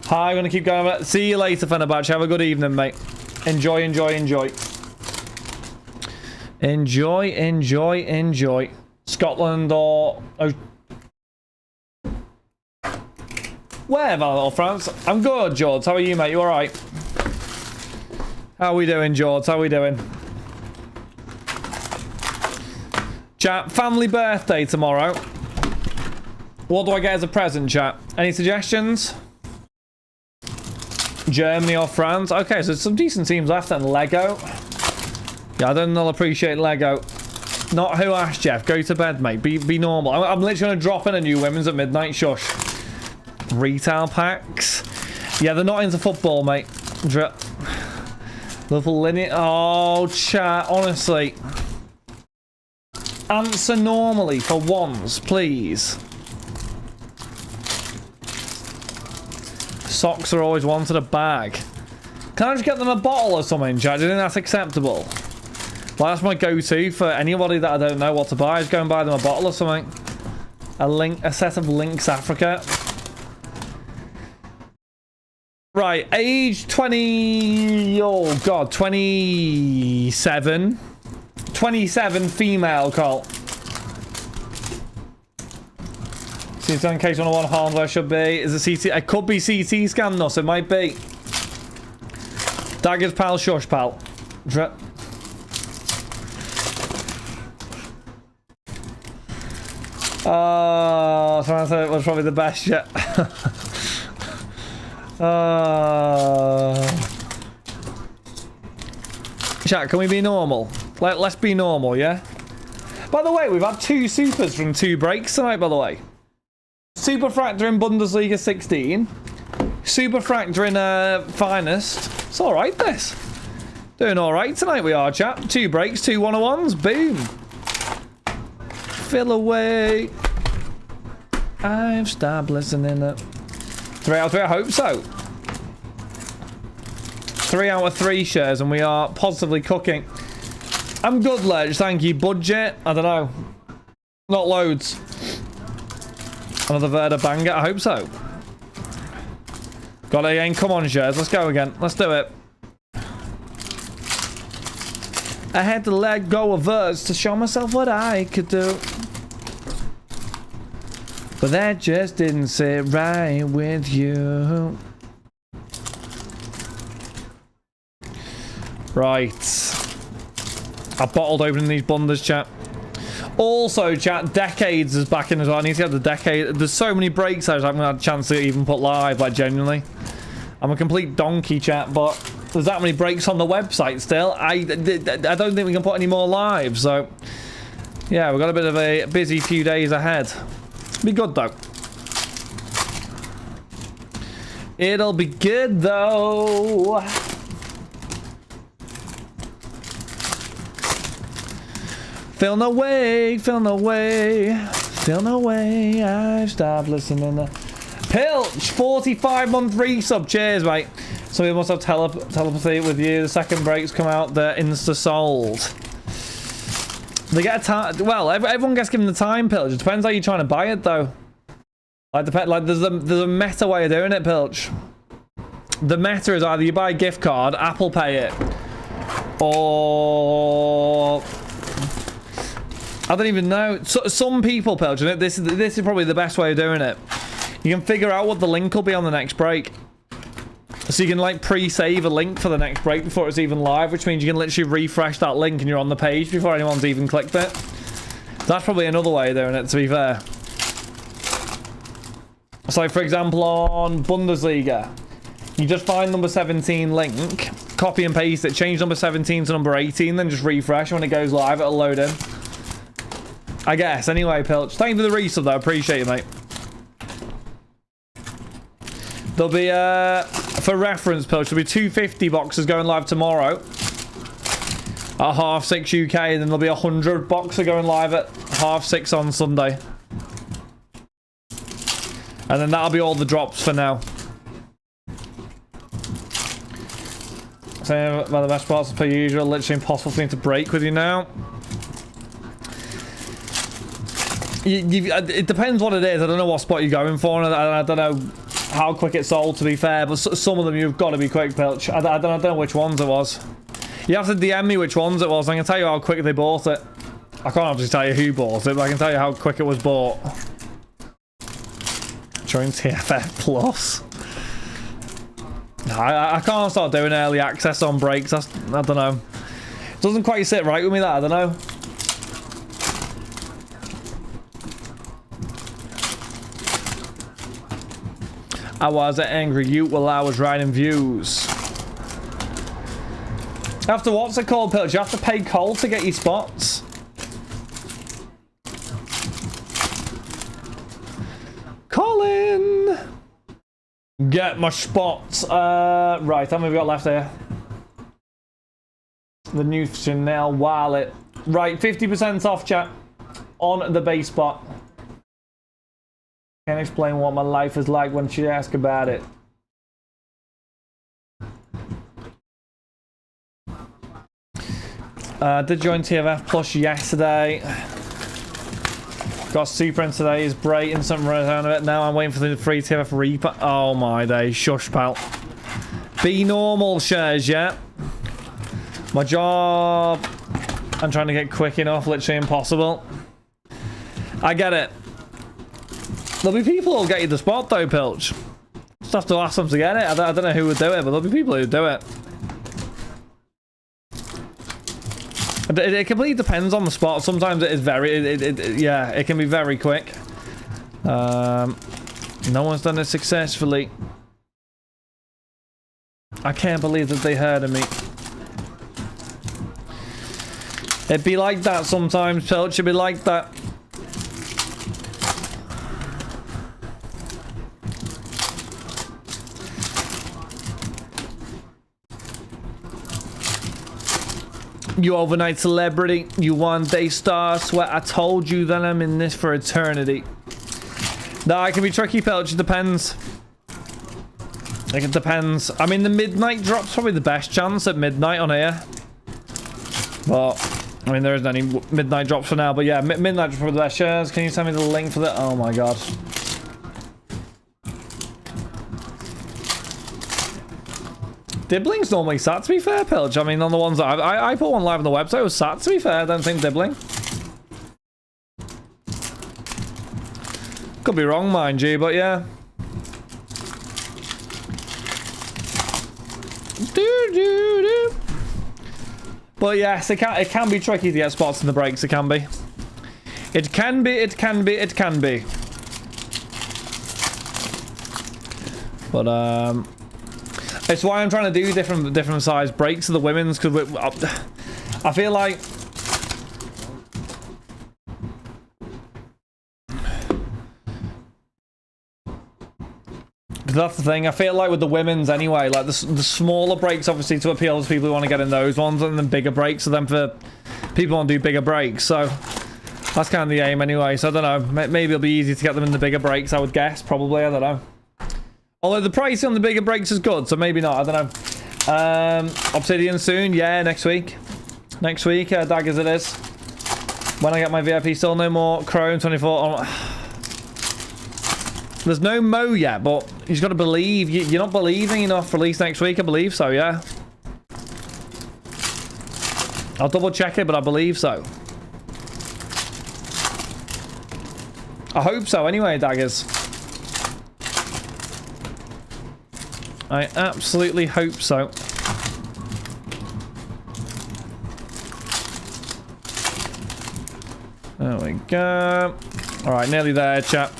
Hi, I'm going to keep going. See you later, Fenerbahce. Have a good evening, mate. Enjoy, enjoy, enjoy. Enjoy, enjoy, enjoy. Scotland or... Oh. Wherever, or France. I'm good, George. How are you, mate? You alright? How are we doing, George? How are we doing? Chat, family birthday tomorrow. What do I get as a present, chat? Any suggestions? Germany or France? Okay, so some decent teams left then. Lego. Yeah, I don't know, I'll appreciate Lego. Not who asked, Jeff. Go to bed, mate. Be normal. I'm literally going to drop in a new women's at midnight. Shush. Retail packs. Yeah, they're not into football, mate. Little linear. Oh, chat. Honestly. Answer normally for once, please. Socks are always wanted a bag. Can I just get them a bottle or something, chat? Do you think that's acceptable? Well, that's my go-to for anybody that I don't know what to buy. Just go and buy them a bottle or something. A set of Lynx Africa. Right, age 20... Oh, God, 27. 27 female, Cole. CT in case 101 harms where I should be. Is it CT? It could be CT scan, no, so it might be. Daggers, pal, shush, pal. Oh, it was probably the best yet. Chat, can we be normal? Let's be normal, yeah? By the way, we've had 2 supers from 2 breaks tonight, by the way. Super Fractor in Bundesliga 16. Super Fractor in Finest. It's alright, this. Doing alright tonight, we are, chat. 2 breaks, 2 101s. Boom. Fill away. I've stopped listening up. 3 out of 3, I hope so. 3 out of 3 shares, and we are positively cooking. I'm good, Ledge. Thank you. Budget? I don't know. Not loads. Another Verda banger? I hope so. Got it again. Come on, shares. Let's go again. Let's do it. I had to let go of verse to show myself what I could do. But that just didn't sit right with you. Right. I bottled opening these bundles, chat. Also, chat, Decades is back in as well. I need to get the Decade. There's so many breaks I just haven't had a chance to even put live, like, genuinely. I'm a complete donkey, chat, but there's that many breaks on the website still. I don't think we can put any more live, so... Yeah, we've got a bit of a busy few days ahead. Be good, though. It'll be good, though. Feel no way, feel no way, feel no way. I've stopped listening to Pilch, 45-month resub. Cheers, mate. So we must have telepathy with you. The second breaks come out. They're insta sold. They get a time. Well, everyone gets given the time, Pilch. It depends how you're trying to buy it, though. Like there's a meta way of doing it, Pilch. The meta is either you buy a gift card, Apple Pay it, or I don't even know. So, some people, Pilch, this is probably the best way of doing it. You can figure out what the link will be on the next break. So you can like pre-save a link for the next break before it's even live, which means you can literally refresh that link and you're on the page before anyone's even clicked it. That's probably another way of doing it, to be fair. So like, for example, on Bundesliga, you just find number 17 link, copy and paste it, change number 17 to number 18, then just refresh. When it goes live, it'll load in. I guess. Anyway, Pilch, thank you for the resub though. Appreciate it, mate. There'll be, for reference, Pilch, there'll be 250 boxes going live tomorrow at 6:30 UK, and then there'll be 100 boxes going live at 6:30 on Sunday. And then that'll be all the drops for now. So, by the best parts per usual, literally impossible for me to break with you now. It depends what it is. I don't know what spot you're going for, and I don't know how quick it sold, to be fair, but some of them you've got to be quick, Pilch. I don't know which ones it was. You have to DM me which ones it was. I can tell you how quick they bought it. I can't obviously tell you who bought it, but I can tell you how quick it was bought. Join TFF Plus. I can't start doing early access on breaks. I don't know. It doesn't quite sit right with me, that. I don't know. I was an angry youth while I was writing views. After what's it called, Pilch? You have to pay Cole to get your spots. Colin! Get my spots. Right, how many have we got left here? The new Chanel wallet. Right, 50% off, chat. On the base spot. Can't explain what my life is like when she asks about it. Did join TFF Plus yesterday. Got super in today. Is great and something right out of it. Now I'm waiting for the free TFF Reaper. Oh my day. Shush, pal. Be normal, shares, yeah? My job. I'm trying to get quick enough. Literally impossible. I get it. There'll be people who'll get you the spot though, Pilch. Just have to ask them to get it. I don't know who would do it, but there'll be people who do it. It completely depends on the spot. Sometimes it is very, yeah, it can be very quick. No one's done it successfully. I can't believe that they heard of me. It'd be like that sometimes, Pilch. It'd be like that. You overnight celebrity, you one day star, sweat I told you that I'm in this for eternity. No, it can be tricky, Pilch, it depends. It depends. I mean, the midnight drop's probably the best chance at midnight on here. But, I mean, there isn't any midnight drops for now, but yeah, midnight drop's probably the best chance. Can you send me the link for that? Oh my god. Dibbling's normally sat, to be fair, Pilch. I mean, on the ones that I put one live on the website, it was sat, to be fair. I don't think dibbling. Could be wrong, mind you, but yeah. But yes, it can be tricky to get spots in the breaks. It can be. It can be. It can be. It can be. But it's why I'm trying to do different size breaks of the women's, because I feel like that's the thing. I feel like with the women's anyway, like the smaller breaks obviously to appeal to people who want to get in those ones, and then bigger breaks are then for people who want to do bigger breaks. So that's kind of the aim anyway. So I don't know. Maybe it'll be easy to get them in the bigger breaks, I would guess. Probably. I don't know. Although the pricing on the bigger breaks is good, so maybe not. I don't know. Obsidian soon. Yeah, next week. Next week, daggers it is. When I get my VIP, still no more Chrome 24. There's no Mo yet, but you just got to believe. You're not believing enough. Release next week, I believe so, yeah. I'll double check it, but I believe so. I hope so anyway, daggers. I absolutely hope so. There we go. Alright, nearly there, chat.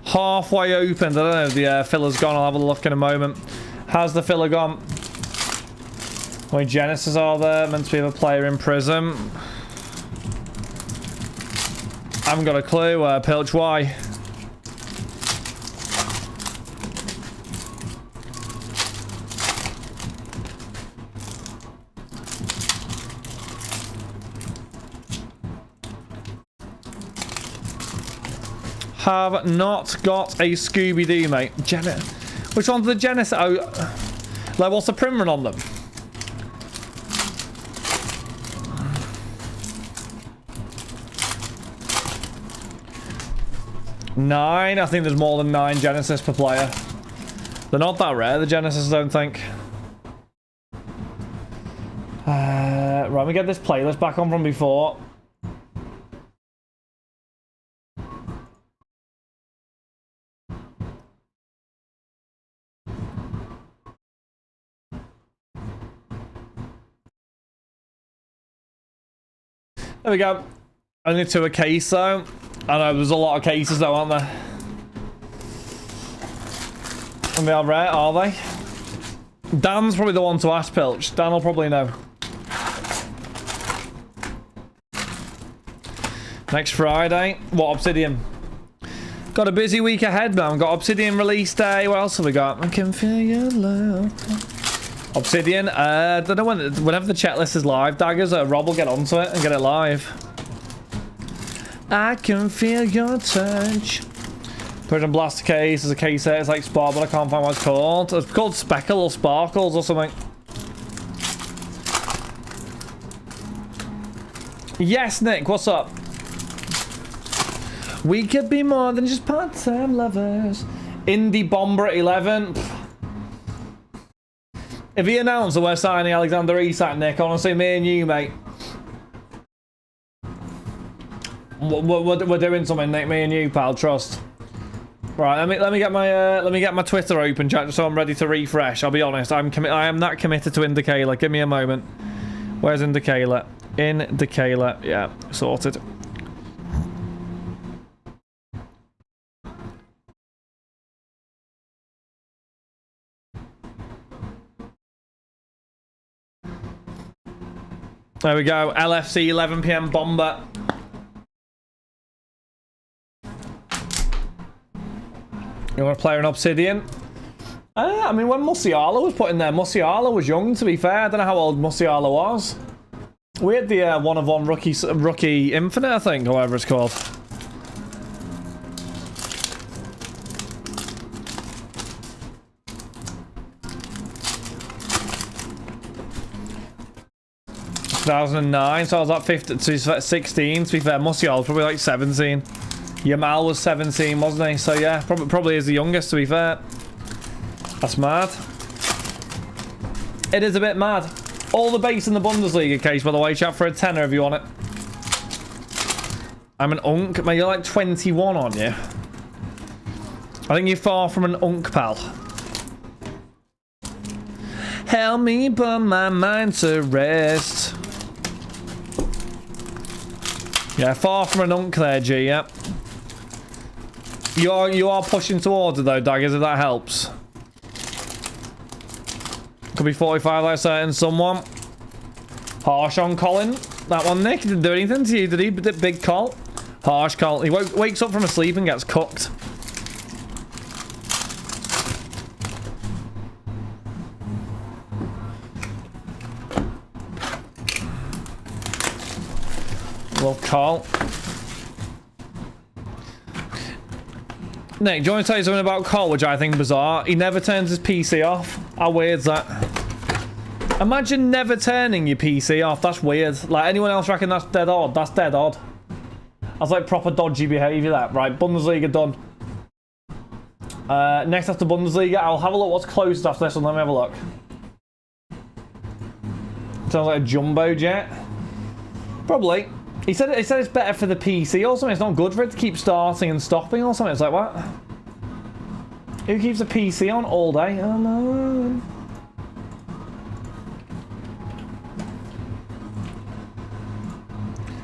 Halfway opened. I don't know if the filler's gone. I'll have a look in a moment. How's the filler gone? How many Genesis are there? Meant to be a player in Prism. I haven't got a clue. Pilch, why? Have not got a Scooby-Doo, mate. Which one's the Genesis? Oh, like, what's the prim run on them? Nine. I think there's more than 9 Genesis per player. They're not that rare, the Genesis, I don't think. Right, let me get this playlist back on from before. There we go. Only 2 a case though. I know there's a lot of cases though, aren't there? And they are rare, are they? Dan's probably the one to ask, Pilch. Dan will probably know. Next Friday. What, Obsidian? Got a busy week ahead, man. Got Obsidian release day. What else have we got? I can feel your love. Obsidian, I don't know whenever the checklist is live, Daggers, Rob will get onto it and get it live. I can feel your touch. Persian Blaster case, there's a case there, it's like Spark, but I can't find what it's called. It's called Speckle or Sparkles or something. Yes, Nick, what's up? We could be more than just part-time lovers. Indie Bomber at 11. If he announced that we're signing Alexander Isak, Nick, honestly, me and you, mate. We're doing something, Nick, me and you, pal, trust. Right, let me get my Twitter open, chat, just so I'm ready to refresh. I'll be honest, I am that committed to Indicator. Give me a moment. Where's Indicator? Indicator, yeah, sorted. There we go. LFC 11 PM Bomber. You want to play an Obsidian? I mean, when Musiala was put in there, Musiala was young, to be fair. I don't know how old Musiala was. We had the 1-of-1 rookie Infinite, I think, or whatever it's called. So I was at 15 to 16. To be fair, Musiala was probably like 17. Yamal was 17, wasn't he? So yeah, probably is the youngest, to be fair. That's mad. It is a bit mad. All the base in the Bundesliga case, by the way, chat, for a tenner if you want it. I'm an unk. Mate, you're like 21, aren't you? I think you're far from an unk, pal. Help me put my mind to rest. Yeah, far from an unk there, G, yeah. You are pushing towards it though, Daggers, if that helps. Could be 45 like certain someone. Harsh on Colin. That one, Nick, didn't do anything to you, did he? Big call. Harsh call. He wakes up from a sleep and gets cooked. Well, Carl. Nick, do you want to tell you something about Carl, which I think bizarre? He never turns his PC off. How weird's that? Imagine never turning your PC off. That's weird. Like, anyone else reckon that's dead odd? That's dead odd. That's like proper dodgy behaviour, that. Right, Bundesliga done. Next after Bundesliga, I'll have a look what's closest after this one. Let me have a look. Sounds like a jumbo jet. Probably. He said it's better for the PC or something. It's not good for it to keep starting and stopping or something. It's like, what? Who keeps a PC on all day? Oh, no.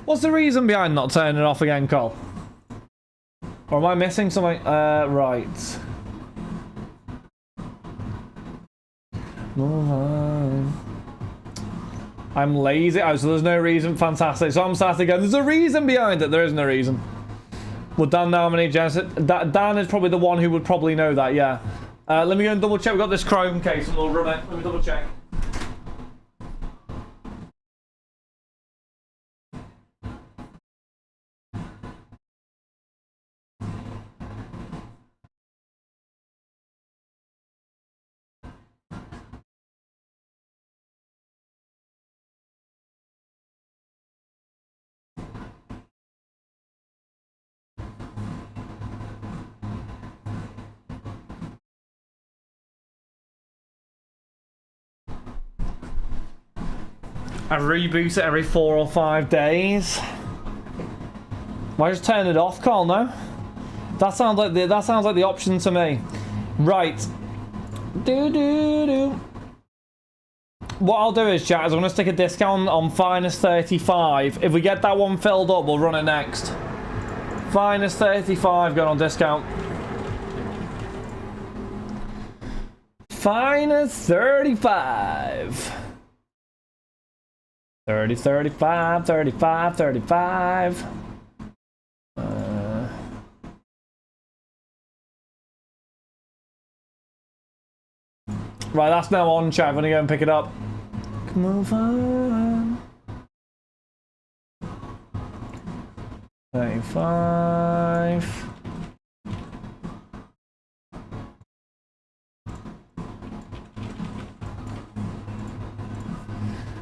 What's the reason behind not turning it off again, Cole? Or am I missing something? Right. Move on. I'm lazy. Oh, so there's no reason. Fantastic. So I'm starting again. There's a reason behind it. There is no reason. Well, Dan know how many Dan is probably the one who would probably know that, yeah. Let me go and double check. We've got this Chrome case and we'll run it. Let me double check. I reboot it every 4 or 5 days. Why just turn it off, Carl? No, that sounds like the option to me. Right. What I'll do is, chat, is I'm gonna stick a discount on Finest 35. If we get that one filled up, we'll run it next. Finest 35 going on discount. Finest 35. 30, 35, 35, 35. Right, that's now on, chat. I'm gonna go and pick it up. Move on. 35.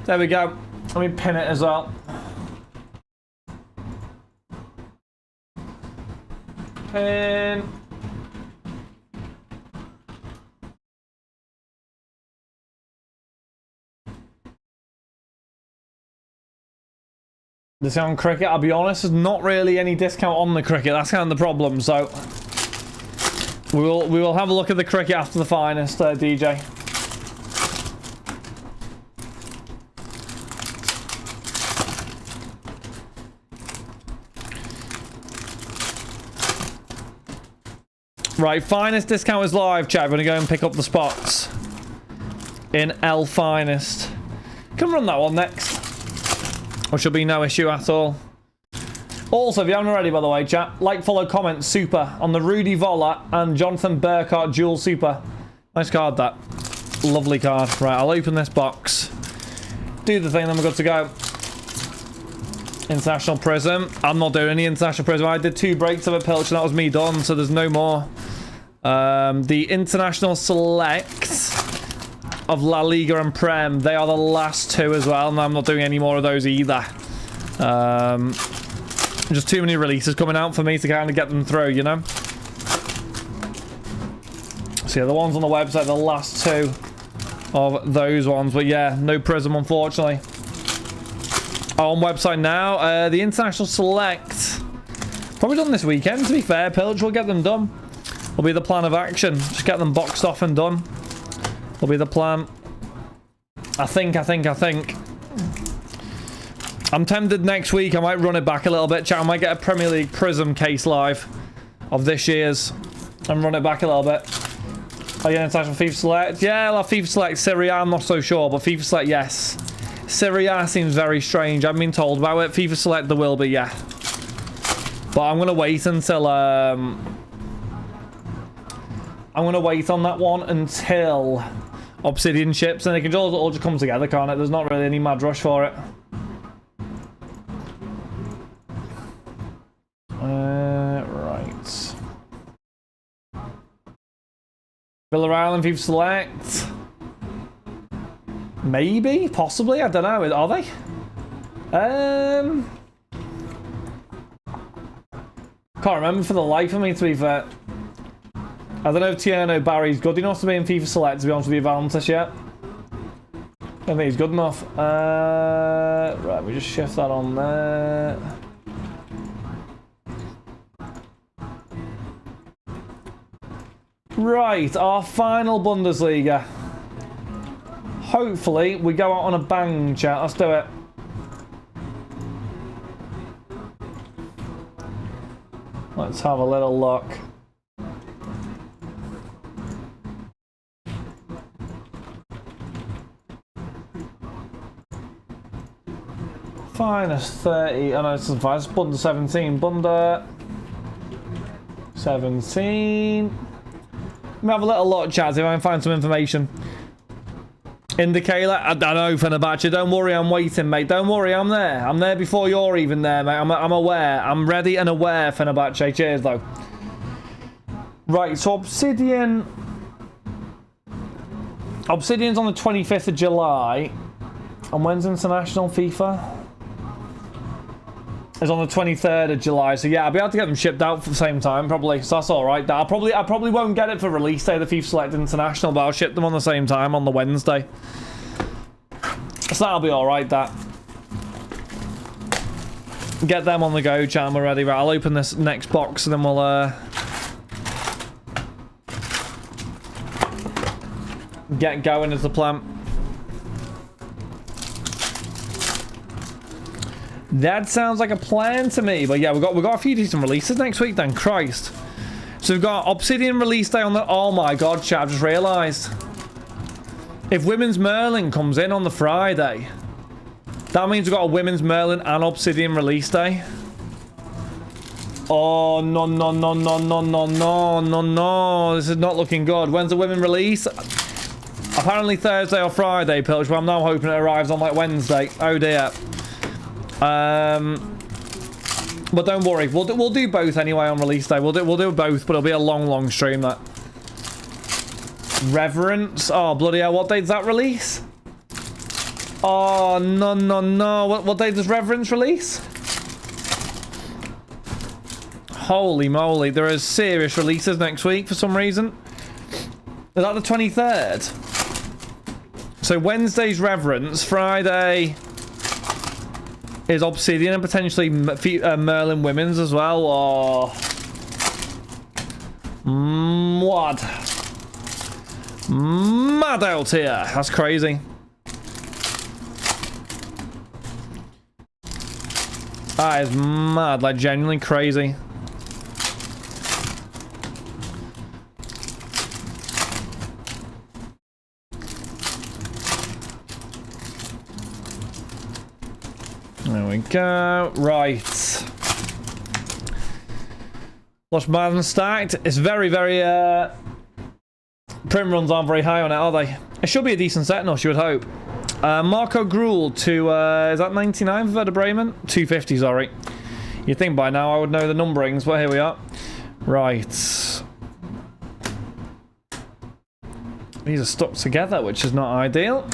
There we go. Let me pin it as well. Pin. Discount on cricket, I'll be honest, there's not really any discount on the cricket. That's kind of the problem. So we will have a look at the cricket after the Finest, DJ. Right, Finest discount is live, chat. I'm going to go and pick up the spots in L Finest. Can run that one next. Which will be no issue at all. Also, if you haven't already, by the way, chat, like, follow, comment, super on the Rudy Voller and Jonathan Burkhart dual super. Nice card, that. Lovely card. Right, I'll open this box. Do the thing, then we're good to go. International Prism. I'm not doing any International Prism. I did 2 breaks of a Pilch and that was me done, so there's no more. The International Select of La Liga and Prem, they are the last 2 as well, and I'm not doing any more of those either. Just too many releases coming out for me to kind of get them through, you know? So yeah, the ones on the website, the last 2 of those ones, but yeah, no Prism, unfortunately. On website now, the International Select, probably done this weekend, to be fair. Pillage will get them done. Will be the plan of action. Just get them boxed off and done. Will be the plan. I think. I'm tempted next week. I might run it back a little bit, chat. I might get a Premier League Prism case live of this year's and run it back a little bit. Oh yeah, International FIFA Select. Yeah, I'll have FIFA Select. Serie A, I'm not so sure, but FIFA Select, yes. Serie A seems very strange. I haven't been told about it. FIFA Select, there will be, yeah. But I'm going to wait until... I'm going to wait on that one until Obsidian ships, and they can all just come together, can't it? There's not really any mad rush for it. Right. Villarreal and FIFA Select. Maybe, possibly, I don't know. Are they? Can't remember for the life of me, to be fair. I don't know if Tierno Barry's good enough to be in FIFA Select, to be honest with you, Valentis, yet. I don't think he's good enough. Right, we just shift that on there. Right, our final Bundesliga. Hopefully, we go out on a bang, chat. Let's do it. Let's have a little look. Finest 30. Oh no, it's Bunda 17. Bunda 17. Let me have a little look, chat, see if I can find some information. Indicator, I don't know, Fenerbahce. Don't worry, I'm waiting, mate. Don't worry, I'm there. I'm there before you're even there, mate. I'm aware. I'm ready and aware, Fenerbahce. Cheers, though. Right, so Obsidian. Obsidian's on the 25th of July. And when's International FIFA? It's on the 23rd of July. So yeah, I'll be able to get them shipped out for the same time, probably. So that's alright. I probably won't get it for release day, the FIFA Select International, but I'll ship them on the same time on the Wednesday. So that'll be alright, that. Get them on the go, chat, we're ready. Right, I'll open this next box and then we'll get going as the plan. That sounds like a plan to me. But yeah, we've got a few decent releases next week then. Christ. So we've got Obsidian release day on the... Oh my god, chat, I've just realised. If Women's Merlin comes in on the Friday, that means we've got a Women's Merlin and Obsidian release day. Oh, no, no, no, no, no, no, no, no, no. This is not looking good. When's the women release? Apparently Thursday or Friday, Pilch, but I'm now hoping it arrives on like Wednesday. Oh dear. But don't worry, we'll do both anyway on release day. We'll do both, but it'll be a long stream. That Reverence. Oh bloody hell! What date does that release? Oh no no no! What date does Reverence release? Holy moly! There are serious releases next week for some reason. Is that the 23rd? So Wednesday's Reverence, Friday is Obsidian and potentially Merlin Women's as well. Oh. What? Mad out here. That's crazy. That is mad. Like, genuinely crazy. There we go. Right. Lost Madden stacked. It's very print runs aren't very high on it, are they? It should be a decent set, no, you would hope. Marco Gruel to is that 99 for Werder Bremen? 250, sorry. You'd think by now I would know the numberings, but here we are. Right. These are stuck together, which is not ideal.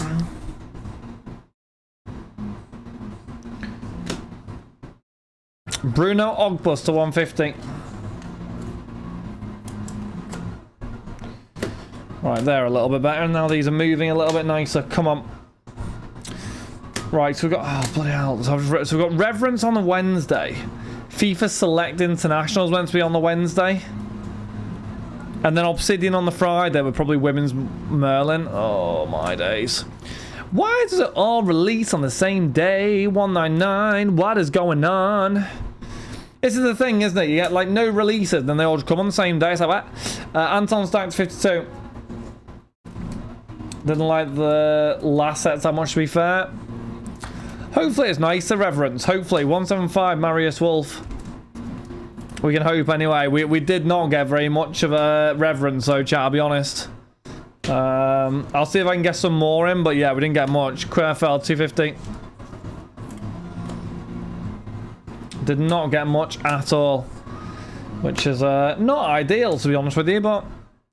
Bruno Ogbus to 150. Right, they're a little bit better. Now these are moving a little bit nicer. Come on. Right, so we've got... Oh, bloody hell. So we've got Reverence on the Wednesday. FIFA Select International is meant to be on the Wednesday. And then Obsidian on the Friday with probably Women's Merlin. Oh, my days. Why does it all release on the same day? 199. What is going on? This is the thing, isn't it? You get, like, no releases, then they all just come on the same day. So that. Anton stacked 52. Didn't like the last sets that much, to be fair. Hopefully it's nice, the Reverence. Hopefully. 175, Marius Wolf. We can hope anyway. We did not get very much of a Reverence, though, chat, I'll be honest. I'll see if I can get some more in, but yeah, we didn't get much. Querfeld, 250. Did not get much at all. Which is not ideal, to be honest with you, but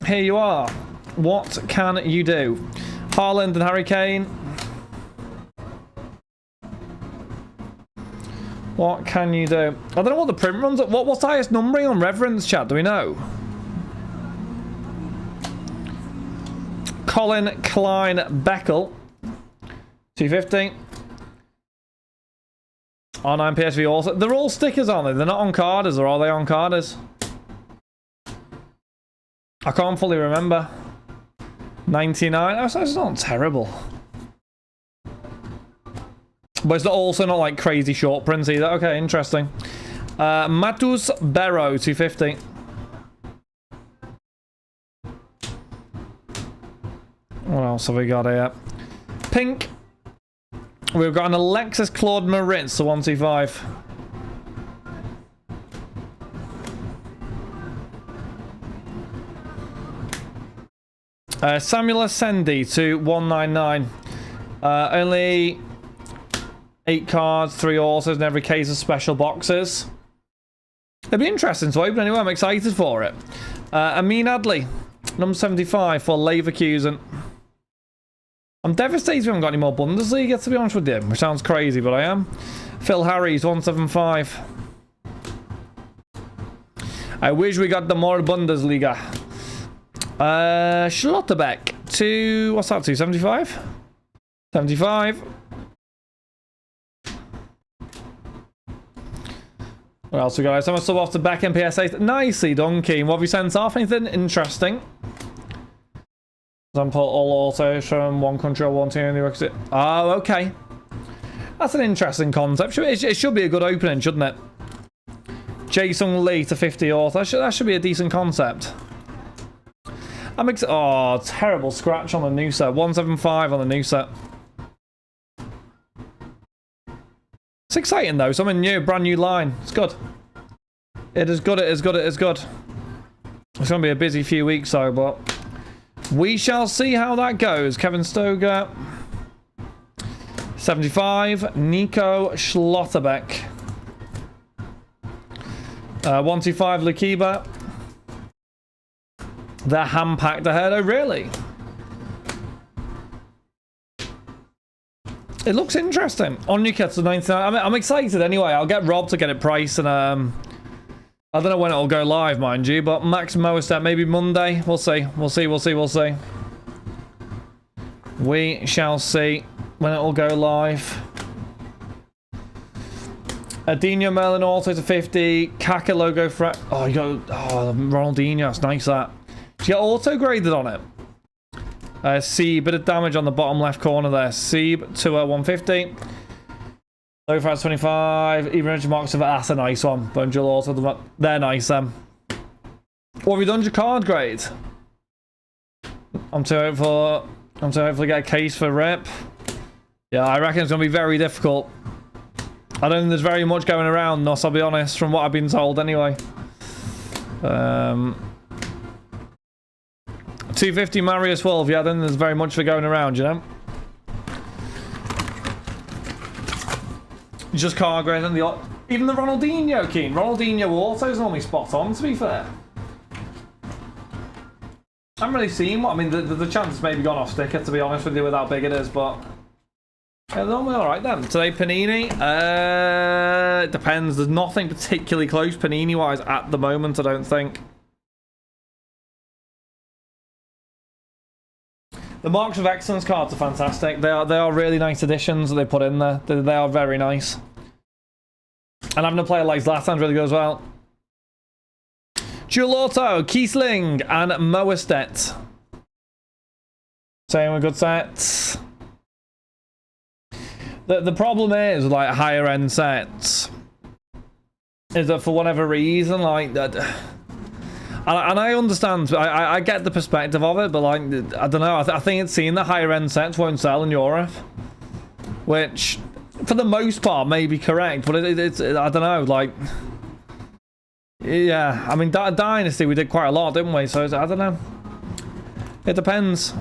here you are. What can you do? Haaland and Harry Kane. What can you do? I don't know what the print runs at. What's the highest numbering on Reverence, chat? Do we know? Colin Klein Beckel. 250. R9 PSV also. They're all stickers, aren't they? They're not on carders, or are they on carders? I can't fully remember. 99. Oh, so it's not terrible. But it's also not like crazy short prints either. Okay, interesting. Matus Barrow, 250. What else have we got here? Pink. We've got an Alexis Claude Moritz, so 125. Samuel Ascendi to 199. Only 8 cards, 3 autos in every case of special boxes. It'd be interesting to open anyway. I'm excited for it. Amin Adley, number 75 for Leverkusen. I'm devastated we haven't got any more Bundesliga, to be honest with you, which sounds crazy, but I am. Phil Harris, 175. I wish we got the more Bundesliga. Schlotterbeck to, what's that, 275? 75. What else we got? Someone sub off to back MPS8. Nicely done, Keen. What have you sent off? Anything interesting? Example, all autos from one country or one team. Oh, okay. That's an interesting concept. It should be a good opening, shouldn't it? Jason Lee to 50 auto. That should be a decent concept. Oh, terrible scratch on the new set. 175 on the new set. It's exciting though. Something new, brand new line. It's good. It is good. It is good. It is good. It's going to be a busy few weeks though, but we shall see how that goes. Kevin Stoger. 75. Nico Schlotterbeck. 125 Lakiba. They're hand-packed ahead. Oh, really? It looks interesting. Onyeka to 99. I'm excited anyway. I'll get Rob to get it priced, and I don't know when it'll go live, mind you, but Max Moestat maybe Monday. We'll see. We'll see. We'll see. We'll see. We shall see when it'll go live. Adinho Merlin auto to 50. Kaka logo for. Oh, you got. Oh, Ronaldinho. That's nice. That. Did you get auto graded on it? Seeb, bit of damage on the bottom left corner there. Seeb to 150. Low for 25. Even marks of that's a nice one. Bungle also, they're nice. What have you done? Your card grade? I'm too hopeful. To get a case for Rip. Yeah, I reckon it's gonna be very difficult. I don't think there's very much going around, Nos, I'll be honest, from what I've been told anyway. 250 Marius Wolf. Yeah, I don't think there's very much for going around, you know? Just card grade and even the Ronaldinho, Keen. Ronaldinho auto's normally spot on, to be fair. I haven't really seen what, I mean, the chance maybe gone off sticker, to be honest with you, with how big it is, but yeah, they're normally alright then. Today, Panini, it depends. There's nothing particularly close Panini-wise at the moment, I don't think. The Marks of Excellence cards are fantastic. They are really nice additions that they put in there. They are very nice. And having a player like Zlatan's really good as well. Dual Auto, Kiesling, and Moestet. Same with good sets. The problem is, like, higher end sets, is that for whatever reason, like, that. And I understand, I get the perspective of it, but like, I don't know, I think it's seen that higher end sets won't sell in Europe, which for the most part may be correct, but it's I don't know, like, yeah, I mean, Dynasty we did quite a lot, didn't we? So I don't know, it depends.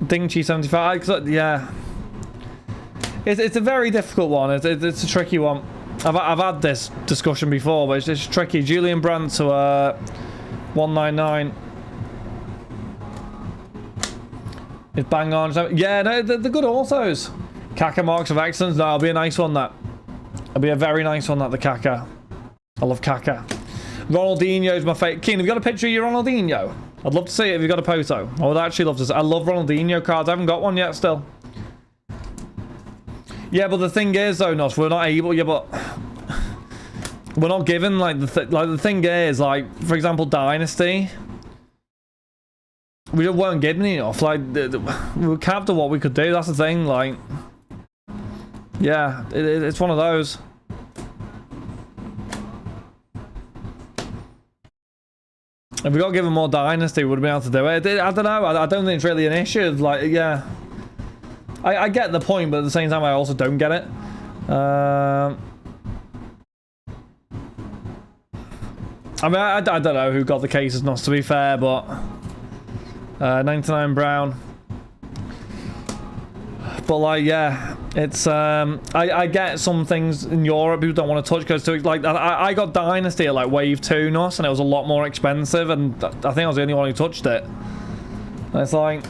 Dingchi 75, yeah, it's a very difficult one. It's a tricky one. I've had this discussion before, but it's tricky. Julian Brandt to 199. It's bang on. Yeah, no, they're good autos. Kaka Marks of Excellence. No, it'll be a nice one, that. It'll be a very nice one, that, the Kaka. I love Kaka. Ronaldinho's my favourite. Keen, have you got a picture of your Ronaldinho? I'd love to see it if you've got a photo. I would actually love to see. I love Ronaldinho cards. I haven't got one yet still. Yeah, but the thing is, though, Nos, we're not able... Yeah, but... We're not given, like, the thing is, like, for example, Dynasty. we just weren't getting enough. Like, we were capped at what we could do. That's the thing. Like, yeah, it's one of those. If we got given more dynasty, we would have been able to do it. I don't know. I don't think it's really an issue. Like, yeah, I get the point, but at the same time, I also don't get it. I mean, I don't know who got the cases, not to be fair, but 99 Brown. But like, yeah, it's I get some things in Europe people don't want to touch because like I got Dynasty at like Wave 2 NOS and it was a lot more expensive, and I think I was the only one who touched it. And it's like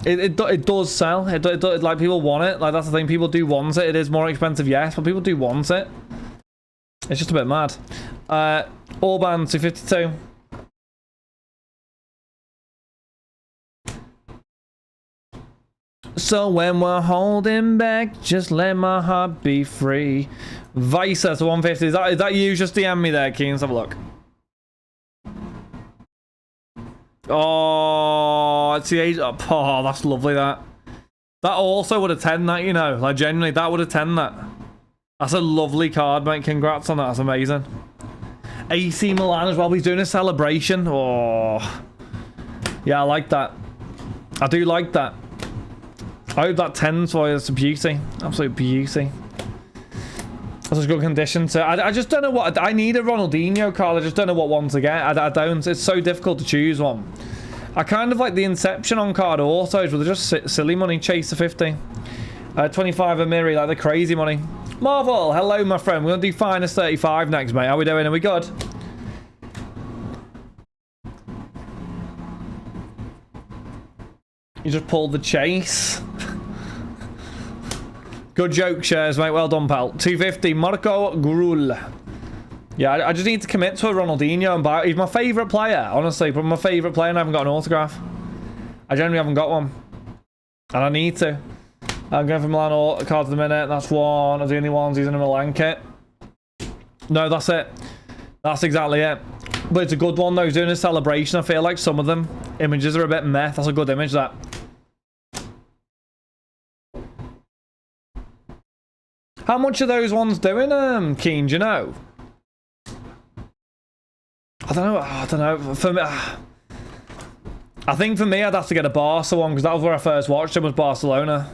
it does sell. It like people want it. Like that's the thing, people do want it. It is more expensive, yes, but people do want it. It's just a bit mad. Orban 252. So when we're holding back, just let my heart be free. Visa to 150. Is that you? Just DM me there, Keen. Let's have a look. Oh, it's the age. Oh, that's lovely. That also would attend that, you know. Like genuinely, that would attend that. That's a lovely card, mate. Congrats on that. That's amazing. AC Milan as well. He's doing a celebration. Oh, yeah, I like that. I do like that. I hope that 10's for you. It's a beauty. Absolute beauty. That's a good condition. So I just don't know what... I need a Ronaldinho card. I just don't know what one to get. I don't. It's so difficult to choose one. I kind of like the Inception on card autos, but they're just silly money. Chase to 50. 25 Amiri, like the crazy money. Marvel, hello, my friend. We're going to do Finest 35 next, mate. How we doing? Are we good? You just pulled the chase. Good joke, shares, mate. Well done, pal. 250, Marco Grul. Yeah, I just need to commit to a Ronaldinho and buy. He's my favourite player, honestly. But my favourite player, and I haven't got an autograph. I generally haven't got one. And I need to. I'm going for Milan cards at the minute. That's one of the only ones he's in a Milan kit. No, that's it. That's exactly it. But it's a good one, though. He's doing a celebration. I feel like some of them images are a bit meh. That's a good image, that. How much are those ones doing, Keen? Do you know? I don't know. For me, I think for me, I'd have to get a Barca one because that was where I first watched him, was Barcelona.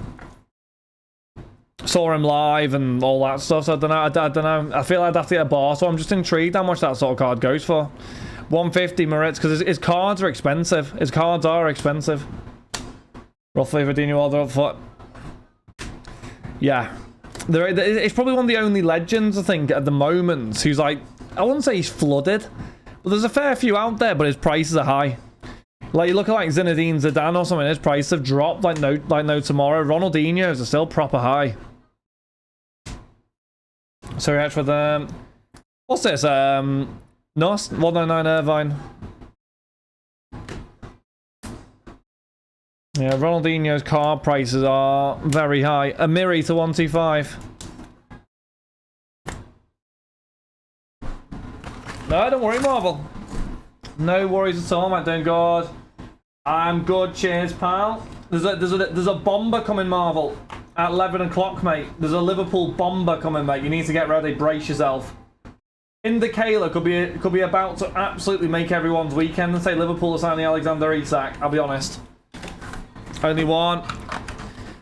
Saw him live and all that stuff. So I don't know. I don't know. I feel like I'd have to get a Barca. So I'm just intrigued how much that sort of card goes for. 150 Moritz, because his cards are expensive. His cards are expensive. Roughly, Verdinho all the up foot. Yeah. It's probably one of the only legends, I think, at the moment who's like, I wouldn't say he's flooded, but there's a fair few out there, but his prices are high. Like, you look at like Zinedine Zidane or something, his prices have dropped like no tomorrow. Ronaldinho's are still proper high. So we for the... What's this? NOS? 199 Irvine. Yeah, Ronaldinho's card prices are very high. Amiri to 125. No, don't worry, Marvel. No worries at all, mate. Doing good. I'm good. Cheers, pal. There's a bomber coming, Marvel, at 11 o'clock, mate. There's a Liverpool bomber coming, mate. You need to get ready. Brace yourself. Indicator could be about to absolutely make everyone's weekend and say Liverpool are signing Alexander Isak. I'll be honest. Only one.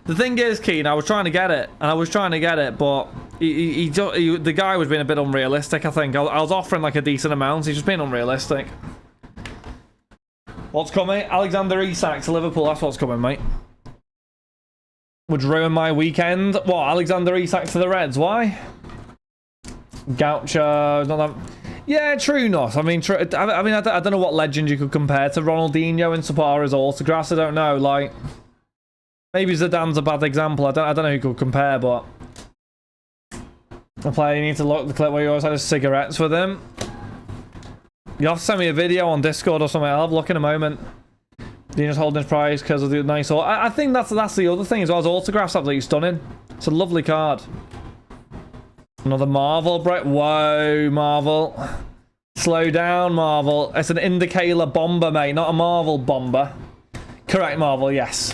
The thing is, Keen, I was trying to get it, but the guy was being a bit unrealistic, I think. I was offering like a decent amount. He's just being unrealistic. What's coming? Alexander Isak to Liverpool. That's what's coming, mate. Would ruin my weekend. What? Alexander Isak to the Reds? Why? Gaucho. Not that... Yeah, true, not. I mean, I don't know what legend you could compare to Ronaldinho in Sapara's autographs. I don't know. Like, maybe Zidane's a bad example. I don't know who you could compare, but a player, you need to look at the clip where you always had his cigarettes with him. You have to send me a video on Discord or something. I'll have a look in a moment. He's just holding his prize because of the nice. I think that's the other thing as well. His autographs absolutely stunning. It's a lovely card. Another Marvel, Brett. Whoa, Marvel. Slow down, Marvel. It's an Indicator bomber, mate, not a Marvel bomber. Correct, Marvel, yes.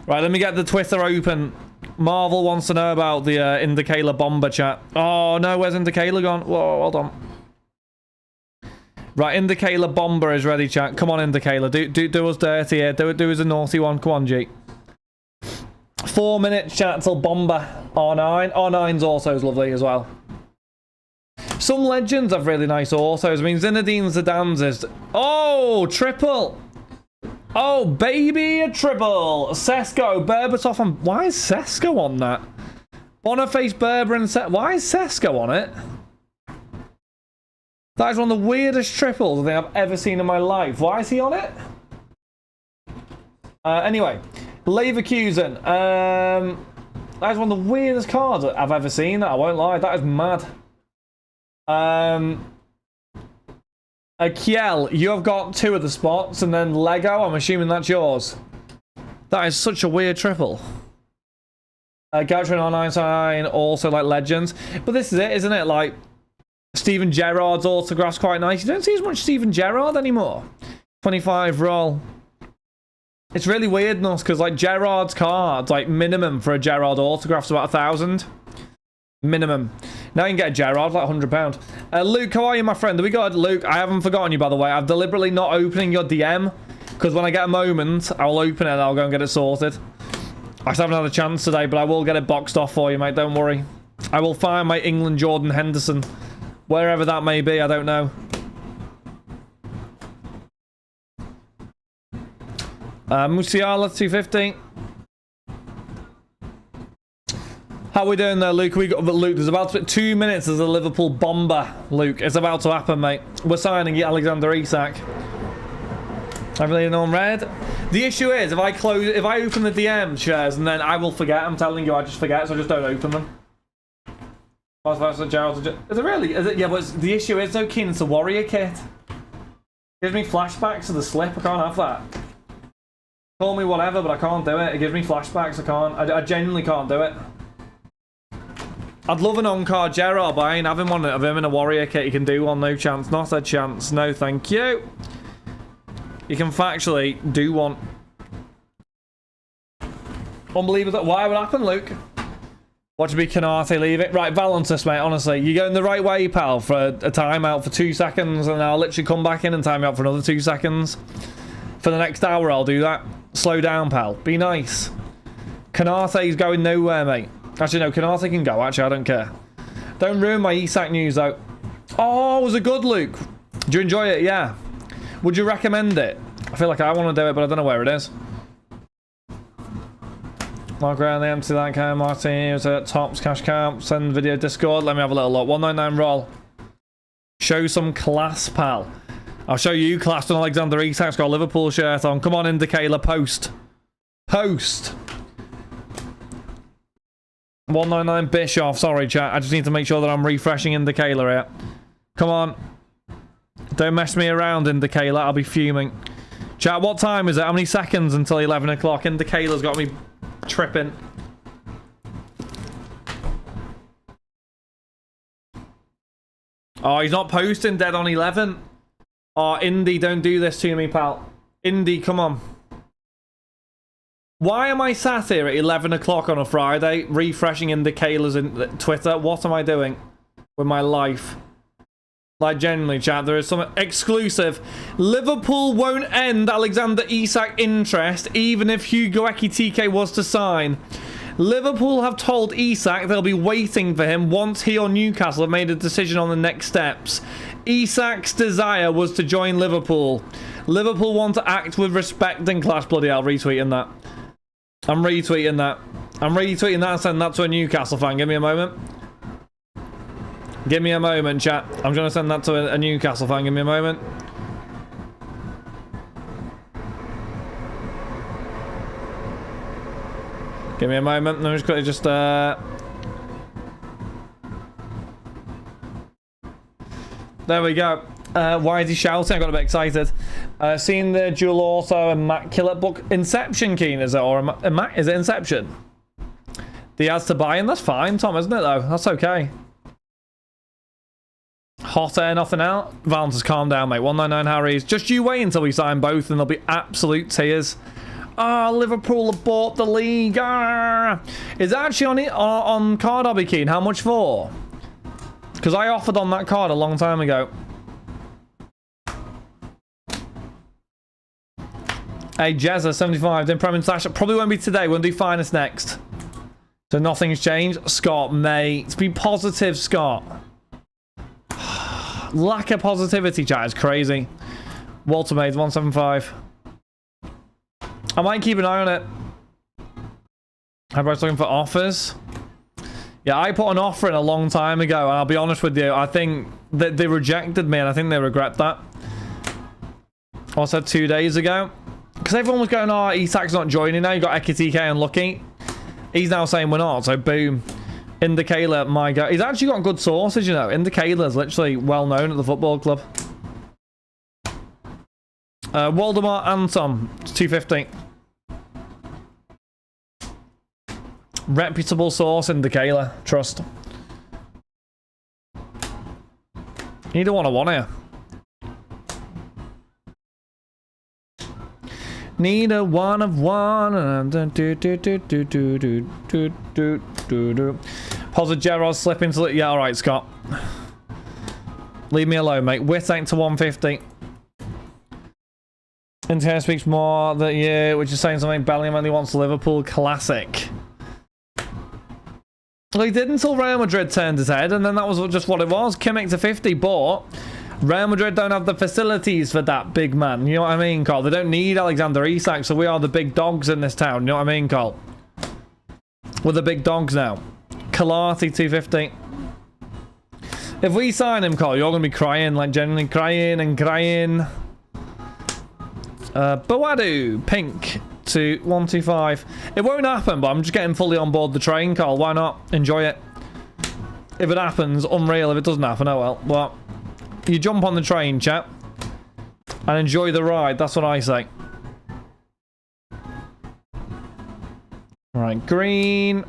Right, let me get the Twitter open. Marvel wants to know about the Indicator Bomber chat. Oh, no, where's Indicator gone? Whoa, hold on. Right, Indicator Bomber is ready, chat. Come on, Indicator. Do us dirty here. Do us a naughty one. Come on, G. 4 minutes, chat, till Bomber. R9. R9's also is lovely as well. Some legends have really nice autos. I mean, Zinedine Zidane's is... Oh, triple. Oh, baby, a triple. Sesko, Berbatov on... Why is Sesko on that? Boniface, Berber, and... Why is Sesko on it? That is one of the weirdest triples I think I've ever seen in my life. Why is he on it? Anyway, Leverkusen. That is one of the weirdest cards I've ever seen. I won't lie. That is mad. Kiel, you have got 2 of the spots, and then Lego, I'm assuming that's yours. That is such a weird triple. Gatrin R99, also like legends. But this is it, isn't it? Like, Steven Gerrard's autograph's quite nice. You don't see as much Steven Gerrard anymore. 25 roll. It's really weird, because like Gerrard's cards, like minimum for a Gerrard autograph's about 1,000. Minimum. Now you can get a Gerrard for like £100. Luke, how are you, my friend? Are we good? Luke, I haven't forgotten you, by the way. I'm deliberately not opening your DM, because when I get a moment, I'll open it and I'll go and get it sorted. I just haven't had a chance today, but I will get it boxed off for you, mate. Don't worry. I will find my England Jordan Henderson. Wherever that may be, I don't know. Musiala, 250. How we doing there, Luke? Luke, there's about to be 2 minutes as a Liverpool Bomber, Luke. It's about to happen, mate. We're signing Alexander Isak. Everything on red. The issue is, if I open the DM shares and then I will forget. I'm telling you, I just forget, so I just don't open them. Is it really? Is it? Yeah, but the issue is, though, Keen, it's a Warrior kit. Gives me flashbacks of the slip. I can't have that. Call me whatever, but I can't do it. It gives me flashbacks. I can't. I genuinely can't do it. I'd love an on-card Gerrard, but I ain't having one of him in a Warrior kit. You can do one, no chance. Not a chance. No, thank you. You can factually do one. Unbelievable. Why would happen, Luke? Watch me, Canate, leave it. Right, Valentus, mate, honestly. You're going the right way, pal, for a timeout for 2 seconds, and I'll literally come back in and time you out for another 2 seconds. For the next hour, I'll do that. Slow down, pal. Be nice. Canate's going nowhere, mate. Actually, no, Canate can go. Actually, I don't care. Don't ruin my Isak news, though. Oh, was it good, Luke? Did you enjoy it? Yeah. Would you recommend it? I feel like I want to do it, but I don't know where it is. Mark around the empty that kind. Martin is at Tops Cash Camp. Send video Discord. Let me have a little look. 199 roll. Show some class, pal. I'll show you class when Alexander Isak's got a Liverpool shirt on. Come on, Indicator. Post. Post. 199 Bischoff. Sorry, chat. I just need to make sure that I'm refreshing Indicator here. Come on. Don't mess me around, Indicator. I'll be fuming. Chat, what time is it? How many seconds until 11 o'clock? Indicator's got me tripping. Oh, he's not posting dead on 11. Oh, Indy, don't do this to me, pal. Indy, come on. Why am I sat here at 11 o'clock on a Friday refreshing indicators in Twitter? What am I doing with my life? Like, genuinely, chat, there is something exclusive. Liverpool won't end Alexander Isak interest even if Hugo Ekitike was to sign. Liverpool have told Isak they'll be waiting for him once he or Newcastle have made a decision on the next steps. Isak's desire was to join Liverpool. Liverpool want to act with respect and class. Bloody hell, retweeting that. I'm retweeting that. I'm retweeting that and sending that to a Newcastle fan. Give me a moment. Give me a moment, chat. I'm going to send that to a Newcastle fan. Give me a moment. Give me a moment. Let me just quickly just... There we go. Why is he shouting? I got a bit excited. Seen the dual auto immaculate book. Inception, Keen, is it? Or is it Inception? Diaz to buy in? That's fine, Tom, isn't it, though? That's okay. Hot air, nothing out. Valens, calm down, mate. 199 Harry's. Just you wait until we sign both and there'll be absolute tears. Ah, Liverpool have bought the league. Ah. Is that actually on it on card, I'll be keen? How much for? Because I offered on that card a long time ago. Hey, Jezza, 75. Then Prem and Slash. Probably won't be today. We'll do finest next. So nothing's changed. Scott, mate. Be positive, Scott. Lack of positivity, chat, is crazy. Walter Maids, 175. I might keep an eye on it. Everybody's looking for offers. Yeah, I put an offer in a long time ago, and I'll be honest with you, I think that they rejected me, and I think they regret that. I said 2 days ago. Because everyone was going, oh, Isak's not joining now. You got Ekitike and Lucky. He's now saying we're not, so boom. Indicala, my God. He's actually got good sources, you know. Indicala's literally well known at the football club. Waldemar Anton, 250. Reputable source, Indicala. Trust. You don't want to want here. Need a one of one. Positive Gerard slip into the... Yeah, alright, Scott. Leave me alone, mate. Witt to 150. Inter speaks more that year, which is saying something. Bellingham only wants Liverpool classic. Well, he did until Real Madrid turned his head, and then that was just what it was. Kimmich to 50, but Real Madrid don't have the facilities for that big man. You know what I mean, Carl? They don't need Alexander Isak, so we are the big dogs in this town. You know what I mean, Carl? We're the big dogs now. Kalati, 250. If we sign him, Carl, you're going to be crying, like genuinely crying and crying. Boadu, pink to 125. It won't happen, but I'm just getting fully on board the train, Carl. Why not? Enjoy it. If it happens, unreal. If it doesn't happen, oh well. Well, you jump on the train, chap, and enjoy the ride. That's what I say. Right, green.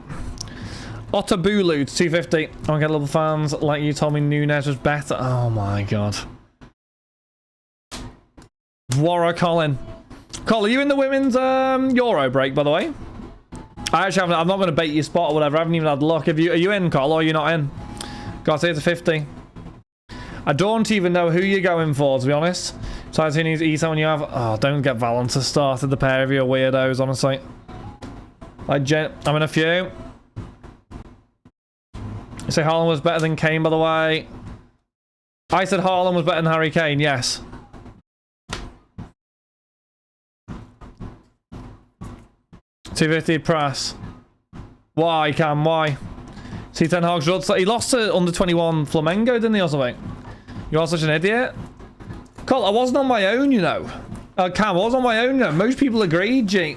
Otabulu to 250. I get little fans like you told me Nunes was better. Oh my God. Warra Colin. Col, are you in the women's Euro break, by the way? I actually haven't. I'm not going to bait your spot or whatever. I haven't even had a look. Are you in, Col, or are you not in? Got to 50. I don't even know who you're going for, to be honest. Besides, who needs Isa when you have... Oh, don't get Valenta started, the pair of you weirdos, honestly. Like, I'm in a few. You say Haaland was better than Kane, by the way. I said Haaland was better than Harry Kane, yes. $250 price. Why, Cam? Why? See, Ten Hag's rod. He lost to under 21 Flamengo, didn't he, or something? You are such an idiot. Col, I wasn't on my own, you know. Cam, I was on my own, you know. Most people agreed, G.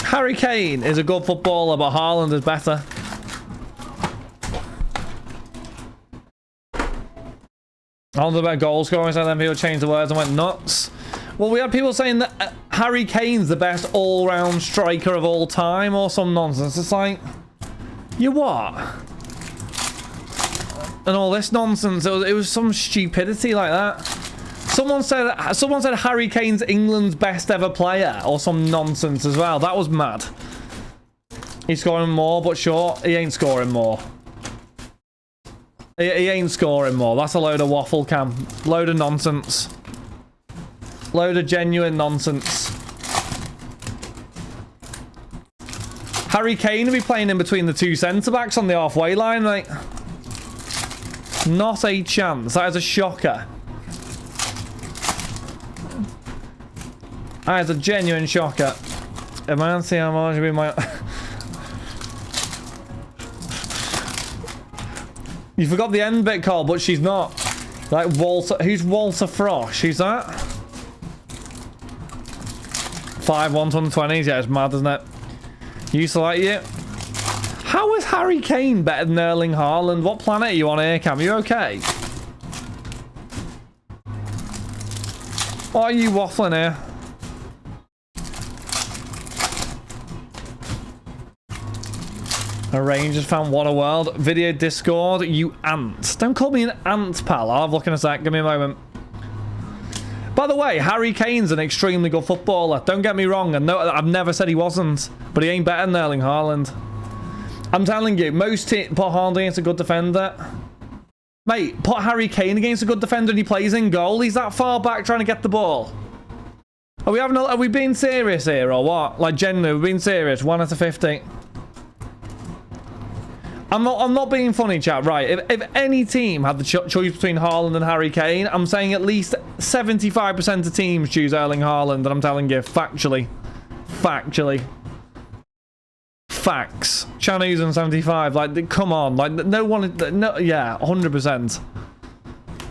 Harry Kane is a good footballer, but Haaland is better. On the better goal scoring, so then people changed the words and went nuts. Well, we had people saying that Harry Kane's the best all-round striker of all time, or some nonsense. It's like, you what? And all this nonsense. It was some stupidity like that. Someone said Harry Kane's England's best ever player, or some nonsense as well. That was mad. He's scoring more, but sure, he ain't scoring more. He ain't scoring more. That's a load of waffle, Cam. Load of nonsense. Load of genuine nonsense. Harry Kane will be playing in between the two centre-backs on the halfway line, like. Not a chance. That is a shocker. That is a genuine shocker. Amanti Amage will be my... You forgot the end bit, Carl, but she's not. Like Walter. Who's Walter Frosch? Who's that? 5 120s. Yeah, it's mad, isn't it? Used to like you. How is Harry Kane better than Erling Haaland? What planet are you on here, Cam? Are you okay? Why are you waffling here? A Rangers fan, what a world. Video Discord, you ant. Don't call me an ant, pal. I'll have a look in a sec. Give me a moment. By the way, Harry Kane's an extremely good footballer. Don't get me wrong. And no, I've never said he wasn't. But he ain't better than Erling Haaland. I'm telling you, most put Haaland against a good defender. Mate, put Harry Kane against a good defender and he plays in goal. He's that far back trying to get the ball. Are we being serious here or what? Like, genuinely, we're being serious. 1 out of 50. I'm not being funny, chat. Right, if any team had the choice between Haaland and Harry Kane, I'm saying at least 75% of teams choose Erling Haaland, and I'm telling you, factually. Facts. Chanus and 75, like, come on. Like, no one, no, yeah, 100%.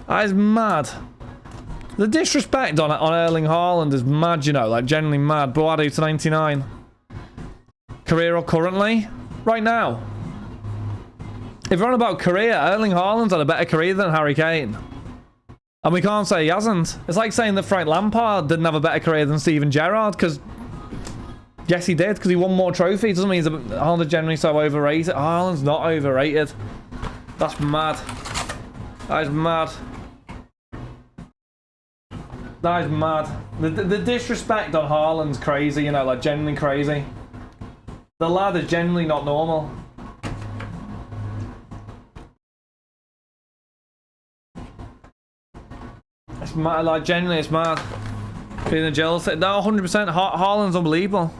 That is mad. The disrespect on Erling Haaland is mad, you know, like, genuinely mad. Boadu to 99. Career or currently? Right now. If you're on about career, Erling Haaland's had a better career than Harry Kane. And we can't say he hasn't. It's like saying that Frank Lampard didn't have a better career than Steven Gerrard, because... Yes, he did, because he won more trophies. Doesn't mean Haaland's generally so overrated. Haaland's not overrated. That's mad. That is mad. That is mad. The disrespect on Haaland's crazy, you know, like, genuinely crazy. The lad is genuinely not normal. It's mad, like, genuinely, it's mad. Being a jealous. No, 100%. Haaland's unbelievable.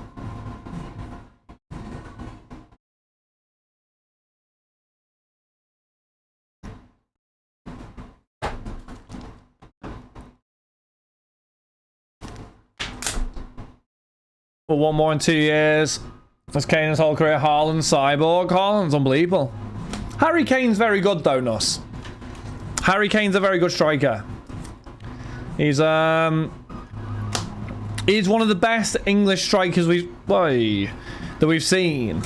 But one more in 2 years. That's Kane's whole career. Haaland, cyborg. Haaland's unbelievable. Harry Kane's very good, though, Nuss. Harry Kane's a very good striker. He's one of the best English strikers that we've seen.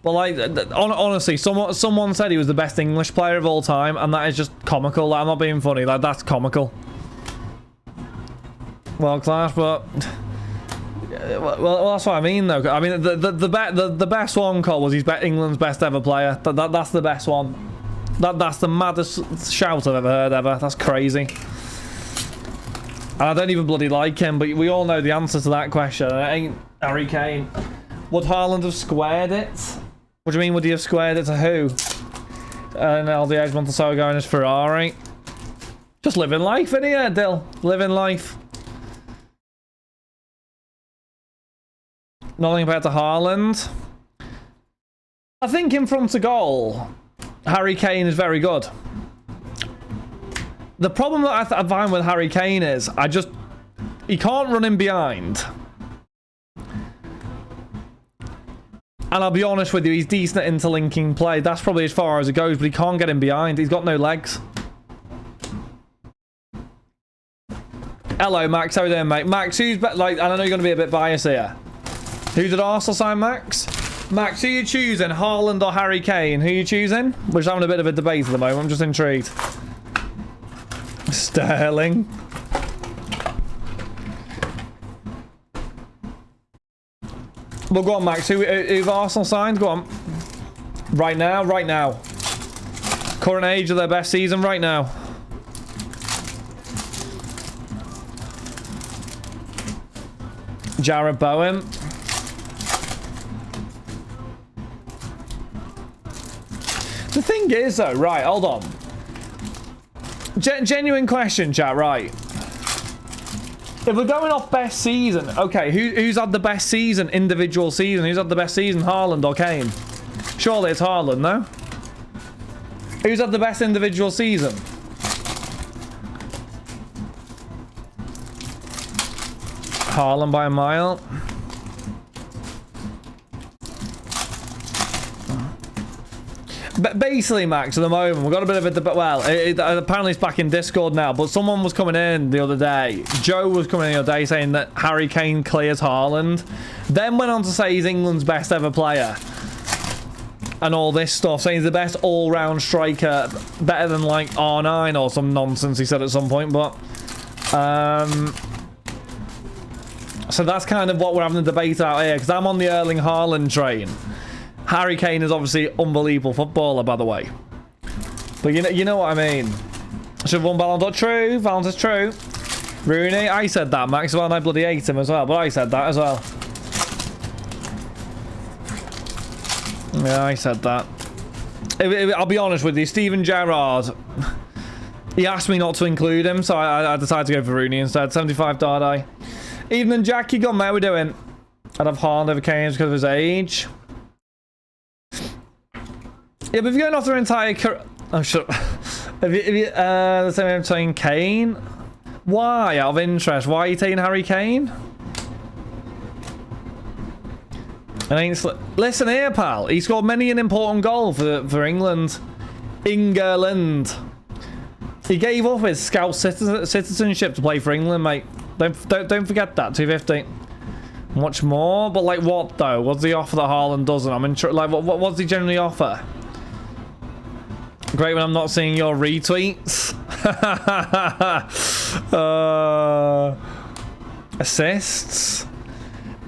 But like, honestly, someone said he was the best English player of all time, and that is just comical. Like, I'm not being funny. Like, that's comical. World class, but well, that's what I mean, though. I mean, the best one, Cole, was he's England's best ever player. That's the best one. That's the maddest shout I've ever heard ever. That's crazy. And I don't even bloody like him, but we all know the answer to that question. It ain't Harry Kane. Would Haaland have squared it? What do you mean, would he have squared it to who? And LDH Montesoro going as Ferrari. Just living life, innit, Dill? Living life. Nothing about to Haaland. I think in front of goal, Harry Kane is very good. The problem that I find with Harry Kane is, he can't run in behind. And I'll be honest with you, he's decent at interlinking play. That's probably as far as it goes, but he can't get in behind. He's got no legs. Hello, Max. How are you doing, mate? Max, who's like? I know you're going to be a bit biased here. Who did Arsenal sign, Max? Max, who are you choosing? Haaland or Harry Kane? Who are you choosing? We're just having a bit of a debate at the moment. I'm just intrigued. Sterling. Well, go on, Max. Who've Arsenal signed? Go on. Right now. Current age of their best season right now. Jarrod Bowen. The thing is, though, right, hold on. Genuine question, chat, right? If we're going off best season, okay, who's had the best season, individual season? Who's had the best season, Haaland or Kane? Surely it's Haaland, no? Who's had the best individual season? Haaland by a mile. But basically, Max, at the moment, we've got a bit of a debate. Well, apparently it's back in Discord now, but someone was coming in the other day. Joe was coming in the other day saying that Harry Kane clears Haaland. Then went on to say he's England's best ever player. And all this stuff, saying he's the best all-round striker, better than, like, R9 or some nonsense he said at some point, but... So that's kind of what we're having a debate out here, because I'm on the Erling Haaland train. Harry Kane is obviously unbelievable footballer, by the way. But you know what I mean. Should have won Ballon d'Or. True. Valentine's true. Rooney, I said that, Max. Well, and I bloody hate him as well, but I said that as well. Yeah, I said that. I'll be honest with you, Steven Gerrard, he asked me not to include him, so I decided to go for Rooney instead. 75 Dardai. Evening, Jackie. Gone, mate. How we doing? I'd have Haaland over Kane because of his age. Yeah, but if you're going off their entire career... Oh, shut up. The same way I'm saying Kane. Why? Out of interest. Why are you taking Harry Kane? Listen here, pal. He scored many an important goal for England. England. He gave up his Scout citizenship to play for England, mate. Don't forget that. 250. Much more, but like what though? What's the offer that Haaland doesn't? I'm like what's he generally offer? Great when I'm not seeing your retweets. Assists.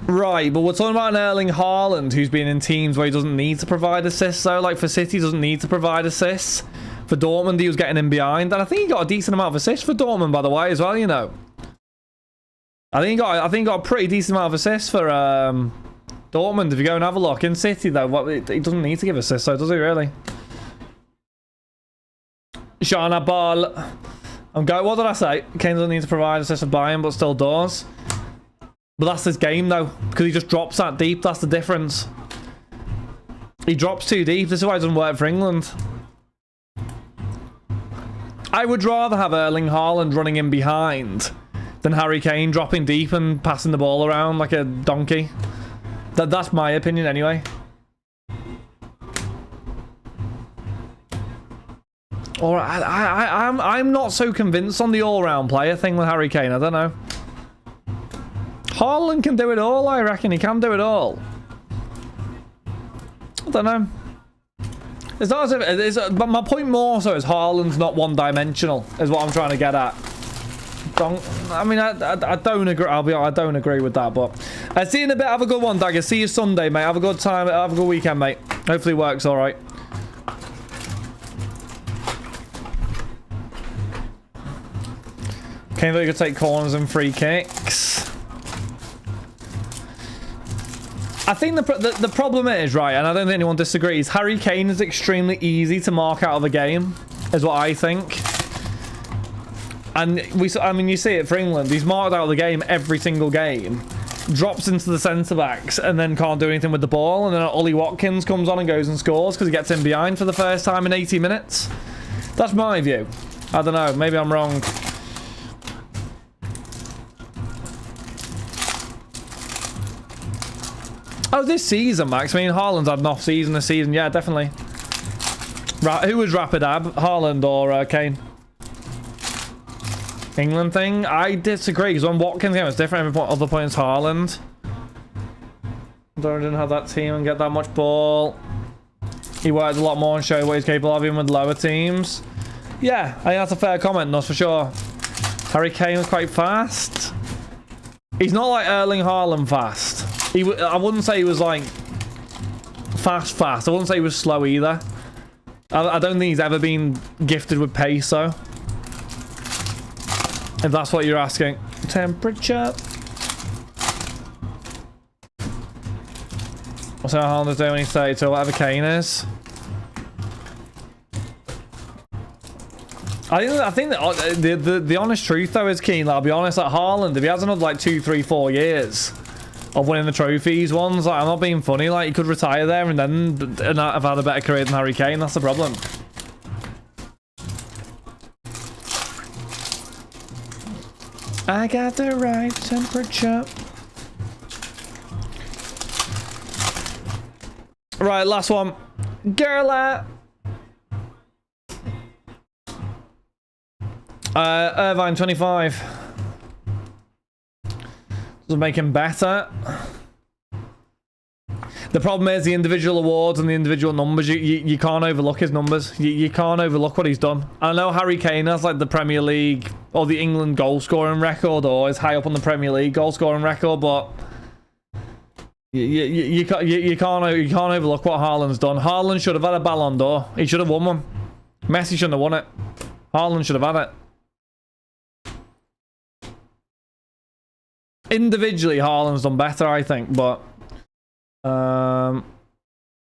Right, but we're talking about an Erling Haaland who's been in teams where he doesn't need to provide assists, though. Like for City, he doesn't need to provide assists. For Dortmund, he was getting in behind, and I think he got a decent amount of assists for Dortmund, by the way, as well. You know, I think he got a pretty decent amount of assists for Dortmund. If you go and have a look in City, though, he doesn't need to give assists, so does he really? Shana Ball. What did I say? Kane doesn't need to provide assists for Bayern, but still does. But that's his game, though, because he just drops that deep. That's the difference. He drops too deep. This is why it doesn't work for England. I would rather have Erling Haaland running in behind than Harry Kane dropping deep and passing the ball around like a donkey. That's my opinion, anyway. Or I'm not so convinced on the all-round player thing with Harry Kane. I don't know. Haaland can do it all, I reckon. He can do it all. I don't know. It's not as if... but my point more so is Haaland's not one-dimensional, is what I'm trying to get at. I mean, I don't agree. I don't agree with that, but... see you in a bit. Have a good one, Dagger. See you Sunday, mate. Have a good time. Have a good weekend, mate. Hopefully it works all right. Kane really could take corners and free kicks. I think the problem is, right, and I don't think anyone disagrees, Harry Kane is extremely easy to mark out of a game, is what I think. And I mean, you see it for England. He's marked out of the game every single game. Drops into the centre-backs and then can't do anything with the ball. And then Ollie Watkins comes on and goes and scores because he gets in behind for the first time in 80 minutes. That's my view. I don't know. Maybe I'm wrong. Oh, this season, Max. I mean, Haaland's had an off-season this season. Yeah, definitely. Who was Rapid Ab? Haaland or Kane? England thing? I disagree, because when Watkins came, it's different. Every other point is Haaland. Didn't have that team and get that much ball. He worked a lot more and showed what he's capable of even with lower teams. Yeah, I think that's a fair comment, not for sure. Harry Kane was quite fast. He's not like Erling Haaland fast. I wouldn't say he was like fast. I wouldn't say he was slow either. I don't think he's ever been gifted with pace, though. If that's what you're asking. Temperature. What's how Haaland is doing when he's 32, whatever Kane is. I think that the honest truth, though, is Keen. Like, I'll be honest, like Haaland, if he has another like 2, 3, 4 years of winning the trophies ones, like, I'm not being funny, like he could retire there and then have had a better career than Harry Kane. That's the problem. I got the right temperature. Right, last one. Girl. Irvine 25. Doesn't make him better. The problem is the individual awards and the individual numbers. You can't overlook his numbers. You can't overlook what he's done. I know Harry Kane has like the Premier League or the England goal scoring record, or is high up on the Premier League goal scoring record, but You can't overlook what Haaland's done. Haaland should have had a Ballon d'Or. He should have won one. Messi shouldn't have won it. Haaland should have had it. Individually, Haaland's done better, I think, but oh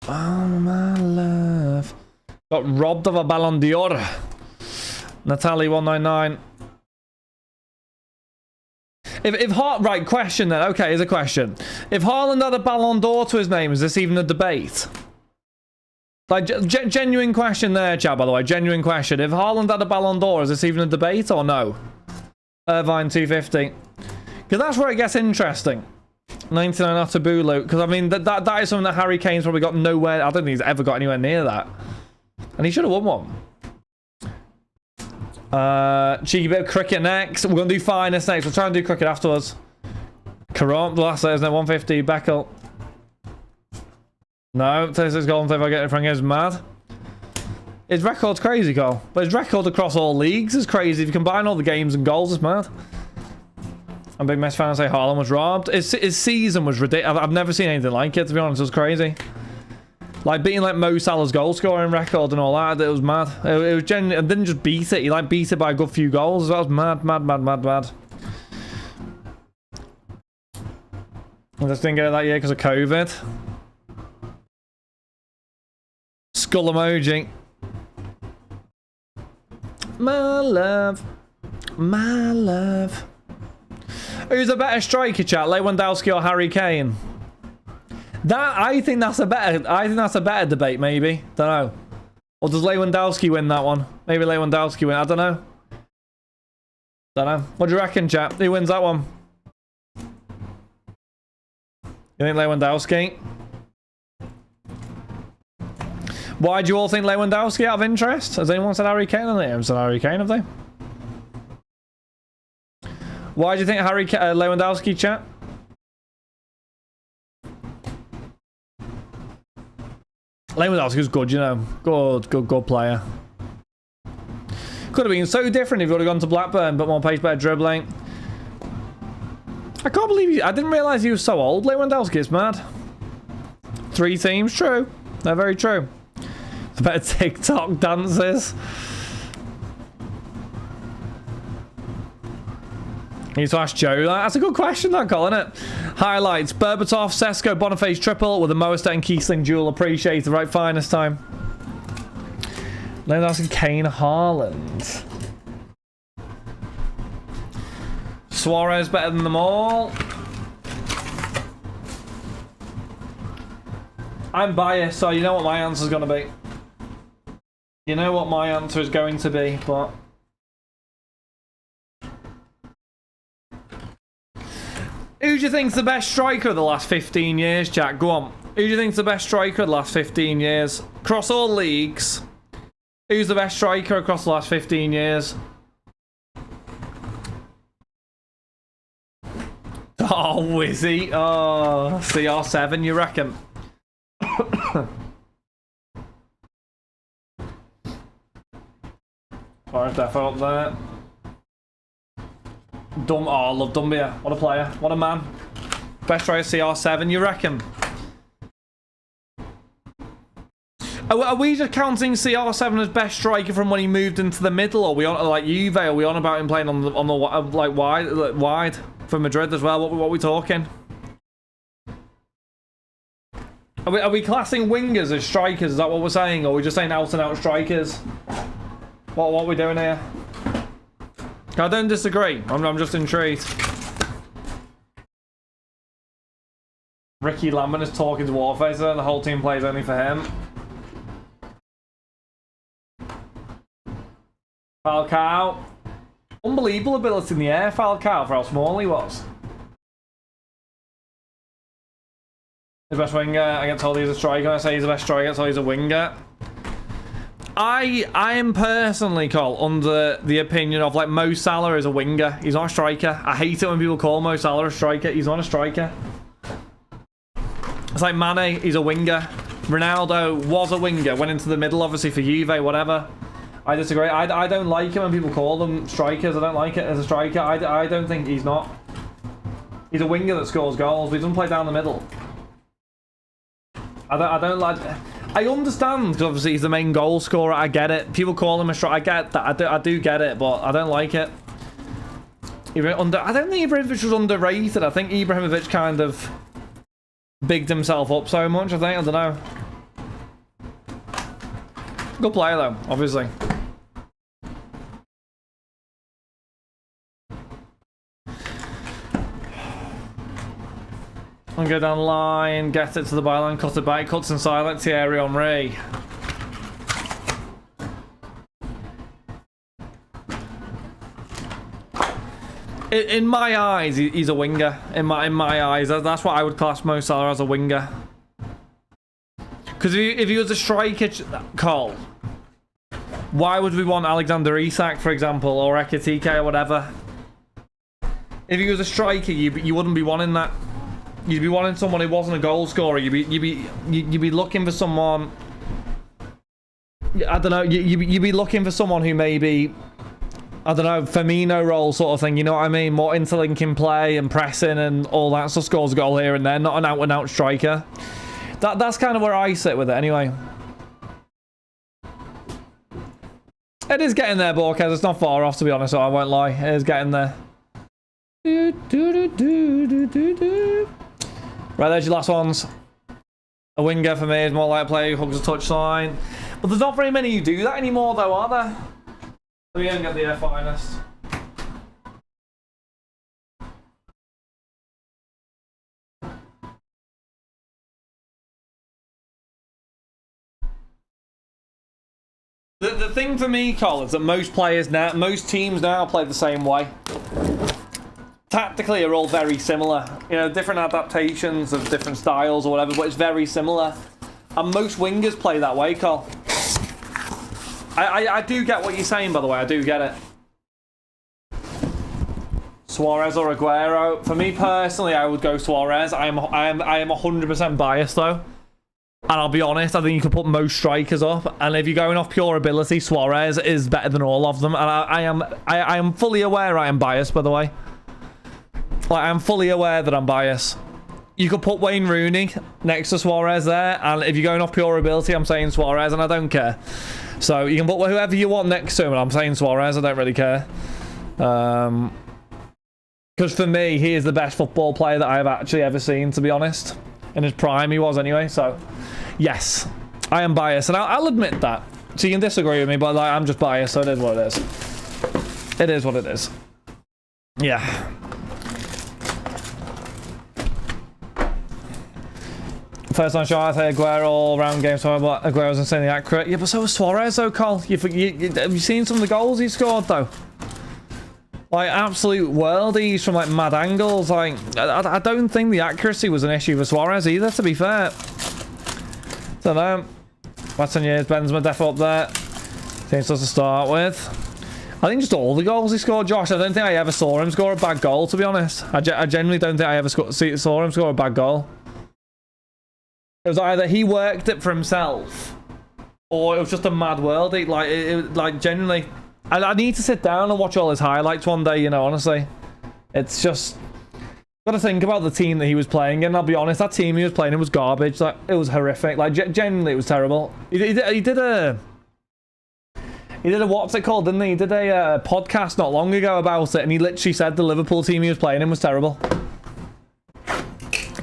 my love, got robbed of a Ballon d'Or. Natalie 199. Right, question then. Okay, here's a question. If Haaland had a Ballon d'Or to his name, is this even a debate? Like, genuine question there, chat, by the way. Genuine question. If Haaland had a Ballon d'Or, is this even a debate or no? Irvine 250. Because that's where it gets interesting. 99 Atabulu. Because, I mean, that is something that Harry Kane's probably got nowhere. I don't think he's ever got anywhere near that. And he should have won one. Cheeky bit of cricket next. We're going to do finest next. We'll try and do cricket afterwards. Karam, the last there, isn't it? 150. Beckel. No, 36 goals if I get it from him is mad. His record's crazy, Cole. But his record across all leagues is crazy. If you combine all the games and goals, it's mad. I'm a big Messi fan. I say Haaland was robbed. His season was ridiculous. I've never seen anything like it, to be honest. It was crazy. Like beating like Mo Salah's goal scoring record and all that. It was mad. It was genuine. It didn't just beat it. He like beat it by a good few goals. That was mad. I just didn't get it that year because of COVID. Skull emoji. My love. My love. Who's a better striker, chat? Lewandowski or Harry Kane? I think that's a better debate, maybe. Don't know. Or does Lewandowski win that one? Maybe Lewandowski win. I don't know. What do you reckon, chat? Who wins that one? You think Lewandowski? Why do you all think Lewandowski out of interest? Has anyone said Harry Kane? I haven't said Harry Kane, have they? Why do you think Lewandowski, chat? Lewandowski's good, you know. Good player. Could have been so different if he would have gone to Blackburn, but more pace, better dribbling. I can't believe I didn't realise he was so old. Lewandowski is mad. 3 teams, true. They're very true. The better TikTok dances. Need to ask Joe that. That's a good question, that, Colin, isn't it? Highlights. Berbatov, Sesko, Boniface triple with a Moestead and Kiesling duel. Appreciated. Right, finest time. Lewandowski, Kane, Haaland. Suarez better than them all. I'm biased, so you know what my answer is going to be. You know what my answer is going to be, but... Who do you think's the best striker of the last 15 years, Jack? Go on. Who do you think's the best striker of the last 15 years? Across all leagues. Who's the best striker across the last 15 years? Oh, Wizzy. Oh, CR7, you reckon? Orange defo up there. Oh, I love Dumbia. What a player. What a man. Best striker CR7, you reckon? Are we just counting CR7 as best striker from when he moved into the middle? Or are we on like Juve? Are we on about him playing on the like wide for Madrid as well? What are we talking? Are we classing wingers as strikers? Is that what we're saying? Or are we just saying out and out strikers? What are we doing here? I don't disagree. I'm just intrigued. Ricky Lambert is talking to Warfacer and the whole team plays only for him. Falcao. Unbelievable ability in the air, Falcao, for how small he was. His best winger. I get told he's a striker. I say he's the best striker. I get told he's a winger. I am personally, Cole, under the opinion of like Mo Salah is a winger. He's not a striker. I hate it when people call Mo Salah a striker. He's not a striker. It's like Mane, he's a winger. Ronaldo was a winger. Went into the middle, obviously, for Juve, whatever. I disagree. I don't like it when people call them strikers. I don't like it as a striker. I don't think he's not. He's a winger that scores goals, but he doesn't play down the middle. I don't like... I understand, because obviously he's the main goal scorer. I get it. People call him a striker. I get that. I do get it, but I don't like it. I don't think Ibrahimovic was underrated. I think Ibrahimovic kind of bigged himself up so much, I think. I don't know. Good player, though, obviously. And go down the line, get it to the byline, cut it back, cuts in silence, Thierry Henry. In my eyes, he's a winger. In my eyes, that's what I would class Mo Salah as, a winger. Because if he was a striker, Cole, why would we want Alexander Isak, for example, or Ekitike or whatever? If he was a striker, you wouldn't be wanting that. You'd be wanting someone who wasn't a goal scorer. You'd be looking for someone. I don't know. You'd be looking for someone who maybe, I don't know, Firmino role sort of thing. You know what I mean? More interlinking play and pressing and all that. So scores a goal here and there. Not an out-and-out striker. That's kind of where I sit with it anyway. It is getting there, Borges. It's not far off, to be honest. So I won't lie. It is getting there. Right, there's your last ones. A winger for me is more like a player who hugs a touchline. But there's not very many who do that anymore, though, are there? We don't get the finest. The thing for me, Cole, is that most teams now play the same way. Tactically are all very similar, you know, different adaptations of different styles or whatever, but it's very similar. And most wingers play that way, Cole. I do get what you're saying, by the way. I do get it. Suarez or Aguero? For me personally, I would go Suarez. I am 100% biased though, and I'll be honest. I think you could put most strikers up, and if you're going off pure ability, Suarez is better than all of them. And I am fully aware I am biased, by the way. Like, I'm fully aware that I'm biased. You could put Wayne Rooney next to Suarez there, and if you're going off pure ability, I'm saying Suarez, and I don't care. So you can put whoever you want next to him, and I'm saying Suarez. I don't really care. Because for me, he is the best football player that I've actually ever seen, to be honest. In his prime, he was anyway. So, yes, I am biased, and I'll admit that. So you can disagree with me, but like, I'm just biased, so it is what it is. It is what it is. Yeah. First time shot, I say Aguero all-round game, so Aguero's insanely accurate. Yeah, but so was Suarez, though, Cole. Have you seen some of the goals he scored, though? Like, absolute worldies from, like, mad angles. Like, I don't think the accuracy was an issue for Suarez either, to be fair. Don't know. Last 10 years, Benzema defo up there. Seems to start with. I think just all the goals he scored, Josh. I don't think I ever saw him score a bad goal, to be honest. I genuinely don't think I ever saw him score a bad goal. It was either he worked it for himself, or it was just a mad world. Like genuinely, I need to sit down and watch all his highlights one day. You know, honestly, it's just got to think about the team that he was playing in. I'll be honest, that team he was playing in was garbage. Like, it was horrific. Like, genuinely, it was terrible. He did a what's it called? Didn't he? He did a podcast not long ago about it, and he literally said the Liverpool team he was playing in was terrible.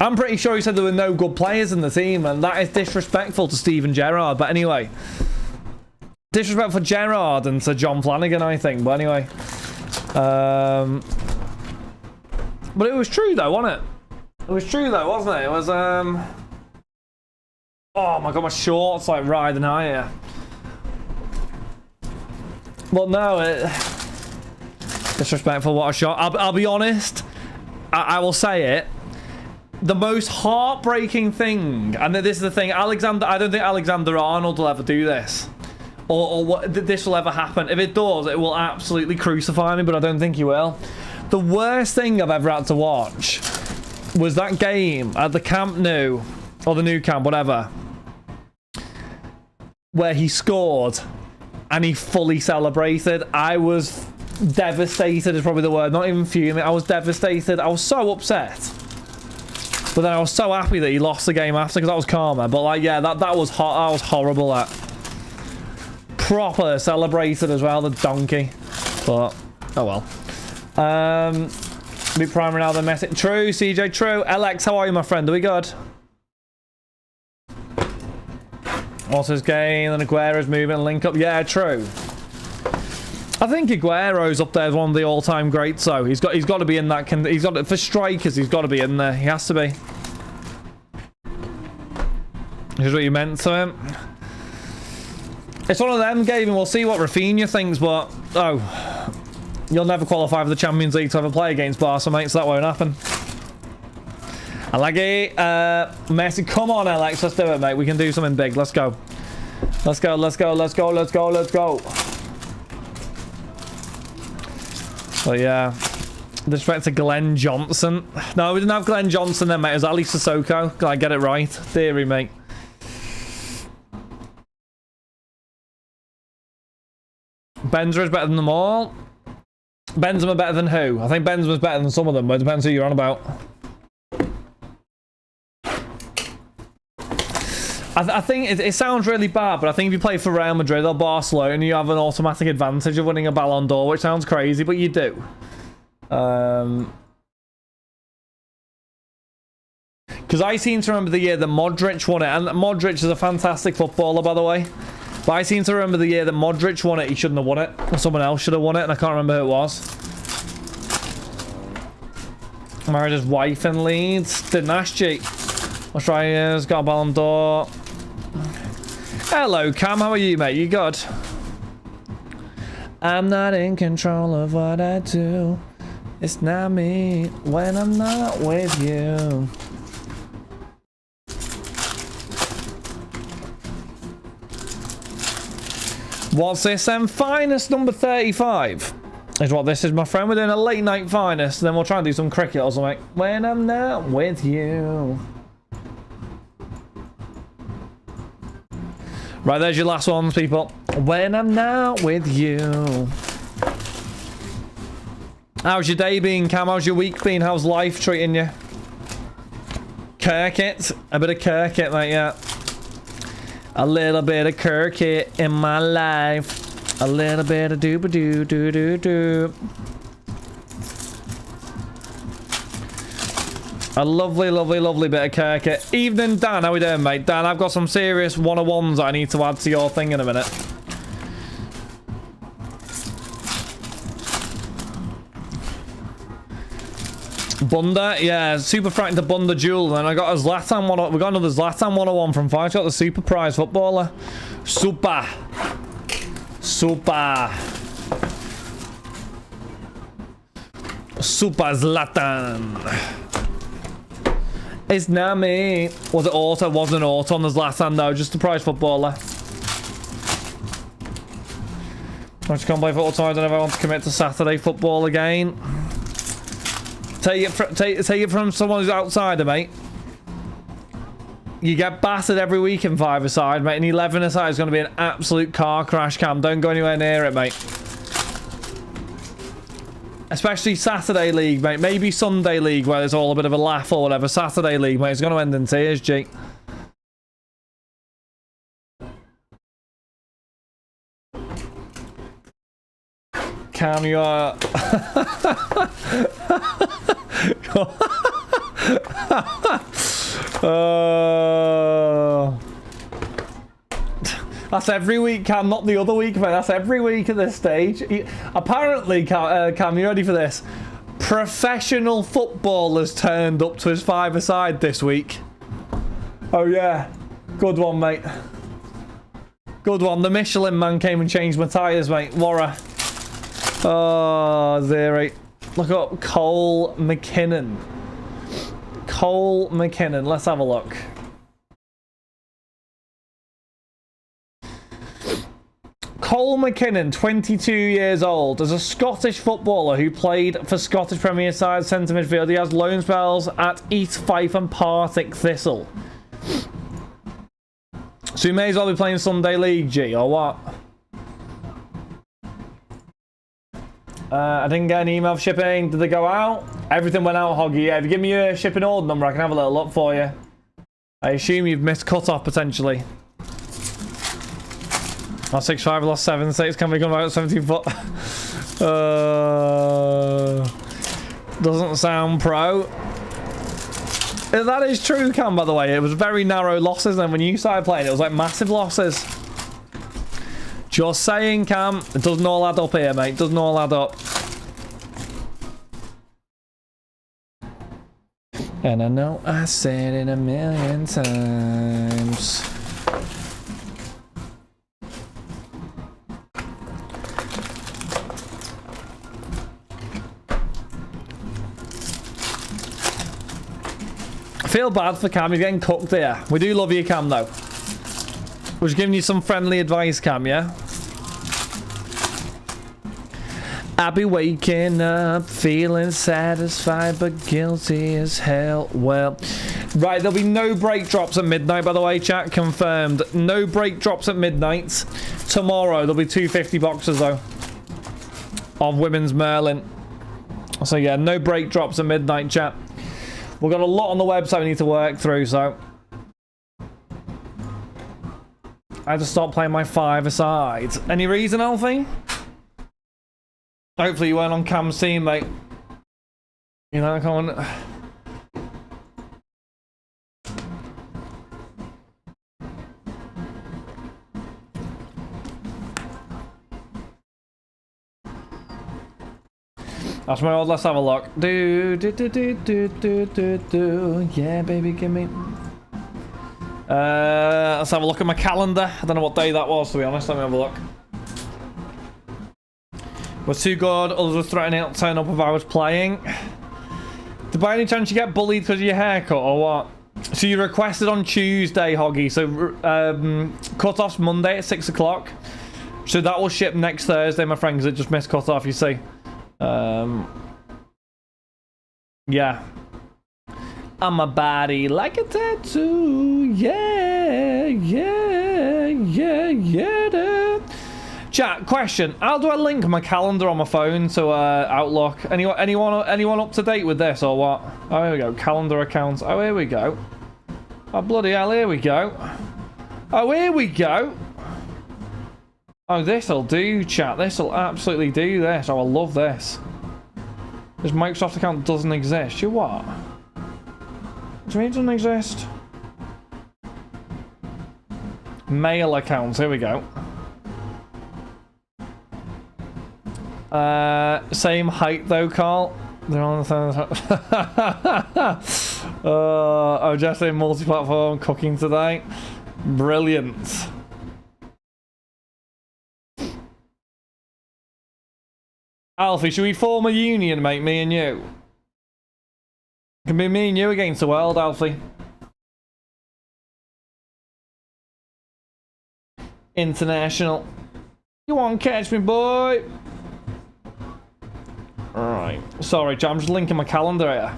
I'm pretty sure he said there were no good players in the team, and that is disrespectful to Steven Gerrard. But anyway, disrespectful for Gerrard and to John Flanagan, I think. But anyway, but it was true though, wasn't it? It was true though, wasn't it? It was oh my god, my shorts like riding high here. But no, disrespectful. What a shot! I'll be honest. I will say it. The most heartbreaking thing, and this is the thing, I don't think Alexander Arnold will ever do this, or what this will ever happen. If it does, it will absolutely crucify me, but I don't think he will. The worst thing I've ever had to watch was that game at the Camp Nou, or the Nou Camp, whatever, where he scored and he fully celebrated. I was devastated, is probably the word, not even fuming. I was devastated. I was so upset. But then I was so happy that he lost the game after because that was karma. But like, yeah, that was hot. That was horrible. That proper celebrated as well, the donkey. But oh well. Be primary now, the message. True, CJ. True. LX, how are you, my friend? Are we good? Also, his game and Aguero's movement link up. Yeah, true. I think Aguero's up there as one of the all-time greats. So he's got to be in that. He's got for strikers. He's got to be in there. He has to be. Here's what you meant to him. It's one of them, Gavin. We'll see what Rafinha thinks, but oh, you'll never qualify for the Champions League to ever play against Barca, mate. So that won't happen. I like it. Messi, come on, Alex. Let's do it, mate. We can do something big. Let's go. Let's go. Let's go. Let's go. Let's go. Let's go. So yeah, disrespect to Glenn Johnson. No, we didn't have Glenn Johnson then, mate. It was Ali Sissoko. Can I get it right? Theory, mate. Benzema is better than them all. Benzema better than who? I think Benzema's better than some of them, but it depends who you're on about. I think it sounds really bad, but I think if you play for Real Madrid or Barcelona, you have an automatic advantage of winning a Ballon d'Or, which sounds crazy, but you do. Because I seem to remember the year that Modric won it, and Modric is a fantastic footballer, by the way. But I seem to remember the year that Modric won it. He shouldn't have won it. Or someone else should have won it, and I can't remember who it was. Married his wife in Leeds. Didn't ask you. Australia's got a Ballon d'Or. Hello, Cam. How are you, mate? You good? I'm not in control of what I do. It's not me when I'm not with you. What's this then? Finest number 35 is what this is, my friend. We're doing a late night finest, and then we'll try and do some cricket or something. When I'm not with you. Right, there's your last ones, people. When I'm not with you. How's your day been, Cam? How's your week been? How's life treating you? Kirkit. A bit of Kirkit, mate, yeah. A little bit of Kirkit in my life. A little bit of doo-ba-doo-doo-doo-doo. A lovely, lovely, lovely bit of Kirkit. Evening, Dan. How we doing, mate? Dan, I've got some serious 101s that I need to add to your thing in a minute. Bunda, yeah, super frank to Bunda Jewel. And I got a Zlatan one. We got another Zlatan 101 from Five. Got the super prize footballer. Super. Super. Super Zlatan. It's not me. Was it auto? Wasn't auto on the Zlatan, no. Just a prize footballer. I just can't play football tomorrow. I don't know if I want to commit to Saturday football again. Take it from someone who's outsider, mate. You get battered every week in 5-a-side, mate. And 11-a-side is going to be an absolute car crash, Cam. Don't go anywhere near it, mate. Especially Saturday League, mate. Maybe Sunday League, where there's all a bit of a laugh or whatever. Saturday League, mate. It's going to end in tears, G. Cam, you are... That's every week, Cam, not the other week, mate. That's every week at this stage. Apparently, Cam, you ready for this? Professional footballers turned up to his 5-a-side this week. Oh, yeah. Good one, mate. Good one. The Michelin man came and changed my tyres, mate. Warra. Oh, Zeri. Look up Cole McKinnon. Cole McKinnon. Let's have a look. Cole McKinnon, 22 years old, is a Scottish footballer who played for Scottish Premier side centre midfield. He has loan spells at East Fife and Partick Thistle. So he may as well be playing Sunday League, G, or what? I didn't get an email for shipping. Did they go out? Everything went out, Hoggy. Yeah, if you give me your shipping order number, I can have a little look for you. I assume you've missed cut-off, potentially. Lost 6'5", lost 7'6", can we come out 17 foot? Doesn't sound pro. That is true, Cam, by the way. It was very narrow losses, and when you started playing, it was like massive losses. Just saying, Cam. It doesn't all add up here, mate. It doesn't all add up. And I know I said it a million times. I feel bad for Cam, he's getting cooked here. We do love you, Cam, though. We're just giving you some friendly advice, Cam, yeah? I'll be waking up feeling satisfied but guilty as hell. Well, right, there'll be no break drops at midnight, by the way, chat. Confirmed. No break drops at midnight. Tomorrow, there'll be 250 boxes, though, of Women's Merlin. So, yeah, no break drops at midnight, chat. We've got a lot on the website we need to work through, so... I had to stop playing my 5-a-side. Any reason, Alfie? Hopefully you weren't on Cam's team, mate. You know, come on. That's my old, let's have a look. Do. Yeah, baby, give me. Let's have a look at my calendar. I don't know what day that was, to be honest. Let me have a look. Was too good. Others were threatening not to turn up if I was playing. Did by any chance you get bullied because of your haircut or what? So you requested on Tuesday, Hoggy. So cut-off's Monday at 6 o'clock. So that will ship next Thursday, my friend, because it just missed cut-off, you see. Yeah. On my body like a tattoo. Yeah, dude. Chat, question. How do I link my calendar on my phone to Outlook? Anyone up to date with this or what? Oh, here we go. Calendar accounts. Oh, here we go. Oh, bloody hell, here we go. Oh, here we go. Oh, this'll do, chat. This'll absolutely do this. Oh, I love this. This Microsoft account doesn't exist. You what? What do you mean it doesn't exist? Mail accounts. Here we go. Same height though, Carl. They're on the same. I'm just in multi-platform cooking today. Brilliant. Alfie, should we form a union, mate? Me and you. It can be me and you against the world, Alfie. International. You won't catch me, boy. Alright. Sorry, chat. I'm just linking my calendar here.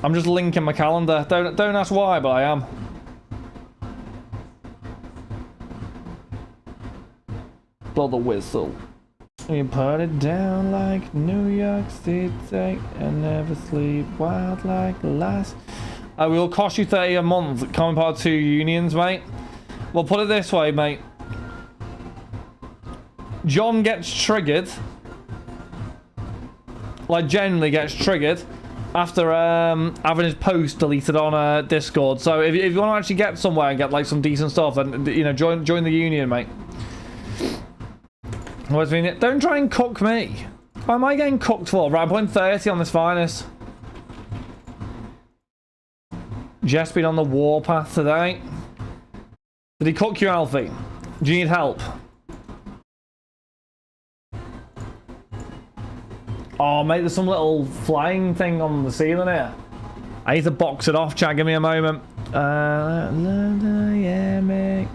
I'm just linking my calendar. Don't ask why, but I am. Blow the whistle. You put it down like New York City and never sleep wild like last. Will cost you 30 a month. Coming part 2 unions, mate. Well, put it this way, mate. John gets triggered. Like, generally gets triggered after having his post deleted on Discord. So if you want to actually get somewhere and get like some decent stuff, then you know, join the union, mate. What's mean? Don't try and cook me. What am I getting cooked for? Right, I'm putting 30 on this finest. Jess been on the warpath today. Did he cook you, Alfie? Do you need help? Oh, mate, there's some little flying thing on the ceiling here. I need to box it off, chat. Give me a moment. Yeah, mate.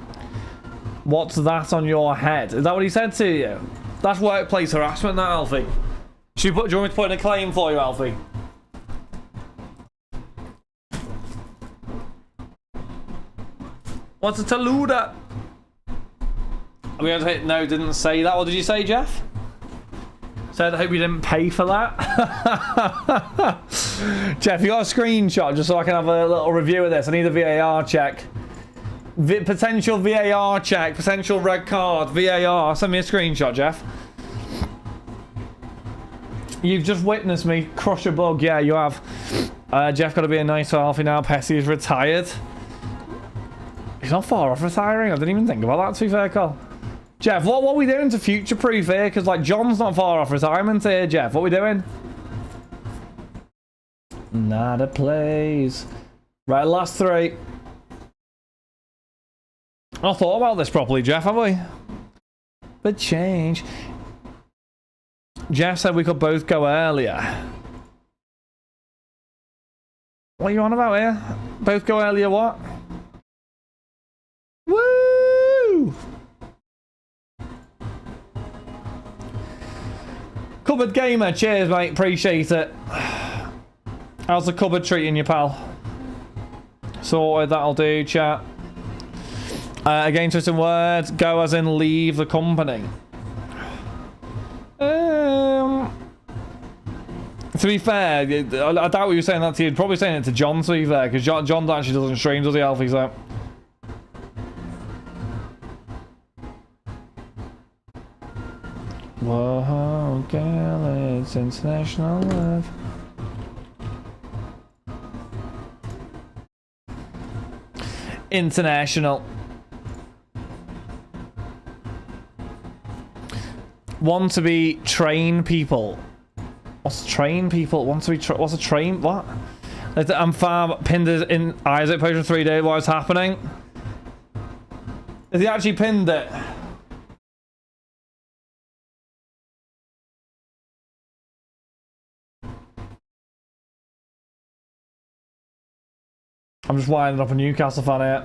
What's that on your head? Is that what he said to you? That's workplace harassment, that, Alfie. Do you want me to put in a claim for you, Alfie? What's a taluda? Are we going to hit? No, didn't say that. What did you say, Jeff? Said, I hope you didn't pay for that. Jeff, you got a screenshot just so I can have a little review of this. I need a VAR check. Potential VAR check. Potential red card. VAR. Send me a screenshot, Jeff. You've just witnessed me crush a bug. Yeah, you have. Jeff got to be a nice Alfie now. Pessy is retired. He's not far off retiring. I didn't even think about that, to be fair, Cole. Jeff, what are we doing to future-proof here? Because, like, John's not far off retirement here, Jeff. What are we doing? Not a place. Right, last three. I thought about this properly, Jeff, have we? But change. Jeff said we could both go earlier. What are you on about here? Both go earlier what? Woo! Cupboard Gamer, cheers mate, appreciate it. How's the cupboard treating you, pal? Sorted, that'll do, chat. Again, twisting words, go as in leave the company. To be fair, I doubt what you're saying that to you. Probably saying it to John, to be fair, because John actually doesn't stream, does he, Alfie? So. Whoa, girl, it's international love. International. Want to be train people. What's train people? Want to be what's a train? What? I'm far pinned in Isaac Potion 3 days. What is happening? Has he actually pinned it? I'm just winding up a Newcastle fan here.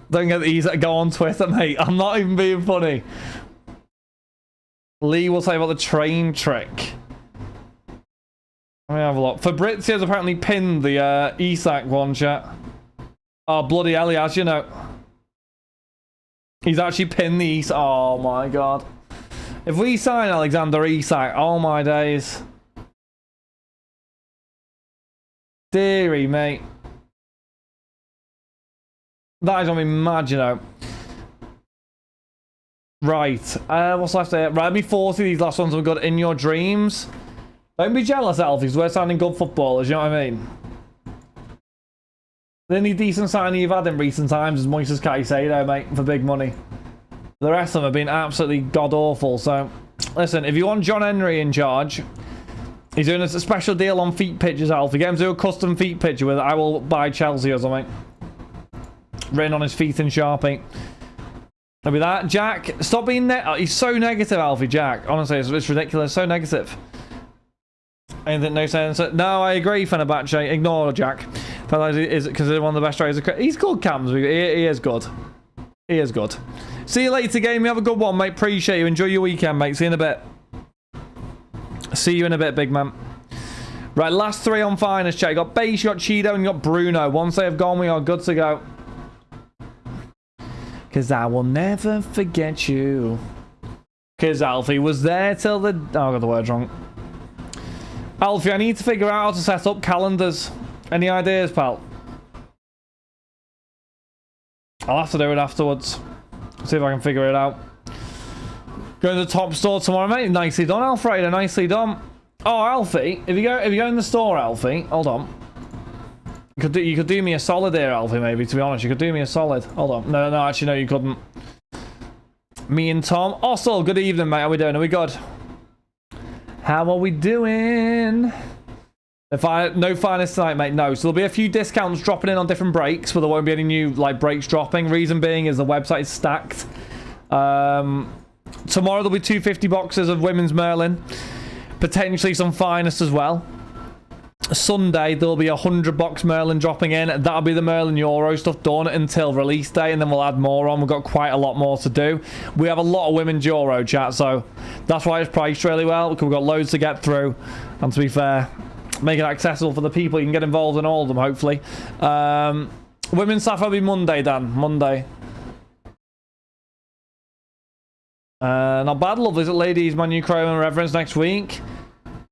Don't get these that go on Twitter, mate. I'm not even being funny. Lee will say about the train trick. Let me have a look. Fabrizio's apparently pinned the Isak one, chat. Oh, bloody hell, he has, you know. He's actually pinned the Isak. Oh, my God. If we sign Alexander Isak, oh, my days. Deary, mate. That is gonna be mad, you know. Right. What's left here? Right, let me 40 these last ones we've got in your dreams. Don't be jealous, Alfies. We're signing good footballers, you know what I mean? The only decent signing you've had in recent times is Moises Caicedo, mate, for big money. The rest of them have been absolutely god-awful, so... Listen, if you want John Henry in charge, he's doing a special deal on feet pictures, Alfie. Get him to do a custom feet picture with I will buy Chelsea or something. Written on his feet in Sharpie. Maybe that. Jack, stop being he's so negative, Alfie, Jack. Honestly, it's ridiculous. So negative. Anything, no sense. No, I agree, Fenerbahce. Ignore Jack. Is because they're one of the best traders. He's good, Cams. He is good. He is good. See you later, game. You have a good one, mate. Appreciate you. Enjoy your weekend, mate. See you in a bit. See you in a bit, big man. Right, last three on finest, chat. You got Base, you got Cheeto, and you got Bruno. Once they have gone, we are good to go. Because I will never forget you. Because Alfie was there till the... Oh, I got the words wrong. Alfie, I need to figure out how to set up calendars. Any ideas, pal? I'll have to do it afterwards. See if I can figure it out. Go to the top store tomorrow, mate. Nicely done, Alfredo. Nicely done. Oh, Alfie, if you go in the store, Alfie, hold on. You could do me a solid here, Alfie, maybe, to be honest. You could do me a solid. Hold on. No, actually, no, you couldn't. Me and Tom. Ossel, good evening, mate. How we doing? Are we good? How are we doing? No finest tonight, mate. No. So there'll be a few discounts dropping in on different breaks, but there won't be any new, like, breaks dropping. Reason being is the website is stacked. Tomorrow there'll be 250 boxes of women's Merlin. Potentially some finest as well. Sunday there'll be 100 box Merlin dropping in. That'll be the Merlin Euro stuff done until release day, and then we'll add more on. We've got quite a lot more to do. We have a lot of women's Euro, chat, so that's why it's priced really well, because we've got loads to get through. And to be fair, make it accessible for the people. You can get involved in all of them, hopefully. Women's stuff will be Monday, Dan. Monday. Not bad, lovely ladies. Manu Chrome and Reverence next week.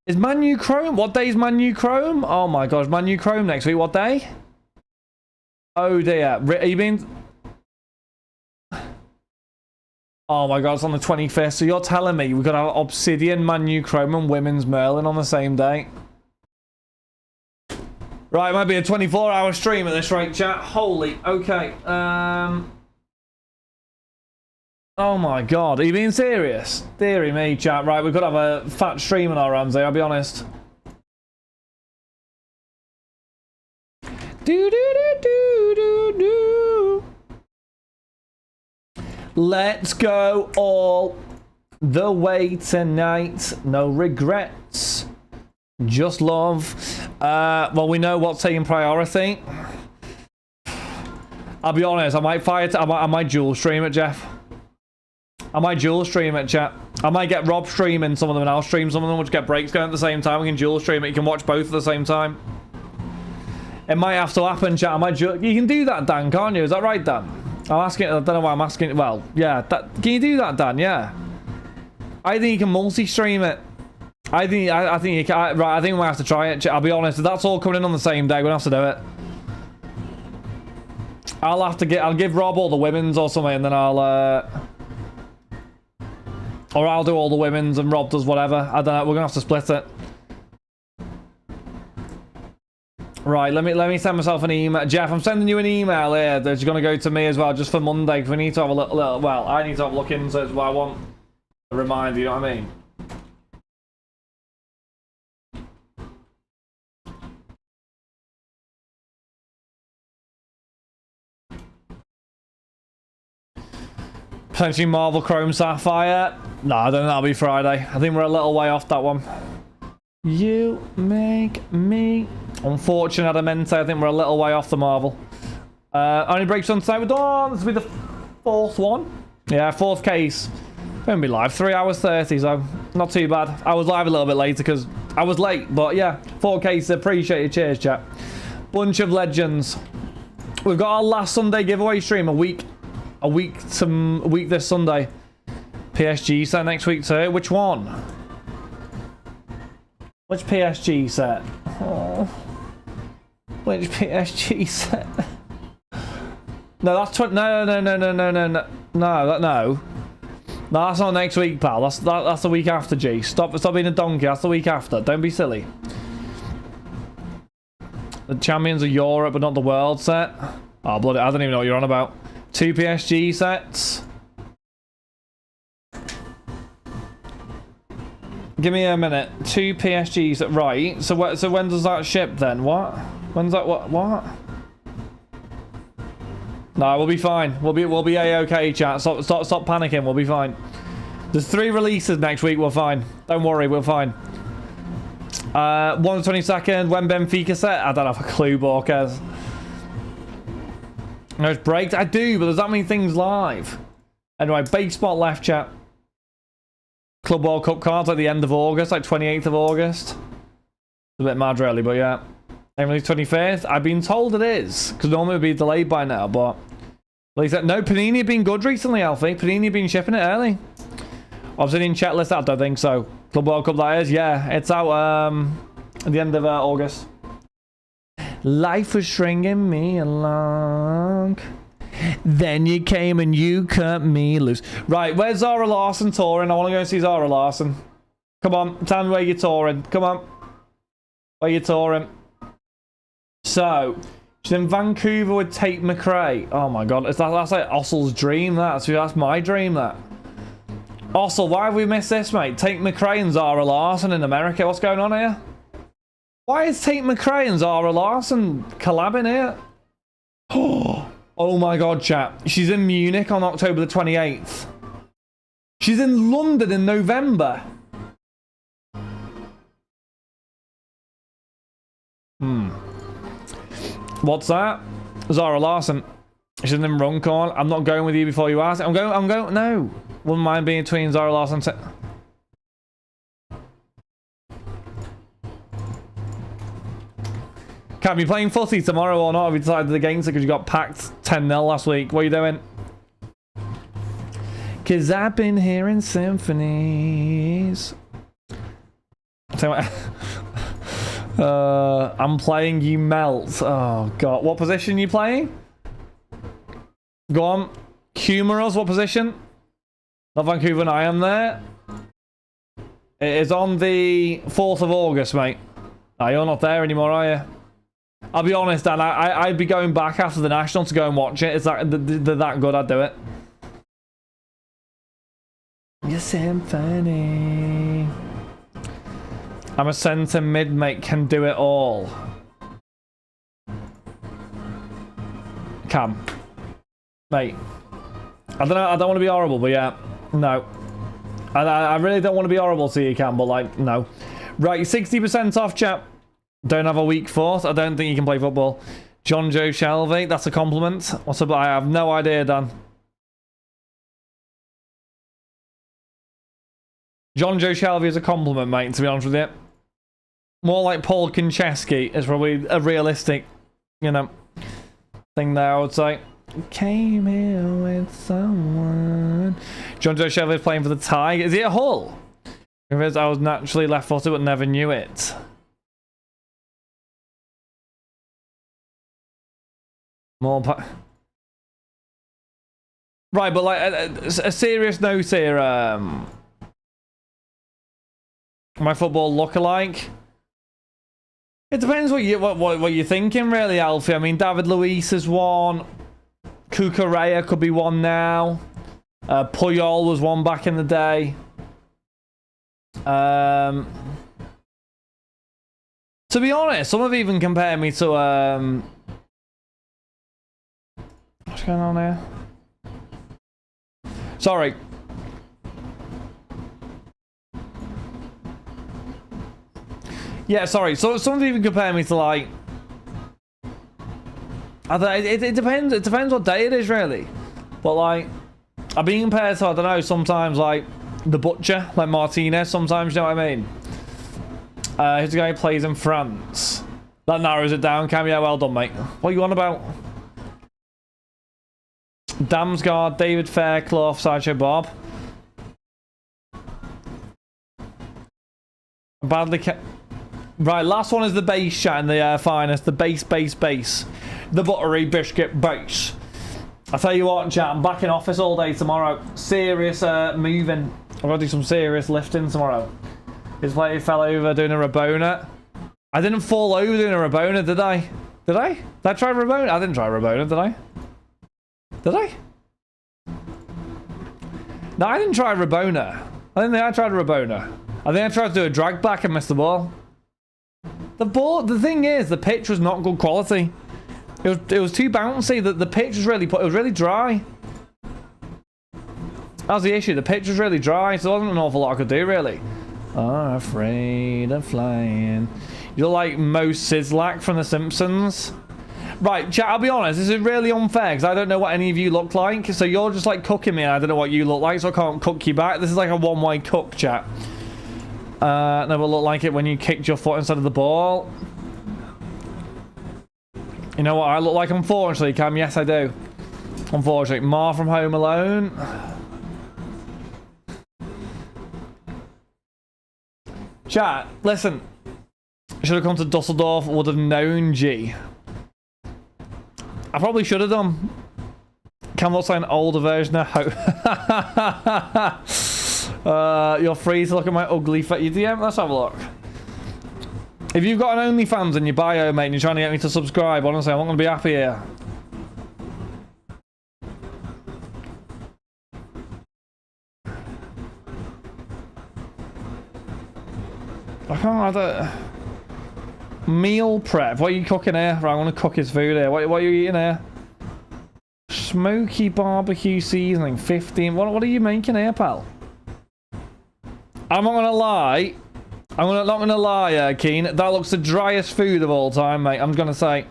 Is Manu Chrome? What day is Manu Chrome? Oh my gosh, Manu Chrome next week. What day? Oh dear. Are you being... Oh my god, it's on the 25th. So you're telling me we've got our Obsidian, Manu Chrome and Women's Merlin on the same day? Right, it might be a 24-hour stream at this rate, chat. Holy, okay. Oh my god, are you being serious? Deary me, chat. Right, we've got to have a fat stream on our hands there, I'll be honest. Do do do do do do. Let's go all the way tonight. No regrets. Just love. Well, we know what's taking priority. I'll be honest, I might fire it. I might dual stream it, Jeff. I might dual stream it, chat. I might get Rob streaming some of them and I'll stream some of them. We'll just get breaks going at the same time. We can dual stream it. You can watch both at the same time. It might have to happen, chat. You can do that, Dan, can't you? Is that right, Dan? I'm asking. I don't know why I'm asking. Well, yeah. Can you do that, Dan? Yeah. I think you can multi-stream it. I think you can. Right. I think we might have to try it. I'll be honest. If that's all coming in on the same day, we're gonna have to do it. I'll give Rob all the women's or something, and then or I'll do all the women's and Rob does whatever. I don't know. We're gonna have to split it. Right, let me send myself an email. Jeff, I'm sending you an email here that's going to go to me as well, just for Monday, because we need to have a little, well, I need to have a look into it as well. I want a reminder, you know what I mean? Potentially Marvel Chrome Sapphire. No, I don't think that'll be Friday. I think we're a little way off that one. You make me unfortunate, Adamente. I think we're a little way off the Marvel. Only breaks on tonight. We're done. This will be the fourth one. Yeah, fourth case. Won't be live. 3 hours 30, so not too bad. I was live a little bit later because I was late, but yeah, 4 cases. Appreciate it. Cheers, chat. Bunch of legends. We've got our last Sunday giveaway stream a week this Sunday. PSG set next week too. Which one? Which PSG set? Oh. Which PSG set? No, that's no. No, that's not next week, pal. That's the week after, G. Stop being a donkey. That's the week after. Don't be silly. The Champions of Europe, but not the World set. Oh, bloody! I don't even know what you're on about. 2 PSG sets. Give me a minute. 2 PSGs. Right. So when does that ship then? What? When's that? What? No, we'll be fine. We'll be a-okay, chat. Stop panicking. We'll be fine. There's 3 releases next week. We're fine. Don't worry. We're fine. 1 22nd. When Benfica set? I don't have a clue, Borkes. There's breaks. I do, but there's that many things live. Anyway, base spot left, chat. Club World Cup cards at the end of August, like 28th of August. It's a bit mad, really, but yeah. Emily 25th. I've been told it is, because normally it would be delayed by now, but... Like said, no, Panini have been good recently, Alfie. Panini have been shipping it early. Obviously, in checklist, I don't think so. Club World Cup, that is, yeah. It's out at the end of August. Life was stringing me along. Then you came and you cut me loose. Right, where's Zara Larson touring? I want to go and see Zara Larson. Come on, tell me where you're touring. Come on. Where you touring? So, she's in Vancouver with Tate McRae. Oh my god, that's like Ossel's dream, that. So that's my dream, that. Ossel, why have we missed this, mate? Tate McRae and Zara Larson in America. What's going on here? Why is Tate McRae and Zara Larson collabing here? Oh my god, chat. She's in Munich on October the 28th. She's in London in November. What's that? Zara Larson. She's in Runcorn. I'm not going with you before you ask. I'm going. No. Wouldn't mind being between Zara Larson and... Can be playing footy tomorrow or not? Have you decided against it because you got packed 10-0 last week? What are you doing? 'Cause I've been hearing symphonies. I'm playing, you melt. Oh god, what position are you playing? Go on, humour us. What position? Not Vancouver and I am there. It is on the 4th of August, mate. Oh, you're not there anymore, are you? I'll be honest, Dan, I'd be going back after the National to go and watch it. It's that, they're that good, I'd do it. Your symphony. I'm a centre mid, mate, can do it all. Cam. Mate. I don't know, I don't want to be horrible, but yeah. No. I really don't want to be horrible to you, Cam, but like, no. Right, 60% off, chap. Don't have a weak fourth. I don't think you can play football. John Joe Shelby, that's a compliment. What's up? I have no idea, Dan. John Joe Shelby is a compliment, mate, to be honest with you. More like Paul Konchesky is probably a realistic, you know, thing there, I would say. Came here with someone. John Joe Shelby is playing for the Tigers. Is he at Hull? Because I was naturally left-footed but never knew it. More right, but like a serious note here. My football look-alike. It depends what you're thinking, really, Alfie. I mean, David Luiz is one. Cucurella could be one now. Puyol was one back in the day. To be honest, some have even compared me to what's going on here? Sorry. Yeah, sorry. So some have even compared me to like. I don't, it depends. It depends what day it is, really. But like, I've been compared to, I don't know, sometimes like the Butcher, like Martinez. Sometimes, you know what I mean? Who's the guy who plays in France? That narrows it down, Cam. Yeah, well done, mate. What are you on about? Damsgaard, David Fairclough, Sideshow Bob. Badly kept. Right, last one is the base chat in the finest. The base. The buttery biscuit base. I tell you what, chat, I'm back in office all day tomorrow. Serious moving. I've got to do some serious lifting tomorrow. His play fell over doing a Rabona. I didn't fall over doing a Rabona, did I? Did I? Did I try Rabona? I didn't try Rabona, did I? Did I? No, I didn't try Rabona. I think I tried Rabona. I think I tried to do a drag back and missed the ball. The thing is, the pitch was not good quality. It was too bouncy. The pitch was really dry. That was the issue. The pitch was really dry, so there wasn't an awful lot I could do, really. I'm afraid of flying. You're like Mo Sizlak from The Simpsons. Right, chat, I'll be honest, this is really unfair because I don't know what any of you look like. So you're just like cooking me and I don't know what you look like, so I can't cook you back. This is like a one-way cook, chat. Never looked like it when you kicked your foot instead of the ball. You know what I look like, unfortunately, Cam? Yes, I do. Unfortunately. Mar from Home Alone. Chat, listen. Should have come to Dusseldorf, would have known G. I probably should have done. Cam looks like an older version of Hope. You're free to look at my ugly face. Yeah, let's have a look. If you've got an OnlyFans in your bio, mate, and you're trying to get me to subscribe, honestly, I'm not going to be happy here. I don't... Meal prep. What are you cooking here? Right, I want to cook his food here. What are you eating here? Smoky barbecue seasoning. 15. What are you making here, pal? I'm not gonna lie. Not gonna lie, Keen. That looks the driest food of all time, mate. I'm gonna say.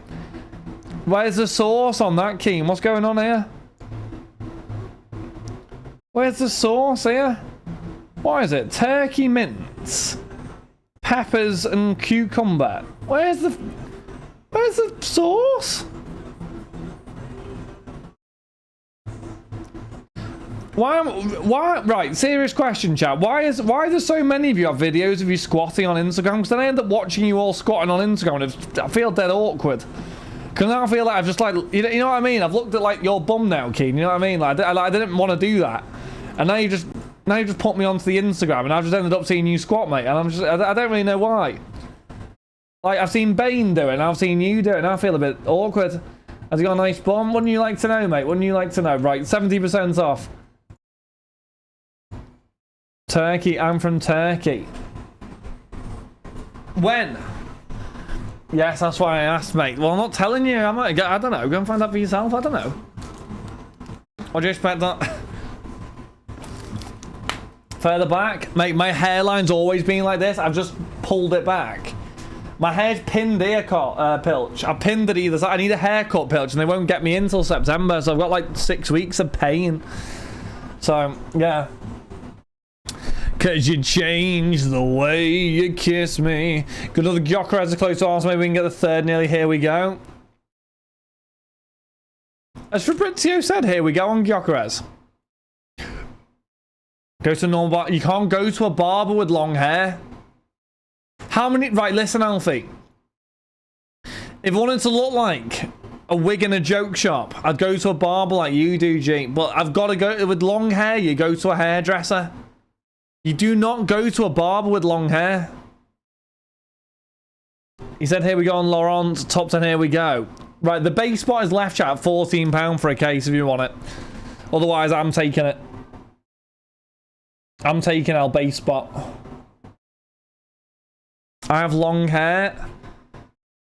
Where's the sauce on that, Keen? What's going on here? Where's the sauce here? What is it? Turkey mince, peppers, and cucumber. Where's the sauce? Why, right, serious question, chat. Why is there so many of you have videos of you squatting on Instagram? Because then I end up watching you all squatting on Instagram and I feel dead awkward. Because now I feel like I've just like, you know what I mean? I've looked at like your bum now, Keen, you know what I mean? Like, I didn't want to do that. And now you just put me onto the Instagram and I've just ended up seeing you squat, mate. And I don't really know why. Like, I've seen Bane do it and I've seen you do it and I feel a bit awkward. Has he got a nice bum? Wouldn't you like to know, mate? Wouldn't you like to know? Right, 70% off. Turkey, I'm from Turkey. When? Yes, that's why I asked, mate. Well, I'm not telling you. I don't know. Go and find out for yourself. I don't know. What do you expect that? Further back? Mate, my hairline's always been like this. I've just pulled it back. My hair's pinned here, Pilch. I pinned it either side. I need a haircut, Pilch, and they won't get me in till September. So I've got like 6 weeks of pain. So, yeah. Cause you changed the way you kiss me. Good luck, the Gyökeres are close to us. Maybe we can get the third nearly. Here we go. As Fabrizio said, here we go on Gyökeres. Go to a normal bar. You can't go to a barber with long hair. How many? Right, listen, Alfie. If I wanted to look like a wig in a joke shop, I'd go to a barber like you do, G. But I've got to go with long hair. You go to a hairdresser. You do not go to a barber with long hair. He said, here we go on Laurent. Top 10, here we go. Right, the base spot is left, chat, at £14 for a case if you want it. Otherwise, I'm taking it. I'm taking our base spot. I have long hair.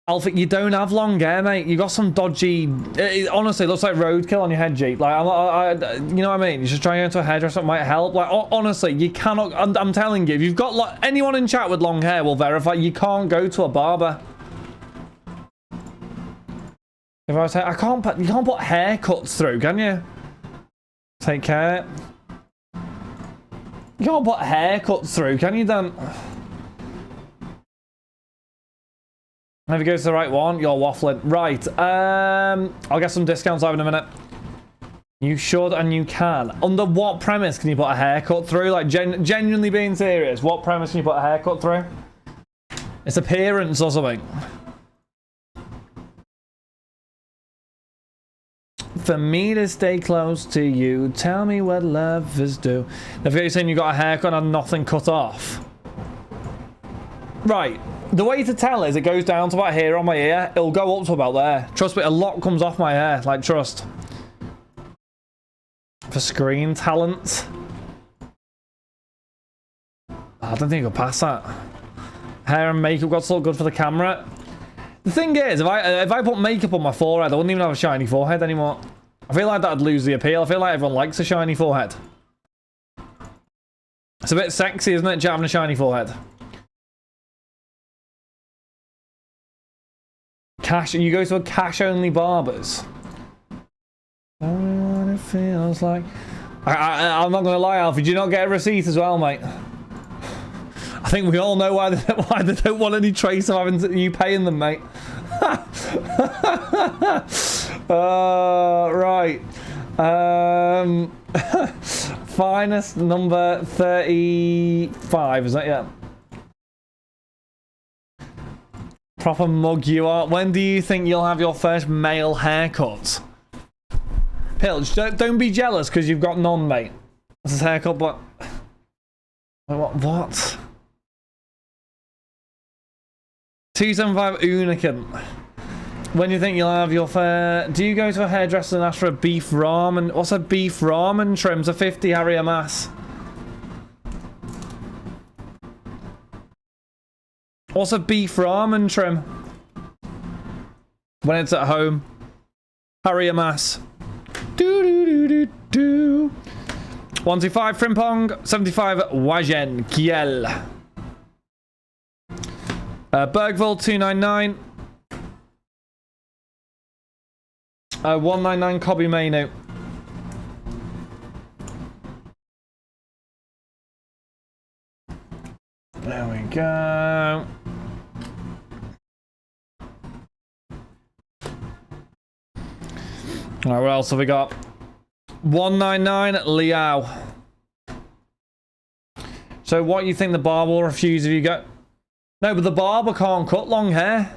Alfie, you don't have long hair, mate. You got some dodgy... It honestly looks like roadkill on your head, Jeep. Like, you know what I mean? You should try going to a hairdresser. It might help. Like, honestly, you cannot... I'm telling you, if you've got... anyone in chat with long hair will verify you can't go to a barber. If I say, you can't put haircuts through, can you? Take care. You can't put haircuts through, can you, Dan? If it goes to the right one, you're waffling. Right, I'll get some discounts over in a minute. You should and you can. Under what premise can you put a haircut through? Like, genuinely being serious, what premise can you put a haircut through? It's appearance or something. For me to stay close to you, tell me what lovers do. If you're saying you got a haircut and nothing cut off. Right. The way to tell is it goes down to about here on my ear. It'll go up to about there. Trust me, a lot comes off my hair. Like, trust. For screen talent. I don't think you'll pass that. Hair and makeup got so good for the camera. The thing is, if I put makeup on my forehead, I wouldn't even have a shiny forehead anymore. I feel like that'd lose the appeal. I feel like everyone likes a shiny forehead. It's a bit sexy, isn't it, having a shiny forehead? Cash, you go to a cash-only barbers. Tell me what it feels like. I'm not gonna lie, Alfie. Do you not get a receipt as well, mate? I think we all know why they don't want any trace of having you paying them, mate. Right. Finest number 35, is that? Yeah. Proper mug you are. When do you think you'll have your first male haircut? Pilch, don't be jealous because you've got none, mate. This is haircut, but... What? 275 Unicorn. When do you think you'll have your first... Do you go to a hairdresser and ask for a beef ramen? What's a beef ramen trim? It's a 50 Harry Amass. What's a beef ramen trim? When it's at home. Harry Amass. Do do do do do. 125 Frimpong. 75 Wajen Kiel. Bergville 299. 199 Kobe Mainu. There we go. Alright, what else have we got? 199 Liao. So what you think the barber will refuse if you go? No, but the barber can't cut long hair.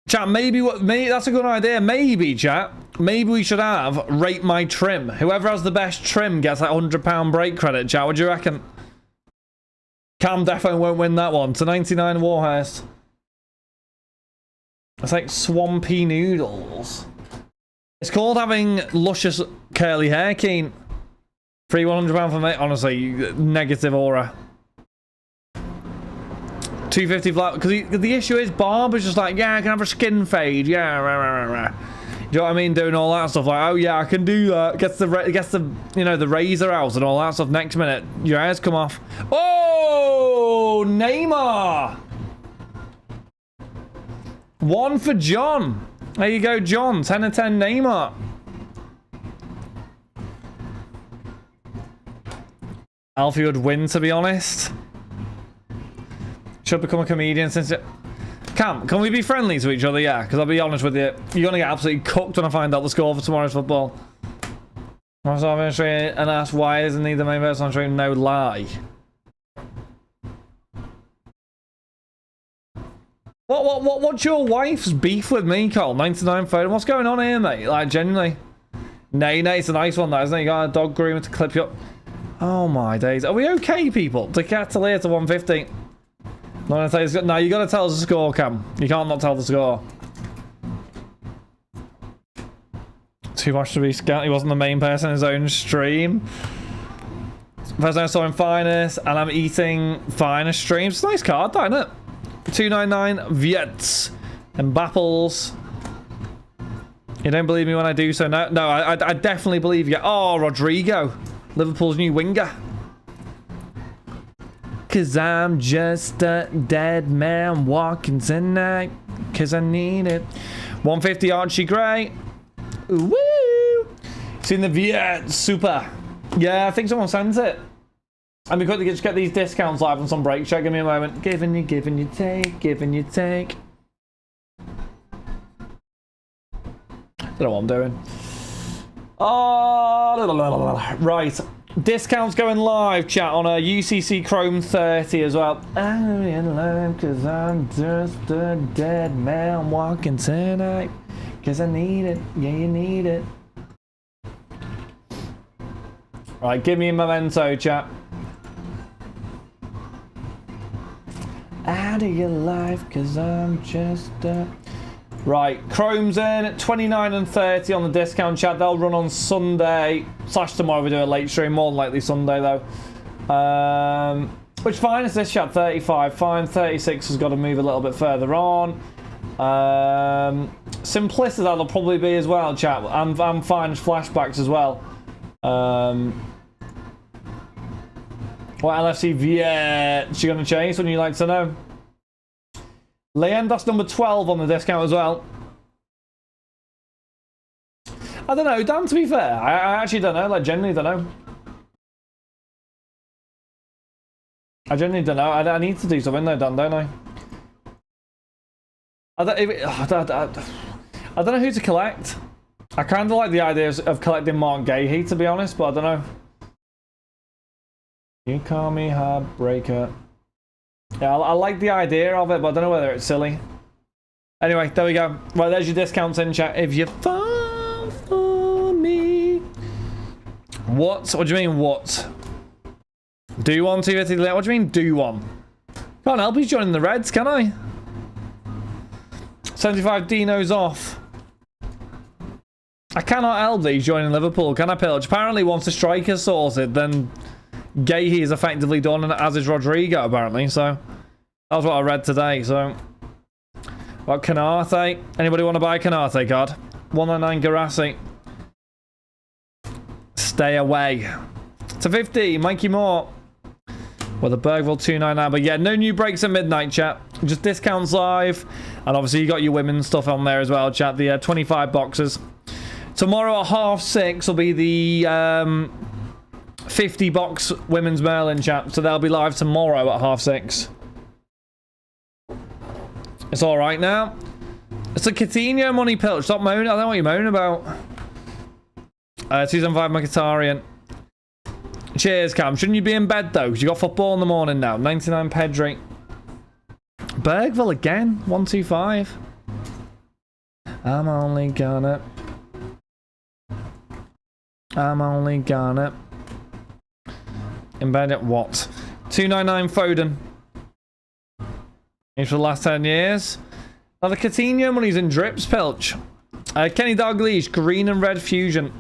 Chat, maybe that's a good idea. Maybe, chat. Maybe we should have rate my trim. Whoever has the best trim gets that £100 break credit, chat. What do you reckon? Cam definitely won't win that one. To 99 Warhurst. It's like swampy noodles. It's called having luscious curly hair, Keen. Free £100 for me. Honestly, negative aura. 250 flat. Because the issue is Barber's just like, yeah, I can have a skin fade. Yeah, rah, rah, rah. Do you know what I mean? Doing all that stuff like, oh yeah, I can do that. Gets the you know, the razor out and all that stuff. Next minute, your hairs come off. Oh, Neymar. One for John. There you go, John. 10 of 10 Neymar. Alfie would win, to be honest. Should become a comedian since it... Cam, can we be friendly to each other? Yeah, because I'll be honest with you. You're going to get absolutely cooked when I find out the score for tomorrow's football. I'm going to straight and ask why isn't he the main person on stream? No lie. What's your wife's beef with me, Cole? 99 photo. What's going on here, mate? Like, genuinely. Nay, it's a nice one, that, isn't it? You got a dog groomer to clip you up. Oh, my days. Are we okay, people? To Catalina to 150. Not gonna tell you, no, you gotta tell us the score, Cam. You can't not tell the score. Too much to be scared. He wasn't the main person in his own stream. First time I saw him Finest, and I'm eating Finest streams. It's a nice card, that, isn't it? 299 Viets and Bapples. You don't believe me when I do so? No, I definitely believe you. Oh, Rodrigo, Liverpool's new winger. Cause I'm just a dead man walking tonight. Cause I need it. 150 Archie Gray. Woo! Seen the Viet Super. Yeah, I think someone sent it. And we quickly just get these discounts live on some break. Check, give me a moment. Giving you take, giving you take. Don't know what I'm doing. Oh, right. Discounts going live, chat, on a UCC Chrome 30 as well. I'm in love cause I'm just a dead man walking tonight. Cause I need it. Yeah, you need it. Right, give me a memento, chat. Out of your life cause I'm just a... Right, Chrome's in 29 and 30 on the discount, chat. They'll run on Sunday / tomorrow. We do a late stream, more than likely Sunday though. Which fine is this, chat? 35 fine. 36 has got to move a little bit further on. Simplicity that'll probably be as well, chat. I'm fine as flashbacks as well. What LFC Viet she gonna chase? Wouldn't you like to know? Leanne, that's number 12 on the discount as well. I don't know, Dan, to be fair. I actually don't know. Like, genuinely don't know. I genuinely don't know. I need to do something though, Dan, don't I? I don't know who to collect. I kind of like the idea of collecting Mark Gahey, to be honest, but I don't know. You call me heartbreaker. Yeah, I like the idea of it, but I don't know whether it's silly. Anyway, there we go. Right, there's your discounts in chat. If you fall for me. What? What do you mean, what? Do one, 250. What do you mean, do one? Can't help you joining the Reds, can I? 75 Dino's off. I cannot help that he's joining Liverpool, can I, Pillage? Apparently, once the striker's sorted, then Gahey is effectively done, and as is Rodrigo, apparently. So that was what I read today. So, what, Canate? Anybody want to buy a Canate card? 199 Garassi. Stay away. To 50, Mikey Moore. Well, the Bergville 299. But yeah, no new breaks at midnight, chat. Just discounts live. And obviously, you got your women's stuff on there as well, chat. The 25 boxes. Tomorrow at 6:30 will be the 50 box women's Merlin, chat. So they'll be live tomorrow at 6:30. It's all right now. It's a Coutinho money, Pilch. Stop moaning. I don't know what you're moaning about. Season 5 Mkhitaryan. Cheers, Cam. Shouldn't you be in bed, though? Because you got football in the morning now. 99 Pedri. Bergville again. 125. I'm only gonna in bed at what? 299 Foden. For the last 10 years. Now the Coutinho money's in drips, Pilch. Kenny Dalglish, green and red fusion.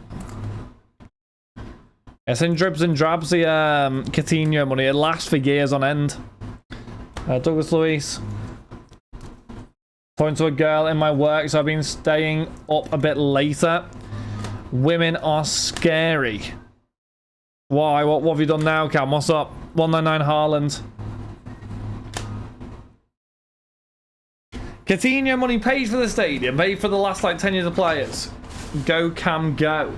It's in drips and drabs, the Coutinho money. It lasts for years on end. Douglas Luiz. Point to a girl in my work, so I've been staying up a bit later. Women are scary. Why? What have you done now, Cam? What's up? 199 Haaland. Coutinho money paid for the stadium, paid for the last like 10 years of players. Go, Cam, go.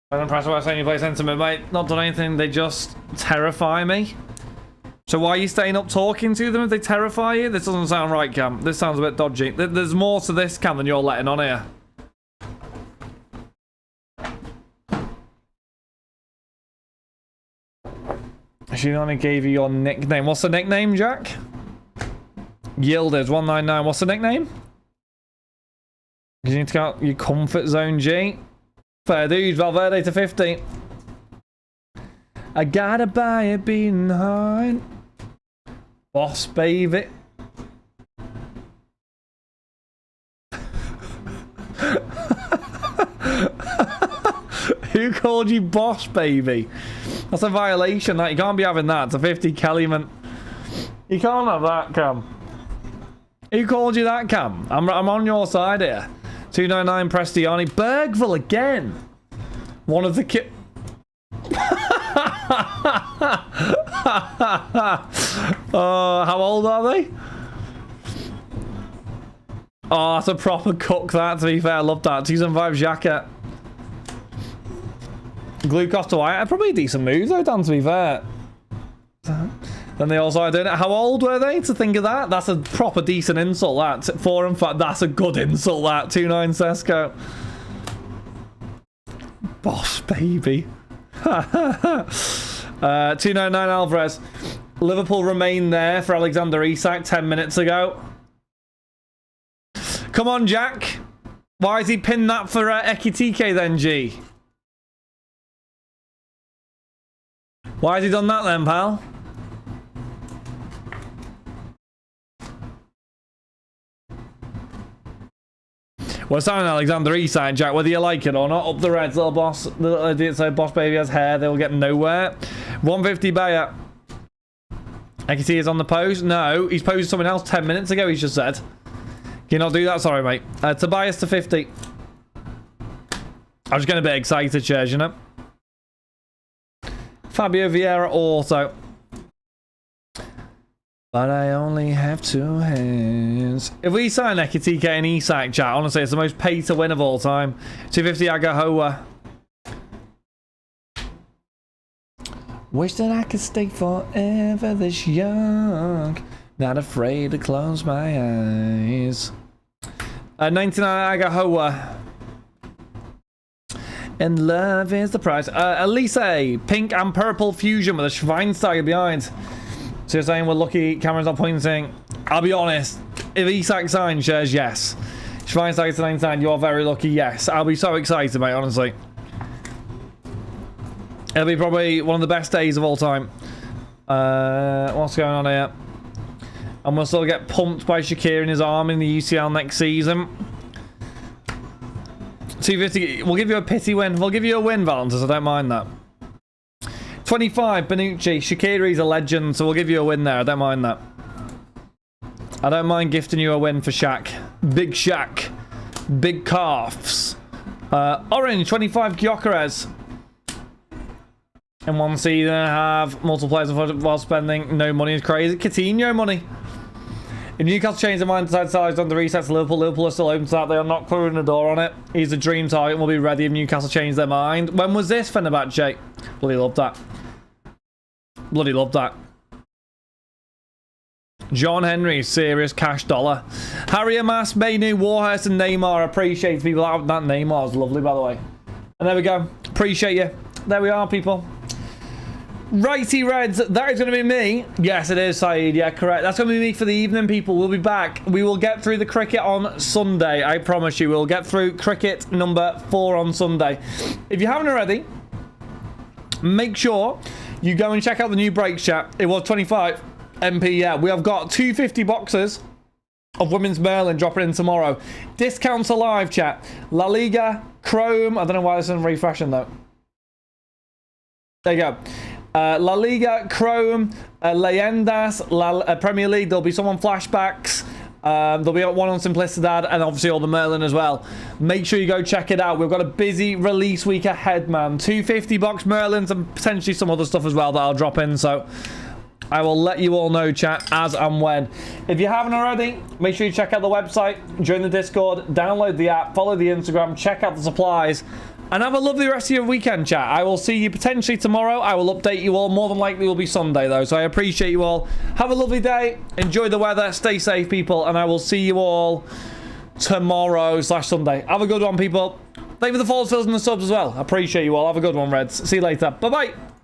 I'm impressed by saying you play sentiment, mate. Not done anything, they just terrify me. So why are you staying up talking to them if they terrify you? This doesn't sound right, Cam. This sounds a bit dodgy. There's more to this, Cam, than you're letting on here. She only gave you your nickname. What's the nickname, Jack? Yildiz 199. What's the nickname? You need to go out your comfort zone, G. Fair dues, Valverde to 50. I gotta buy a beating heart. Boss, baby. Who called you boss, baby? That's a violation. That you can't be having that. It's a 50 Kellyman. You can't have that, Cam. Who called you that, Cam? I'm on your side here. 299 Prestiani. Bergville again. One of the how old are they? Oh, that's a proper cook, that, to be fair. I love that. 275 jacket. Glucose to white. Probably a decent move, though, Dan, to be fair. Then they also are doing it. How old were they to think of that? That's a proper decent insult, that. 4 and 5. That's a good insult, that. 29 Sesko. Boss, baby. 299 Alvarez. Liverpool remain there for Alexander Isak 10 minutes ago. Come on, Jack. Why has he pinned that for Ekitike then, G? Why has he done that then, pal? Well, it's on Alexander Isak, Jack, whether you like it or not. Up the Reds, little boss. The little idiot say boss baby has hair. They will get nowhere. 150 Bayer. Ekiti is on the post. No, he's posted something else 10 minutes ago, he's just said. Can you not do that? Sorry, mate. Tobias to 50. I'm just getting a bit excited, Chairs, you know. Fabio Vieira auto. But I only have 2 hands. If we sign Ekitike and Isak, chat, honestly, it's the most pay to win of all time. 250 Agahoa. Wish that I could stay forever this young. Not afraid to close my eyes. 99 Agahoa. And love is the price. Elise, pink and purple fusion with a Schweinsteiger behind. So you're saying we're lucky Cameron's not pointing. I'll be honest. If Isak signs, shares, yes. Schweinsteiger to 99, you're very lucky, yes. I'll be so excited, mate, honestly. It'll be probably one of the best days of all time. What's going on here? And we'll still get pumped by Shaqiri in his arm in the UCL next season. 250. We'll give you a pity win. We'll give you a win, Valentis. I don't mind that. 25, Bonucci. Shaqiri's a legend, so we'll give you a win there. I don't mind that. I don't mind gifting you a win for Shaq. Big Shaq. Big calves. Orange, 25, Gyökeres. In one season, have multiple players while spending no money is crazy. Coutinho money. If Newcastle change their mind, decide to sell on the resets, Liverpool are still open to that. They are not closing the door on it. He's a dream target and will be ready if Newcastle change their mind. When was this, Fenerbahce? Bloody love that. Bloody love that. John Henry, serious cash dollar. Harry Amass, Mainu, Warhurst, and Neymar. Appreciate people. That Neymar is lovely, by the way. And there we go. Appreciate you. There we are, people. Righty Reds, that is going to be me. Yes, it is, Saeed. Yeah, correct. That's going to be me for the evening, people. We'll be back. We will get through the cricket on Sunday. I promise you. We'll get through cricket number 4 on Sunday. If you haven't already, make sure you go and check out the new breaks chat. It was 25 MP, yeah. We have got 250 boxes of women's Merlin dropping in tomorrow. Discounts are live, chat. La Liga, Chrome. I don't know why this isn't refreshing, though. There you go. La Liga, Chrome, Leyendas, Premier League. There'll be some on flashbacks. There'll be one on Simplicidad, and obviously all the Merlin as well. Make sure you go check it out. We've got a busy release week ahead, man. 250 box Merlins and potentially some other stuff as well that I'll drop in. So I will let you all know, chat, as and when. If you haven't already, make sure you check out the website, join the Discord, download the app, follow the Instagram, check out the supplies. And have a lovely rest of your weekend, chat. I will see you potentially tomorrow. I will update you all. More than likely will be Sunday, though. So I appreciate you all. Have a lovely day. Enjoy the weather. Stay safe, people. And I will see you all tomorrow/Sunday. Have a good one, people. Thank you for the follows, fills, and the subs as well. I appreciate you all. Have a good one, Reds. See you later. Bye-bye.